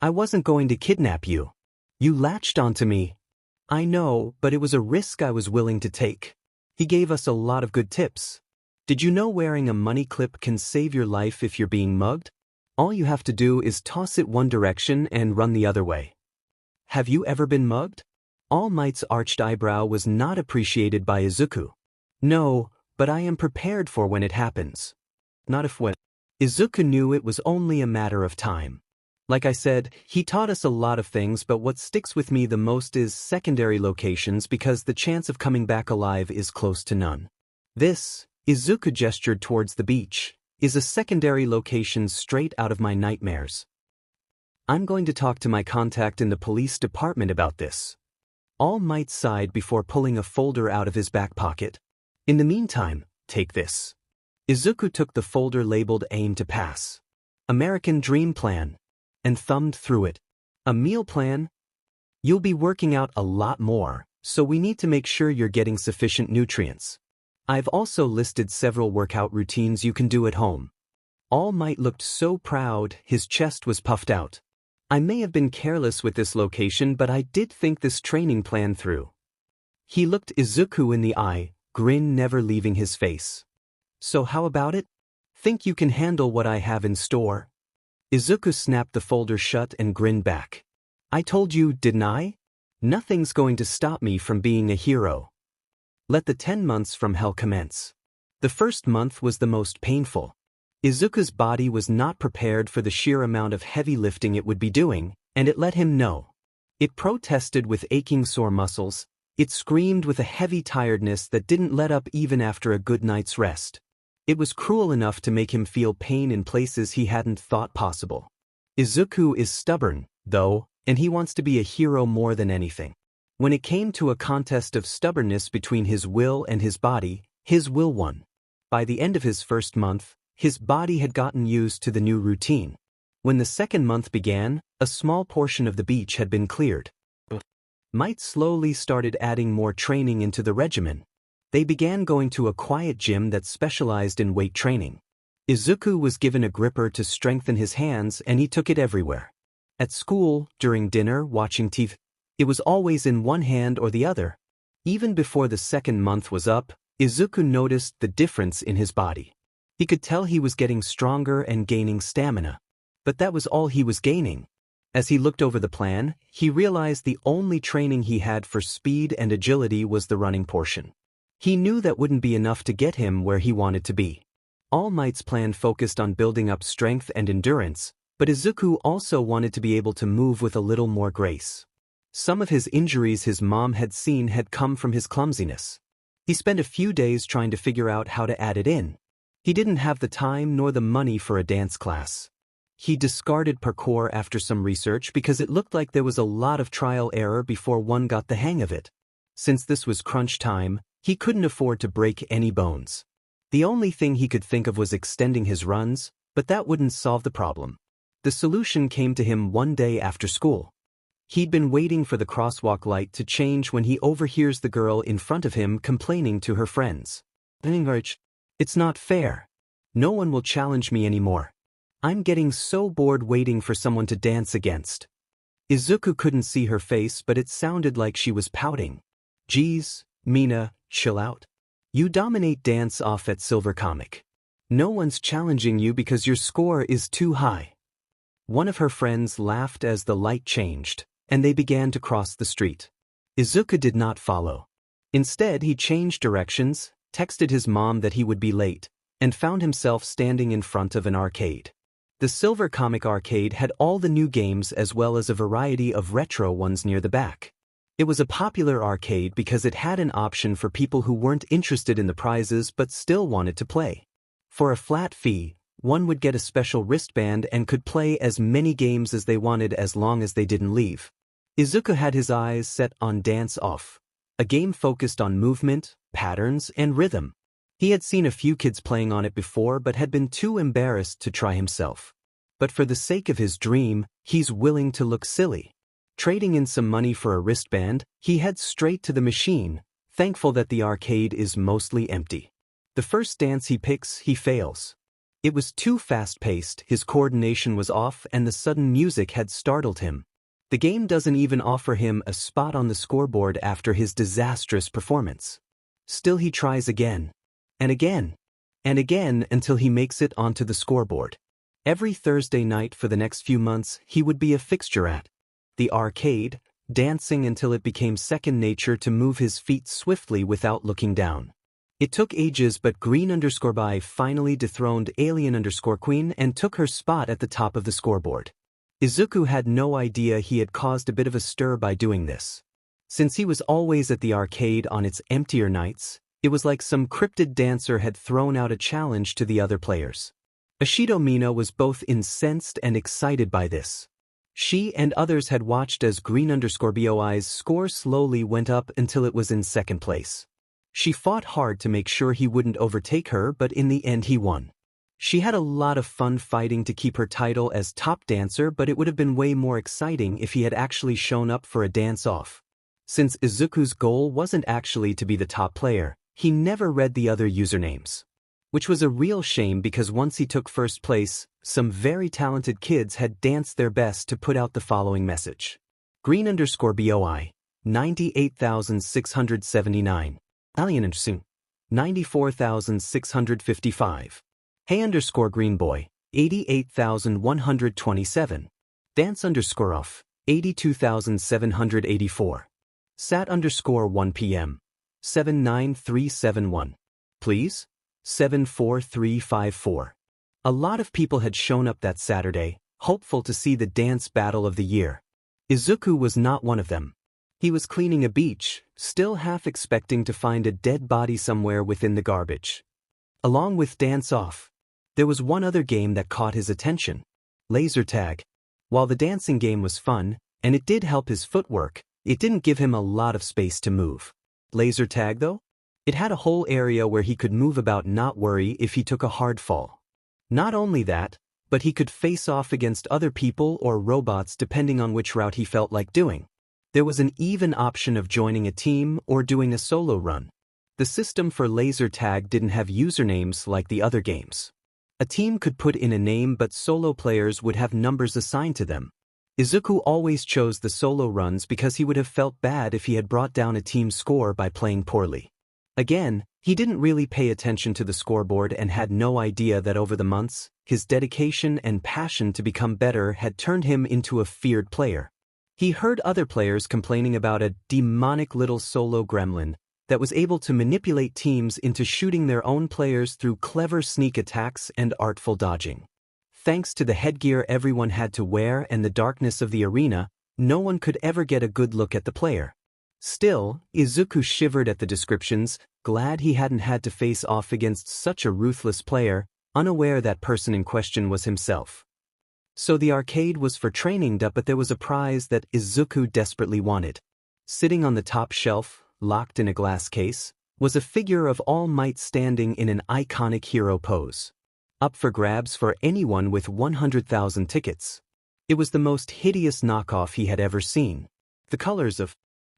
A: I wasn't going to kidnap you. You latched onto me. I know, but it was a risk I was willing to take. He gave us a lot of good tips. Did you know wearing a money clip can save your life if you're being mugged? All you have to do is toss it one direction and run the other way. Have you ever been mugged? All Might's arched eyebrow was not appreciated by Izuku. No, but I am prepared for when it happens. Not if when. Izuku knew it was only a matter of time. Like I said, he taught us a lot of things, but what sticks with me the most is secondary locations because the chance of coming back alive is close to none. This, Izuku gestured towards the beach, is a secondary location straight out of my nightmares. I'm going to talk to my contact in the police department about this. All Might sighed before pulling a folder out of his back pocket. In the meantime, take this. Izuku took the folder labeled Aim to Pass. American Dream Plan. and thumbed through it. A meal plan? You'll be working out a lot more, so we need to make sure you're getting sufficient nutrients. I've also listed several workout routines you can do at home. All Might looked so proud, his chest was puffed out. I may have been careless with this location, but I did think this training plan through. He looked Izuku in the eye, grin never leaving his face. So how about it? Think you can handle what I have in store? Izuku snapped the folder shut and grinned back. I told you, didn't I? Nothing's going to stop me from being a hero. Let the 10 months from hell commence. The first month was the most painful. Izuku's body was not prepared for the sheer amount of heavy lifting it would be doing, and it let him know. It protested with aching sore muscles, it screamed with a heavy tiredness that didn't let up even after a good night's rest. It was cruel enough to make him feel pain in places he hadn't thought possible. Izuku is stubborn, though, and he wants to be a hero more than anything. When it came to a contest of stubbornness between his will and his body, his will won. By the end of his first month, his body had gotten used to the new routine. When the second month began, a small portion of the beach had been cleared. Might slowly started adding more training into the regimen. They began going to a quiet gym that specialized in weight training. Izuku was given a gripper to strengthen his hands, and he took it everywhere. At school, during dinner, watching TV, it was always in one hand or the other. Even before the second month was up, Izuku noticed the difference in his body. He could tell he was getting stronger and gaining stamina. But that was all he was gaining. As he looked over the plan, he realized the only training he had for speed and agility was the running portion. He knew that wouldn't be enough to get him where he wanted to be. All Might's plan focused on building up strength and endurance, but Izuku also wanted to be able to move with a little more grace. Some of his injuries his mom had seen had come from his clumsiness. He spent a few days trying to figure out how to add it in. He didn't have the time nor the money for a dance class. He discarded parkour after some research because it looked like there was a lot of trial error before one got the hang of it. Since this was crunch time, he couldn't afford to break any bones. The only thing he could think of was extending his runs, but that wouldn't solve the problem. The solution came to him one day after school. He'd been waiting for the crosswalk light to change when he overhears the girl in front of him complaining to her friends. It's not fair. No one will challenge me anymore. I'm getting so bored waiting for someone to dance against. Izuku couldn't see her face, but it sounded like she was pouting. Geez, Mina, chill out. You dominate dance off at Silver Comic. No one's challenging you because your score is too high. One of her friends laughed as the light changed, and they began to cross the street. Izuku did not follow. Instead, he changed directions, texted his mom that he would be late, and found himself standing in front of an arcade. The Silver Comic arcade had all the new games as well as a variety of retro ones near the back. It was a popular arcade because it had an option for people who weren't interested in the prizes but still wanted to play. For a flat fee, one would get a special wristband and could play as many games as they wanted as long as they didn't leave. Izuku had his eyes set on Dance Off, a game focused on movement, patterns, and rhythm. He had seen a few kids playing on it before but had been too embarrassed to try himself. But for the sake of his dream, he's willing to look silly. Trading in some money for a wristband, he heads straight to the machine, thankful that the arcade is mostly empty. The first dance he picks, he fails. It was too fast-paced, his coordination was off, and the sudden music had startled him. The game doesn't even offer him a spot on the scoreboard after his disastrous performance. Still he tries again, and again, and again until he makes it onto the scoreboard. Every Thursday night for the next few months, he would be a fixture at the arcade, dancing until it became second nature to move his feet swiftly without looking down. It took ages, but Green_by finally dethroned Alien_Queen and took her spot at the top of the scoreboard. Izuku had no idea he had caused a bit of a stir by doing this. Since he was always at the arcade on its emptier nights, it was like some cryptid dancer had thrown out a challenge to the other players. Ashido Mina was both incensed and excited by this. She and others had watched as Green_Boi's score slowly went up until it was in second place. She fought hard to make sure he wouldn't overtake her, but in the end he won. She had a lot of fun fighting to keep her title as top dancer, but it would have been way more exciting if he had actually shown up for a dance-off. Since Izuku's goal wasn't actually to be the top player, he never read the other usernames. Which was a real shame because once he took first place, some very talented kids had danced their best to put out the following message. Green_BOI, 98,679. Alien_Soon, 94,655. Hey_Greenboy, 88,127. Dance_off, 82,784. Sat_1 p.m. 79371. Please? 74354. A lot of people had shown up that Saturday, hopeful to see the dance battle of the year. Izuku was not one of them. He was cleaning a beach, still half expecting to find a dead body somewhere within the garbage. Along with Dance Off, there was one other game that caught his attention. Laser tag. While the dancing game was fun, and it did help his footwork, it didn't give him a lot of space to move. Laser tag though? It had a whole area where he could move about, not worry if he took a hard fall. Not only that, but he could face off against other people or robots depending on which route he felt like doing. There was an even option of joining a team or doing a solo run. The system for laser tag didn't have usernames like the other games. A team could put in a name, but solo players would have numbers assigned to them. Izuku always chose the solo runs because he would have felt bad if he had brought down a team score by playing poorly. Again, he didn't really pay attention to the scoreboard and had no idea that over the months, his dedication and passion to become better had turned him into a feared player. He heard other players complaining about a demonic little solo gremlin that was able to manipulate teams into shooting their own players through clever sneak attacks and artful dodging. Thanks to the headgear everyone had to wear and the darkness of the arena, no one could ever get a good look at the player. Still, Izuku shivered at the descriptions, glad he hadn't had to face off against such a ruthless player, unaware that person in question was himself. So the arcade was for training, but there was a prize that Izuku desperately wanted. Sitting on the top shelf, locked in a glass case, was a figure of All Might standing in an iconic hero pose. Up for grabs for anyone with 100,000 tickets. It was the most hideous knockoff he had ever seen. The colors of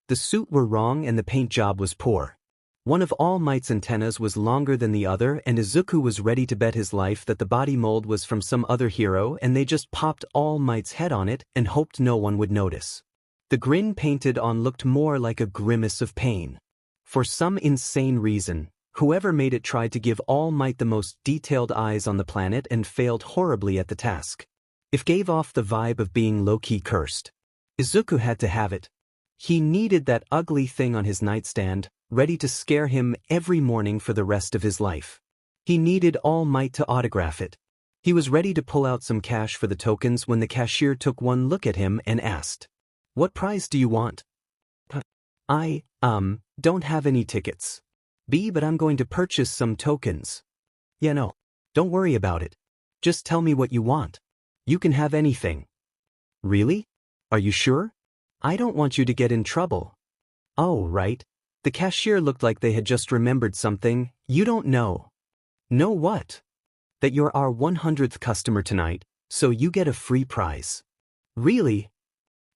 A: the suit were wrong and the paint job was poor. One of All Might's antennas was longer than the other, and Izuku was ready to bet his life that the body mold was from some other hero and they just popped All Might's head on it and hoped no one would notice. The grin painted on looked more like a grimace of pain. For some insane reason, whoever made it tried to give All Might the most detailed eyes on the planet and failed horribly at the task. It gave off the vibe of being low-key cursed. Izuku had to have it. He needed that ugly thing on his nightstand, ready to scare him every morning for the rest of his life. He needed All Might to autograph it. He was ready to pull out some cash for the tokens when the cashier took one look at him and asked, "What prize do you want?" I don't have any tickets. But I'm going to purchase some tokens." "Yeah, no. Don't worry about it. Just tell me what you want. You can have anything." "Really? Are you sure? I don't want you to get in trouble." "Oh, right." The cashier looked like they had just remembered something. "You don't know." "Know what?" "That you're our 100th customer tonight, so you get a free prize." "Really?"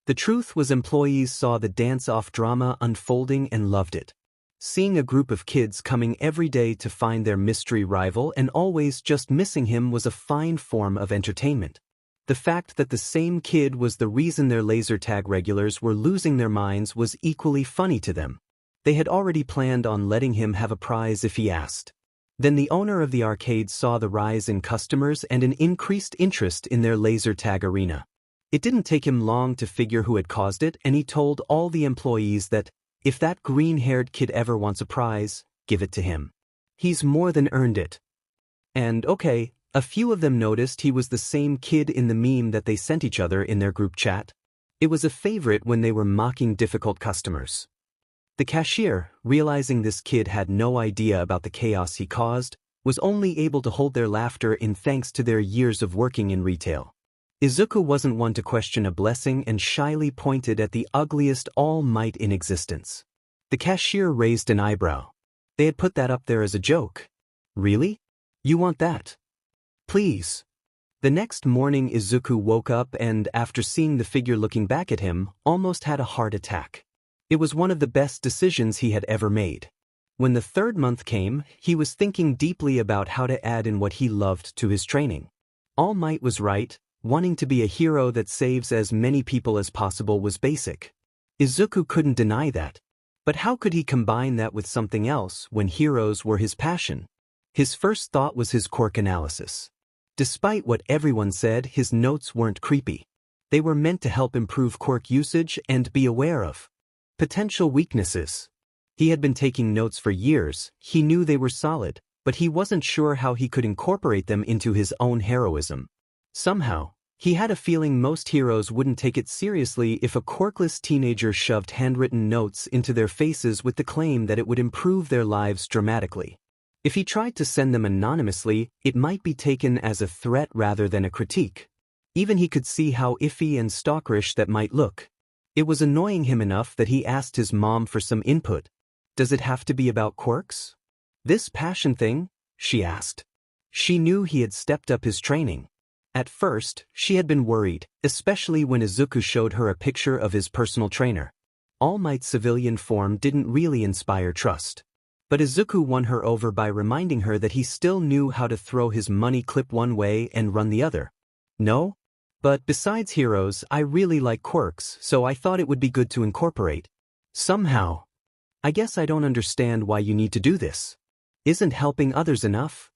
A: The truth was, employees saw the dance-off drama unfolding and loved it. Seeing a group of kids coming every day to find their mystery rival and always just missing him was a fine form of entertainment. The fact that the same kid was the reason their laser tag regulars were losing their minds was equally funny to them. They had already planned on letting him have a prize if he asked. Then the owner of the arcade saw the rise in customers and an increased interest in their laser tag arena. It didn't take him long to figure who had caused it, and he told all the employees that, if that green-haired kid ever wants a prize, give it to him. He's more than earned it. And okay, a few of them noticed he was the same kid in the meme that they sent each other in their group chat. It was a favorite when they were mocking difficult customers. The cashier, realizing this kid had no idea about the chaos he caused, was only able to hold their laughter in thanks to their years of working in retail. Izuku wasn't one to question a blessing and shyly pointed at the ugliest All Might in existence. The cashier raised an eyebrow. They had put that up there as a joke. "Really? You want that?" Please. The next morning Izuku woke up and, after seeing the figure looking back at him, almost had a heart attack. It was one of the best decisions he had ever made. When the third month came, he was thinking deeply about how to add in what he loved to his training. All Might was right, wanting to be a hero that saves as many people as possible was basic. Izuku couldn't deny that. But how could he combine that with something else when heroes were his passion? His first thought was his quirk analysis. Despite what everyone said, his notes weren't creepy. They were meant to help improve quirk usage and be aware of potential weaknesses. He had been taking notes for years, he knew they were solid, but he wasn't sure how he could incorporate them into his own heroism. Somehow, he had a feeling most heroes wouldn't take it seriously if a quirkless teenager shoved handwritten notes into their faces with the claim that it would improve their lives dramatically. If he tried to send them anonymously, it might be taken as a threat rather than a critique. Even he could see how iffy and stalkerish that might look. It was annoying him enough that he asked his mom for some input. Does it have to be about quirks? This passion thing? She asked. She knew he had stepped up his training. At first, she had been worried, especially when Izuku showed her a picture of his personal trainer. All Might's civilian form didn't really inspire trust. But Izuku won her over by reminding her that he still knew how to throw his money clip one way and run the other. No? But besides heroes, I really like quirks, so I thought it would be good to incorporate. Somehow. I guess I don't understand why you need to do this. Isn't helping others enough?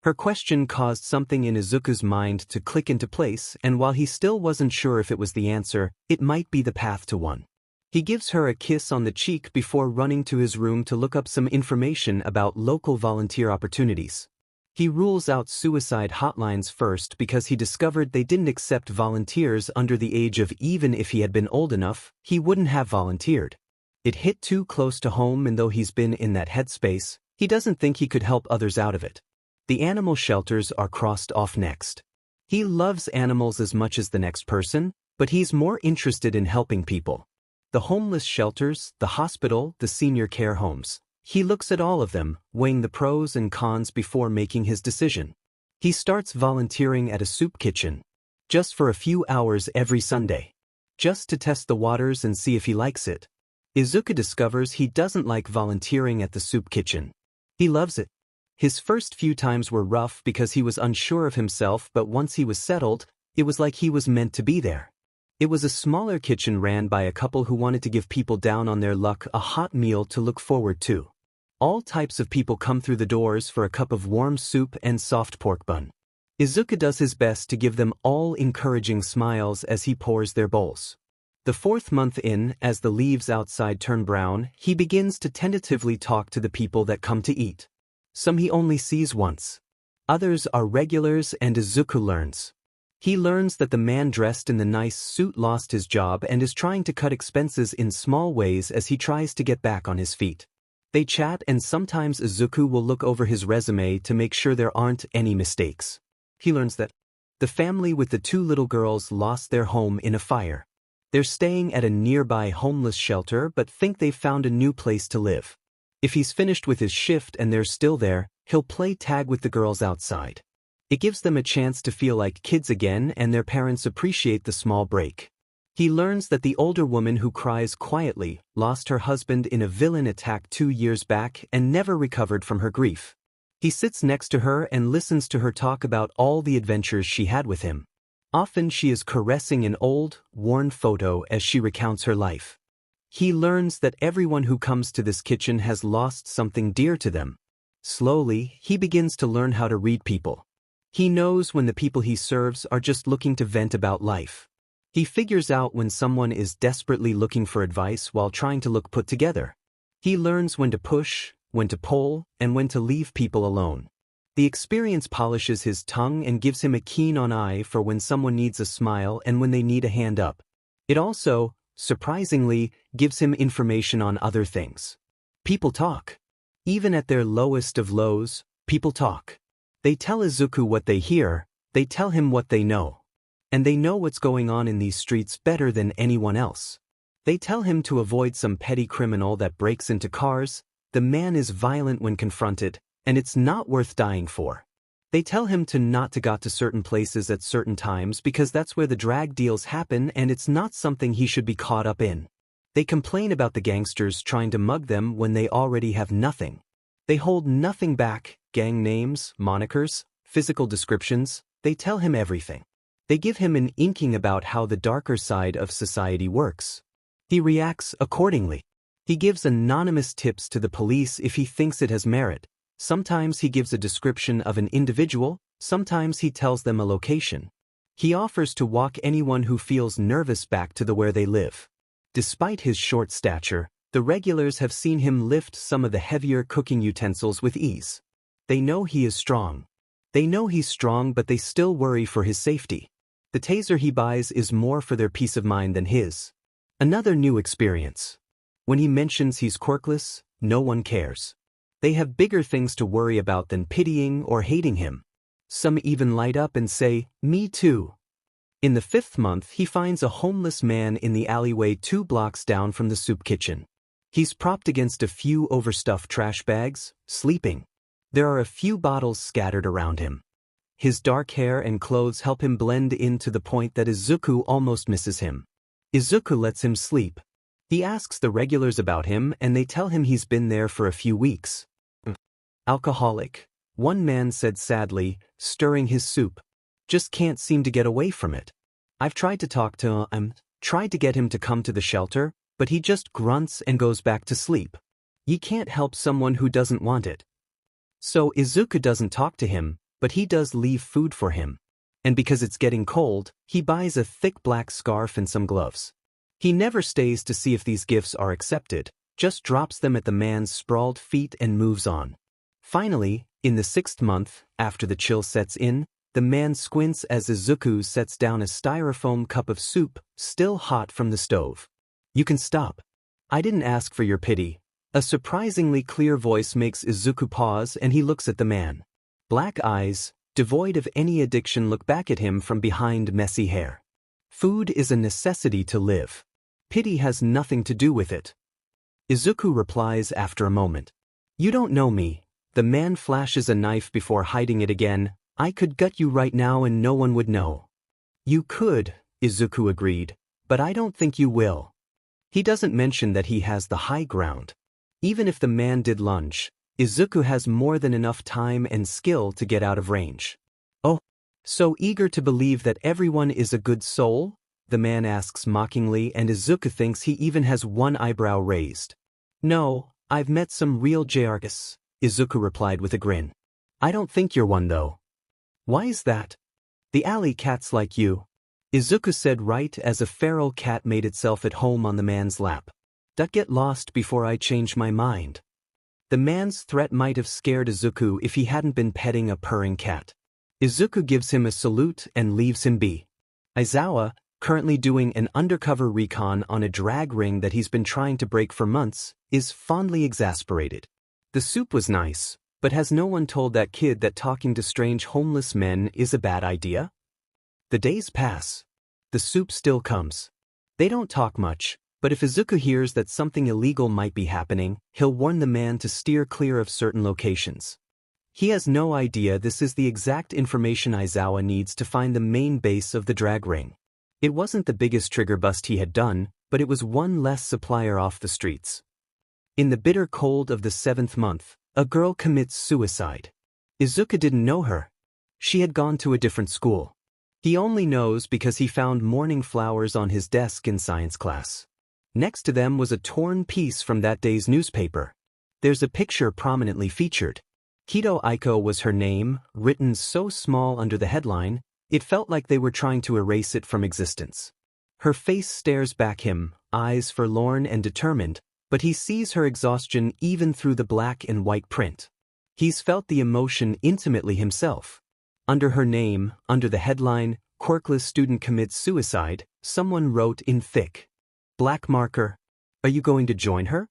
A: Her question caused something in Izuku's mind to click into place, and while he still wasn't sure if it was the answer, it might be the path to one. He gives her a kiss on the cheek before running to his room to look up some information about local volunteer opportunities. He rules out suicide hotlines first because he discovered they didn't accept volunteers under the age of even if he had been old enough, he wouldn't have volunteered. It hit too close to home, and though he's been in that headspace, he doesn't think he could help others out of it. The animal shelters are crossed off next. He loves animals as much as the next person, but he's more interested in helping people. The homeless shelters, the hospital, the senior care homes. He looks at all of them, weighing the pros and cons before making his decision. He starts volunteering at a soup kitchen. Just for a few hours every Sunday. Just to test the waters and see if he likes it. Izuku discovers he doesn't like volunteering at the soup kitchen. He loves it. His first few times were rough because he was unsure of himself, but once he was settled, it was like he was meant to be there. It was a smaller kitchen ran by a couple who wanted to give people down on their luck a hot meal to look forward to. All types of people come through the doors for a cup of warm soup and soft pork bun. Izuku does his best to give them all encouraging smiles as he pours their bowls. The fourth month in, as the leaves outside turn brown, he begins to tentatively talk to the people that come to eat. Some he only sees once. Others are regulars, and Izuku learns. He learns that the man dressed in the nice suit lost his job and is trying to cut expenses in small ways as he tries to get back on his feet. They chat, and sometimes Izuku will look over his resume to make sure there aren't any mistakes. He learns that the family with the two little girls lost their home in a fire. They're staying at a nearby homeless shelter but think they've found a new place to live. If he's finished with his shift and they're still there, he'll play tag with the girls outside. It gives them a chance to feel like kids again, and their parents appreciate the small break. He learns that the older woman who cries quietly lost her husband in a villain attack 2 years back and never recovered from her grief. He sits next to her and listens to her talk about all the adventures she had with him. Often she is caressing an old, worn photo as she recounts her life. He learns that everyone who comes to this kitchen has lost something dear to them. Slowly, he begins to learn how to read people. He knows when the people he serves are just looking to vent about life. He figures out when someone is desperately looking for advice while trying to look put together. He learns when to push, when to pull, and when to leave people alone. The experience polishes his tongue and gives him a keen eye for when someone needs a smile and when they need a hand up. It also, surprisingly, gives him information on other things. People talk. Even at their lowest of lows, people talk. They tell Izuku what they hear, they tell him what they know. And they know what's going on in these streets better than anyone else. They tell him to avoid some petty criminal that breaks into cars, the man is violent when confronted, and it's not worth dying for. They tell him to not to go to certain places at certain times because that's where the drag deals happen and it's not something he should be caught up in. They complain about the gangsters trying to mug them when they already have nothing. They hold nothing back, gang names, monikers, physical descriptions, they tell him everything. They give him an inkling about how the darker side of society works. He reacts accordingly. He gives anonymous tips to the police if he thinks it has merit. Sometimes he gives a description of an individual, sometimes he tells them a location. He offers to walk anyone who feels nervous back to where they live. Despite his short stature, the regulars have seen him lift some of the heavier cooking utensils with ease. They know he is strong. They know he's strong, but they still worry for his safety. The taser he buys is more for their peace of mind than his. Another new experience. When he mentions he's quirkless, no one cares. They have bigger things to worry about than pitying or hating him. Some even light up and say, "Me too." In the 5th month, he finds a homeless man in the alleyway 2 blocks down from the soup kitchen. He's propped against a few overstuffed trash bags, sleeping. There are a few bottles scattered around him. His dark hair and clothes help him blend in to the point that Izuku almost misses him. Izuku lets him sleep. He asks the regulars about him and they tell him he's been there for a few weeks. Alcoholic, one man said sadly, stirring his soup. Just can't seem to get away from it. I've tried to talk to him, tried to get him to come to the shelter, but he just grunts and goes back to sleep. You can't help someone who doesn't want it. So Izuku doesn't talk to him, but he does leave food for him. And because it's getting cold, he buys a thick black scarf and some gloves. He never stays to see if these gifts are accepted, just drops them at the man's sprawled feet and moves on. Finally, in the 6th month, after the chill sets in, the man squints as Izuku sets down a styrofoam cup of soup, still hot from the stove. "You can stop. I didn't ask for your pity." A surprisingly clear voice makes Izuku pause and he looks at the man. Black eyes, devoid of any addiction, look back at him from behind messy hair. Food is a necessity to live. Pity has nothing to do with it. Izuku replies after a moment. "You don't know me." The man flashes a knife before hiding it again. "I could gut you right now and no one would know." "You could," Izuku agreed, "but I don't think you will." He doesn't mention that he has the high ground. Even if the man did lunge, Izuku has more than enough time and skill to get out of range. "Oh, so eager to believe that everyone is a good soul?" the man asks mockingly, and Izuku thinks he even has one eyebrow raised. "No, I've met some real JRGs," Izuku replied with a grin. "I don't think you're one though." "Why is that?" "The alley cats like you," Izuku said right as a feral cat made itself at home on the man's lap. "Don't get lost before I change my mind." The man's threat might have scared Izuku if he hadn't been petting a purring cat. Izuku gives him a salute and leaves him be. Aizawa, currently doing an undercover recon on a drag ring that he's been trying to break for months, is fondly exasperated. The soup was nice, but has no one told that kid that talking to strange homeless men is a bad idea? The days pass. The soup still comes. They don't talk much, but if Izuku hears that something illegal might be happening, he'll warn the man to steer clear of certain locations. He has no idea this is the exact information Aizawa needs to find the main base of the drag ring. It wasn't the biggest trigger bust he had done, but it was one less supplier off the streets. In the bitter cold of the 7th month, a girl commits suicide. Izuku didn't know her. She had gone to a different school. He only knows because he found morning flowers on his desk in science class. Next to them was a torn piece from that day's newspaper. There's a picture prominently featured. Kido Aiko was her name, written so small under the headline, it felt like they were trying to erase it from existence. Her face stares back him, eyes forlorn and determined, but he sees her exhaustion even through the black and white print. He's felt the emotion intimately himself. Under her name, under the headline, "Quirkless Student Commits Suicide," someone wrote in thick black marker, "Are you going to join her?"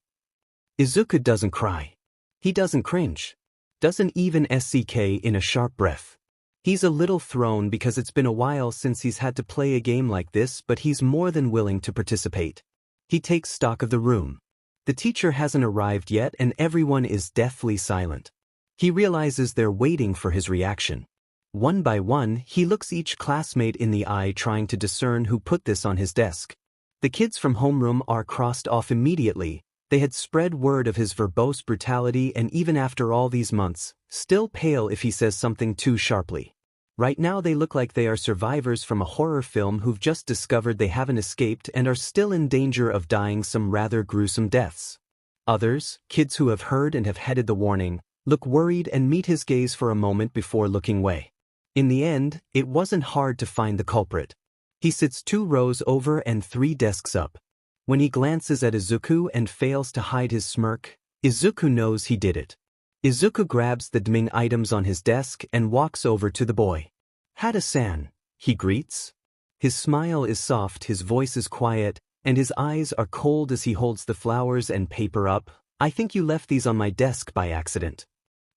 A: Izuku doesn't cry. He doesn't cringe. Doesn't even SCK in a sharp breath. He's a little thrown because it's been a while since he's had to play a game like this, but he's more than willing to participate. He takes stock of the room. The teacher hasn't arrived yet and everyone is deathly silent. He realizes they're waiting for his reaction. One by one, he looks each classmate in the eye trying to discern who put this on his desk. The kids from homeroom are crossed off immediately. They had spread word of his verbose brutality, and even after all these months, still pale if he says something too sharply. Right now they look like they are survivors from a horror film who've just discovered they haven't escaped and are still in danger of dying some rather gruesome deaths. Others, kids who have heard and have heeded the warning, look worried and meet his gaze for a moment before looking away. In the end, it wasn't hard to find the culprit. He sits 2 rows over and 3 desks up. When he glances at Izuku and fails to hide his smirk, Izuku knows he did it. Izuku grabs the dimming items on his desk and walks over to the boy. "Hada-san," he greets. His smile is soft, his voice is quiet, and his eyes are cold as he holds the flowers and paper up. "I think you left these on my desk by accident."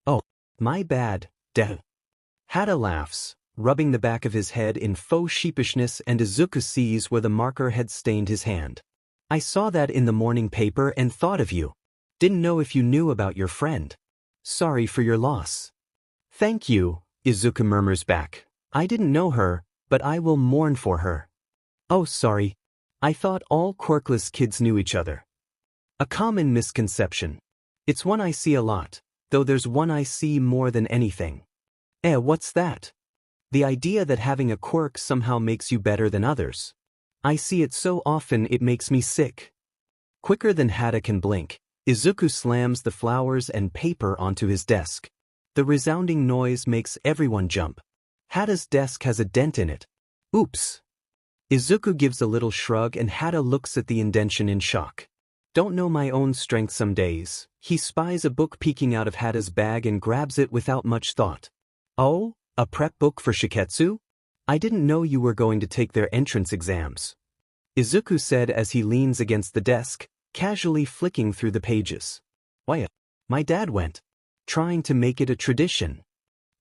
A: "Oh, my bad, Deku." Hada laughs, rubbing the back of his head in faux sheepishness, and Izuku sees where the marker had stained his hand. "I saw that in the morning paper and thought of you. Didn't know if you knew about your friend. Sorry for your loss." "Thank you," Izuku murmurs back. "I didn't know her, but I will mourn for her." "Oh, sorry. I thought all quirkless kids knew each other." A common misconception. It's one I see a lot, though there's one I see more than anything. What's that? The idea that having a quirk somehow makes you better than others. I see it so often it makes me sick. Quicker than Hada can blink, Izuku slams the flowers and paper onto his desk. The resounding noise makes everyone jump. Hada's desk has a dent in it. Oops. Izuku gives a little shrug and Hada looks at the indentation in shock. Don't know my own strength some days. He spies a book peeking out of Hada's bag and grabs it without much thought. "Oh, a prep book for Shiketsu? I didn't know you were going to take their entrance exams," Izuku said as he leans against the desk, casually flicking through the pages. "Why, my dad went. Trying to make it a tradition."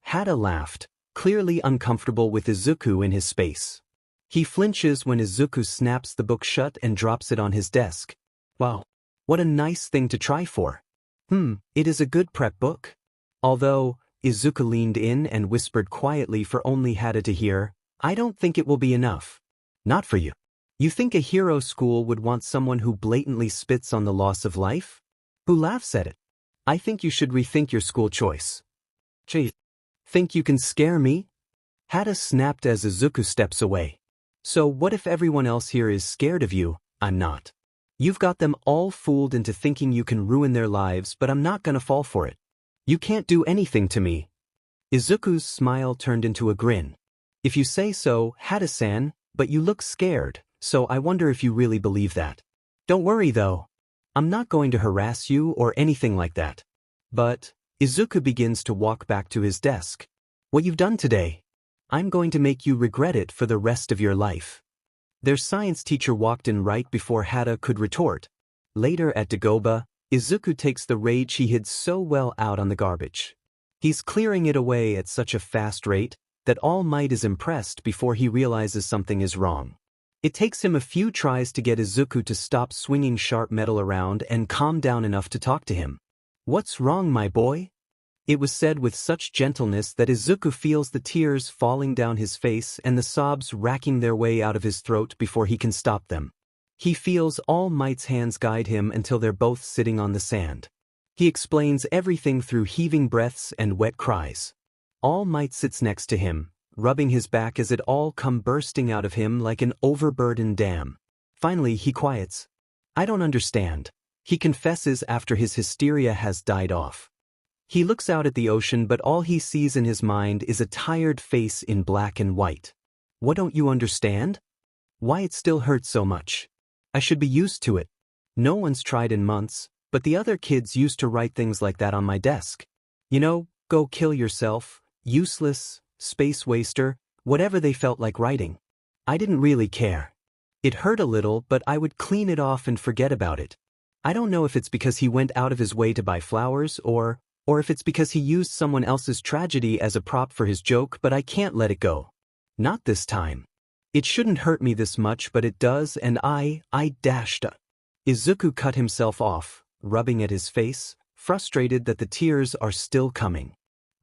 A: Hada laughed, clearly uncomfortable with Izuku in his space. He flinches when Izuku snaps the book shut and drops it on his desk. "Wow, what a nice thing to try for." It is a good prep book. Although, Izuku leaned in and whispered quietly for only Hada to hear, "I don't think it will be enough. Not for you. You think a hero school would want someone who blatantly spits on the loss of life? Who laughs at it? I think you should rethink your school choice." "Gee, think you can scare me?" Hada snapped as Izuku steps away. "So what if everyone else here is scared of you? I'm not. You've got them all fooled into thinking you can ruin their lives, but I'm not gonna fall for it. You can't do anything to me." Izuku's smile turned into a grin. "If you say so, Hada-san, but you look scared, so I wonder if you really believe that. Don't worry though. I'm not going to harass you or anything like that." But, Izuku begins to walk back to his desk. "What you've done today, I'm going to make you regret it for the rest of your life." Their science teacher walked in right before Hada could retort. Later at Dagoba, Izuku takes the rage he hid so well out on the garbage. He's clearing it away at such a fast rate that All Might is impressed before he realizes something is wrong. It takes him a few tries to get Izuku to stop swinging sharp metal around and calm down enough to talk to him. "What's wrong, my boy?" It was said with such gentleness that Izuku feels the tears falling down his face and the sobs racking their way out of his throat before he can stop them. He feels All Might's hands guide him until they're both sitting on the sand. He explains everything through heaving breaths and wet cries. All Might sits next to him, rubbing his back as it all come bursting out of him like an overburdened dam. Finally he quiets. "I don't understand," he confesses after his hysteria has died off. He looks out at the ocean, but all he sees in his mind is a tired face in black and white. "What don't you understand? Why it still hurts so much? I should be used to it. No one's tried in months, but the other kids used to write things like that on my desk. You know, go kill yourself, useless, space waster, whatever they felt like writing. I didn't really care. It hurt a little, but I would clean it off and forget about it. I don't know if it's because he went out of his way to buy flowers or if it's because he used someone else's tragedy as a prop for his joke, but I can't let it go. Not this time. It shouldn't hurt me this much, but it does, and I dashed. Izuku cut himself off, rubbing at his face, frustrated that the tears are still coming.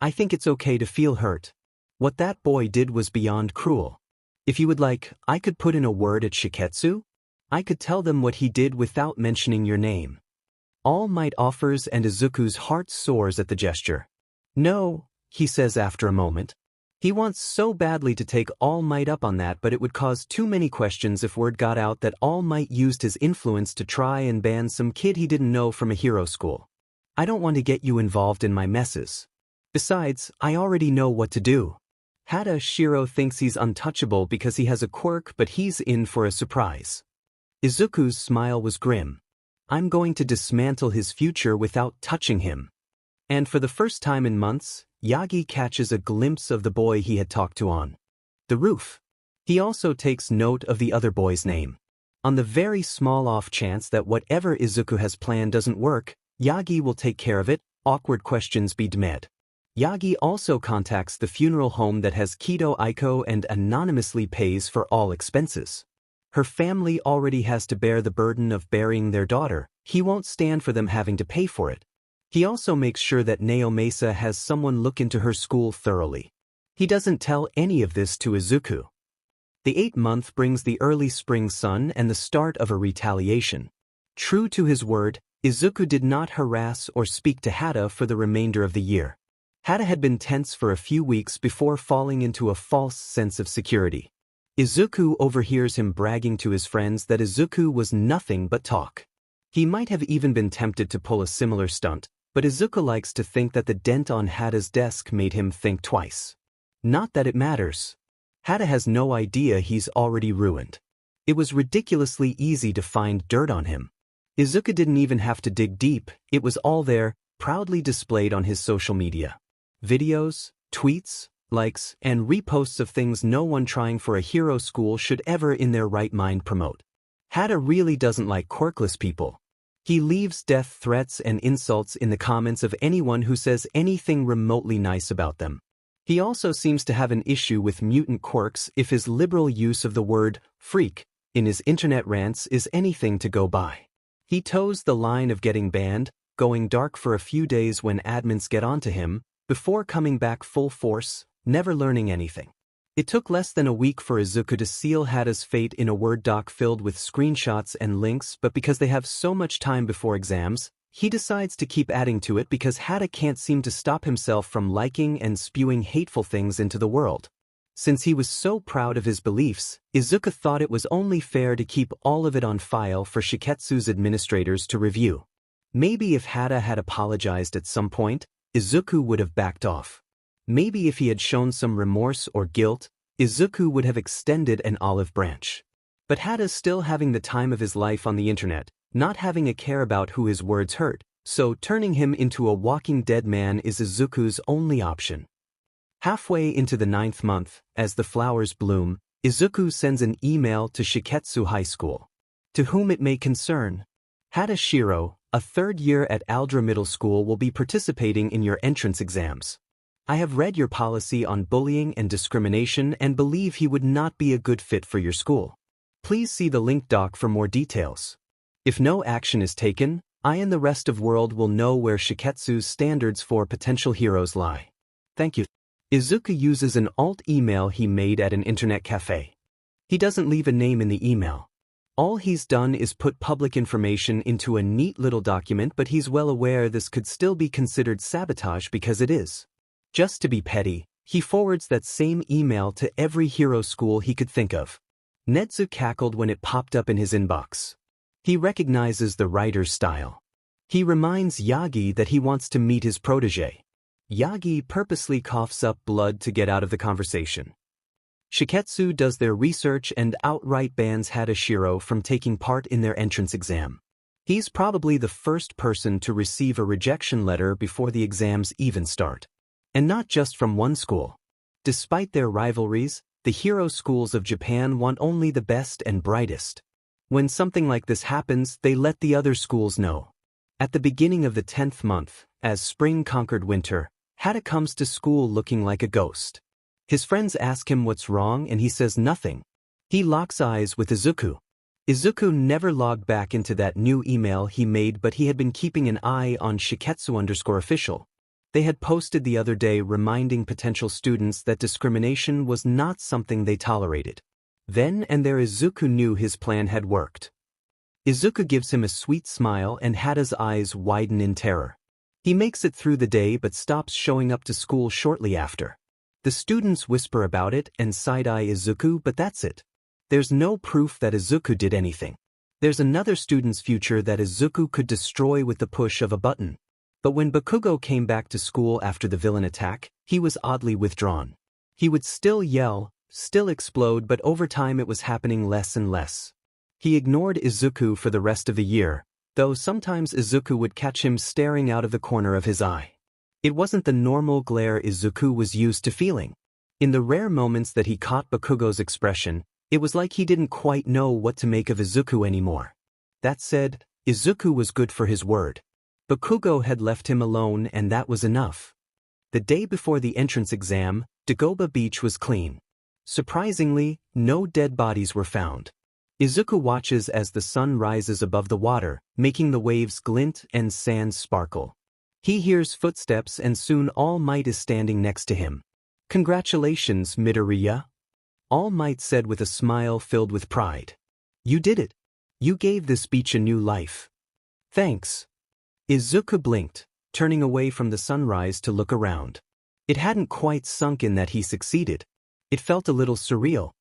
A: I think it's okay to feel hurt. What that boy did was beyond cruel. If you would like, I could put in a word at Shiketsu. I could tell them what he did without mentioning your name. All Might offers, and Izuku's heart soars at the gesture. No, he says after a moment. He wants so badly to take All Might up on that, but it would cause too many questions if word got out that All Might used his influence to try and ban some kid he didn't know from a hero school. I don't want to get you involved in my messes. Besides, I already know what to do. Shiro thinks he's untouchable because he has a quirk, but he's in for a surprise. Izuku's smile was grim. I'm going to dismantle his future without touching him. And for the first time in months, Yagi catches a glimpse of the boy he had talked to on the roof. He also takes note of the other boy's name. On the very small off chance that whatever Izuku has planned doesn't work, Yagi will take care of it, awkward questions be demanded. Yagi also contacts the funeral home that has Kido Aiko and anonymously pays for all expenses. Her family already has to bear the burden of burying their daughter. He won't stand for them having to pay for it. He also makes sure that Neo Mesa has someone look into her school thoroughly. He doesn't tell any of this to Izuku. The 8th month brings the early spring sun and the start of a retaliation. True to his word, Izuku did not harass or speak to Hada for the remainder of the year. Hada had been tense for a few weeks before falling into a false sense of security. Izuku overhears him bragging to his friends that Izuku was nothing but talk. He might have even been tempted to pull a similar stunt, but Izuku likes to think that the dent on Hada's desk made him think twice. Not that it matters. Hada has no idea he's already ruined. It was ridiculously easy to find dirt on him. Izuku didn't even have to dig deep, it was all there, proudly displayed on his social media. Videos, tweets, likes, and reposts of things no one trying for a hero school should ever in their right mind promote. Hada really doesn't like quirkless people. He leaves death threats and insults in the comments of anyone who says anything remotely nice about them. He also seems to have an issue with mutant quirks if his liberal use of the word freak in his internet rants is anything to go by. He toes the line of getting banned, going dark for a few days when admins get onto him, before coming back full force, never learning anything. It took less than a week for Izuku to seal Hada's fate in a Word doc filled with screenshots and links, but because they have so much time before exams, he decides to keep adding to it because Hada can't seem to stop himself from liking and spewing hateful things into the world. Since he was so proud of his beliefs, Izuku thought it was only fair to keep all of it on file for Shiketsu's administrators to review. Maybe if Hada had apologized at some point, Izuku would have backed off. Maybe if he had shown some remorse or guilt, Izuku would have extended an olive branch. But Hada's still having the time of his life on the internet, not having a care about who his words hurt, so turning him into a walking dead man is Izuku's only option. Halfway into the 9th month, as the flowers bloom, Izuku sends an email to Shiketsu High School. To whom it may concern, Hada Shiro, a 3rd year at Aldra Middle School, will be participating in your entrance exams. I have read your policy on bullying and discrimination and believe he would not be a good fit for your school. Please see the link doc for more details. If no action is taken, I and the rest of world will know where Shiketsu's standards for potential heroes lie. Thank you. Izuku uses an alt email he made at an internet cafe. He doesn't leave a name in the email. All he's done is put public information into a neat little document, but he's well aware this could still be considered sabotage because it is. Just to be petty, he forwards that same email to every hero school he could think of. Netsu cackled when it popped up in his inbox. He recognizes the writer's style. He reminds Yagi that he wants to meet his protege. Yagi purposely coughs up blood to get out of the conversation. Shiketsu does their research and outright bans Hada Shiro from taking part in their entrance exam. He's probably the first person to receive a rejection letter before the exams even start. And not just from one school. Despite their rivalries, the hero schools of Japan want only the best and brightest. When something like this happens, they let the other schools know. At the beginning of the 10th month, as spring conquered winter, Hada comes to school looking like a ghost. His friends ask him what's wrong and he says nothing. He locks eyes with Izuku. Izuku never logged back into that new email he made, but he had been keeping an eye on Shiketsu_official. They had posted the other day reminding potential students that discrimination was not something they tolerated. Then and there Izuku knew his plan had worked. Izuku gives him a sweet smile and Hada's eyes widen in terror. He makes it through the day but stops showing up to school shortly after. The students whisper about it and side-eye Izuku, but that's it. There's no proof that Izuku did anything. There's another student's future that Izuku could destroy with the push of a button. But when Bakugo came back to school after the villain attack, he was oddly withdrawn. He would still yell, still explode, but over time it was happening less and less. He ignored Izuku for the rest of the year, though sometimes Izuku would catch him staring out of the corner of his eye. It wasn't the normal glare Izuku was used to feeling. In the rare moments that he caught Bakugo's expression, it was like he didn't quite know what to make of Izuku anymore. That said, Izuku was good for his word. Bakugo had left him alone and that was enough. The day before the entrance exam, Dagoba Beach was clean. Surprisingly, no dead bodies were found. Izuku watches as the sun rises above the water, making the waves glint and sand sparkle. He hears footsteps and soon All Might is standing next to him. "Congratulations, Midoriya," All Might said with a smile filled with pride. "You did it. You gave this beach a new life." "Thanks." Izuku blinked, turning away from the sunrise to look around. It hadn't quite sunk in that he succeeded. It felt a little surreal.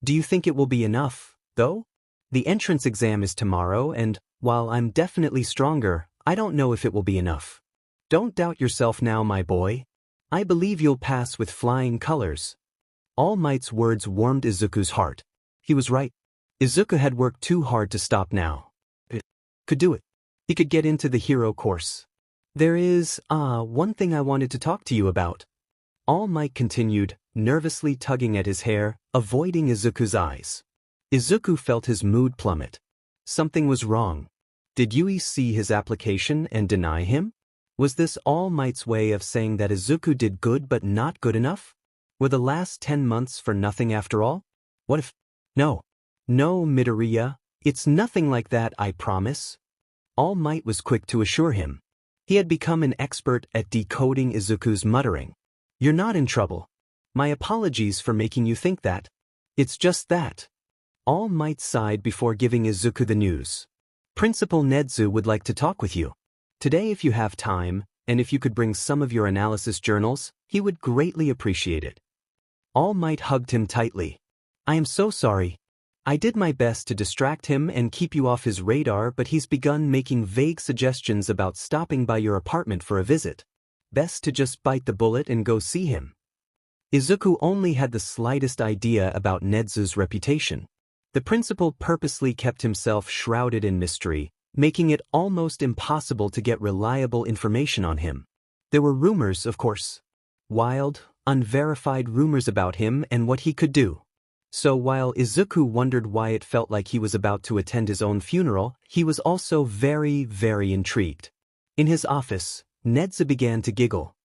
A: "Do you think it will be enough, though? The entrance exam is tomorrow and, while I'm definitely stronger, I don't know if it will be enough." "Don't doubt yourself now, my boy. I believe you'll pass with flying colors." All Might's words warmed Izuku's heart. He was right. Izuku had worked too hard to stop now. It could do it. He could get into the hero course. "There is, one thing I wanted to talk to you about." All Might continued, nervously tugging at his hair, avoiding Izuku's eyes. Izuku felt his mood plummet. Something was wrong. Did Yui see his application and deny him? Was this All Might's way of saying that Izuku did good but not good enough? Were the last 10 months for nothing after all? What if... No, Midoriya, it's nothing like that, I promise. All Might was quick to assure him. He had become an expert at decoding Izuku's muttering. "You're not in trouble. My apologies for making you think that. It's just that." All Might sighed before giving Izuku the news. "Principal Nedzu would like to talk with you today if you have time, and if you could bring some of your analysis journals, he would greatly appreciate it." All Might hugged him tightly. "I am so sorry. I did my best to distract him and keep you off his radar, but he's begun making vague suggestions about stopping by your apartment for a visit. Best to just bite the bullet and go see him." Izuku only had the slightest idea about Nedzu's reputation. The principal purposely kept himself shrouded in mystery, making it almost impossible to get reliable information on him. There were rumors, of course. Wild, unverified rumors about him and what he could do. So while Izuku wondered why it felt like he was about to attend his own funeral, he was also very, very intrigued. In his office, Nedzu began to giggle.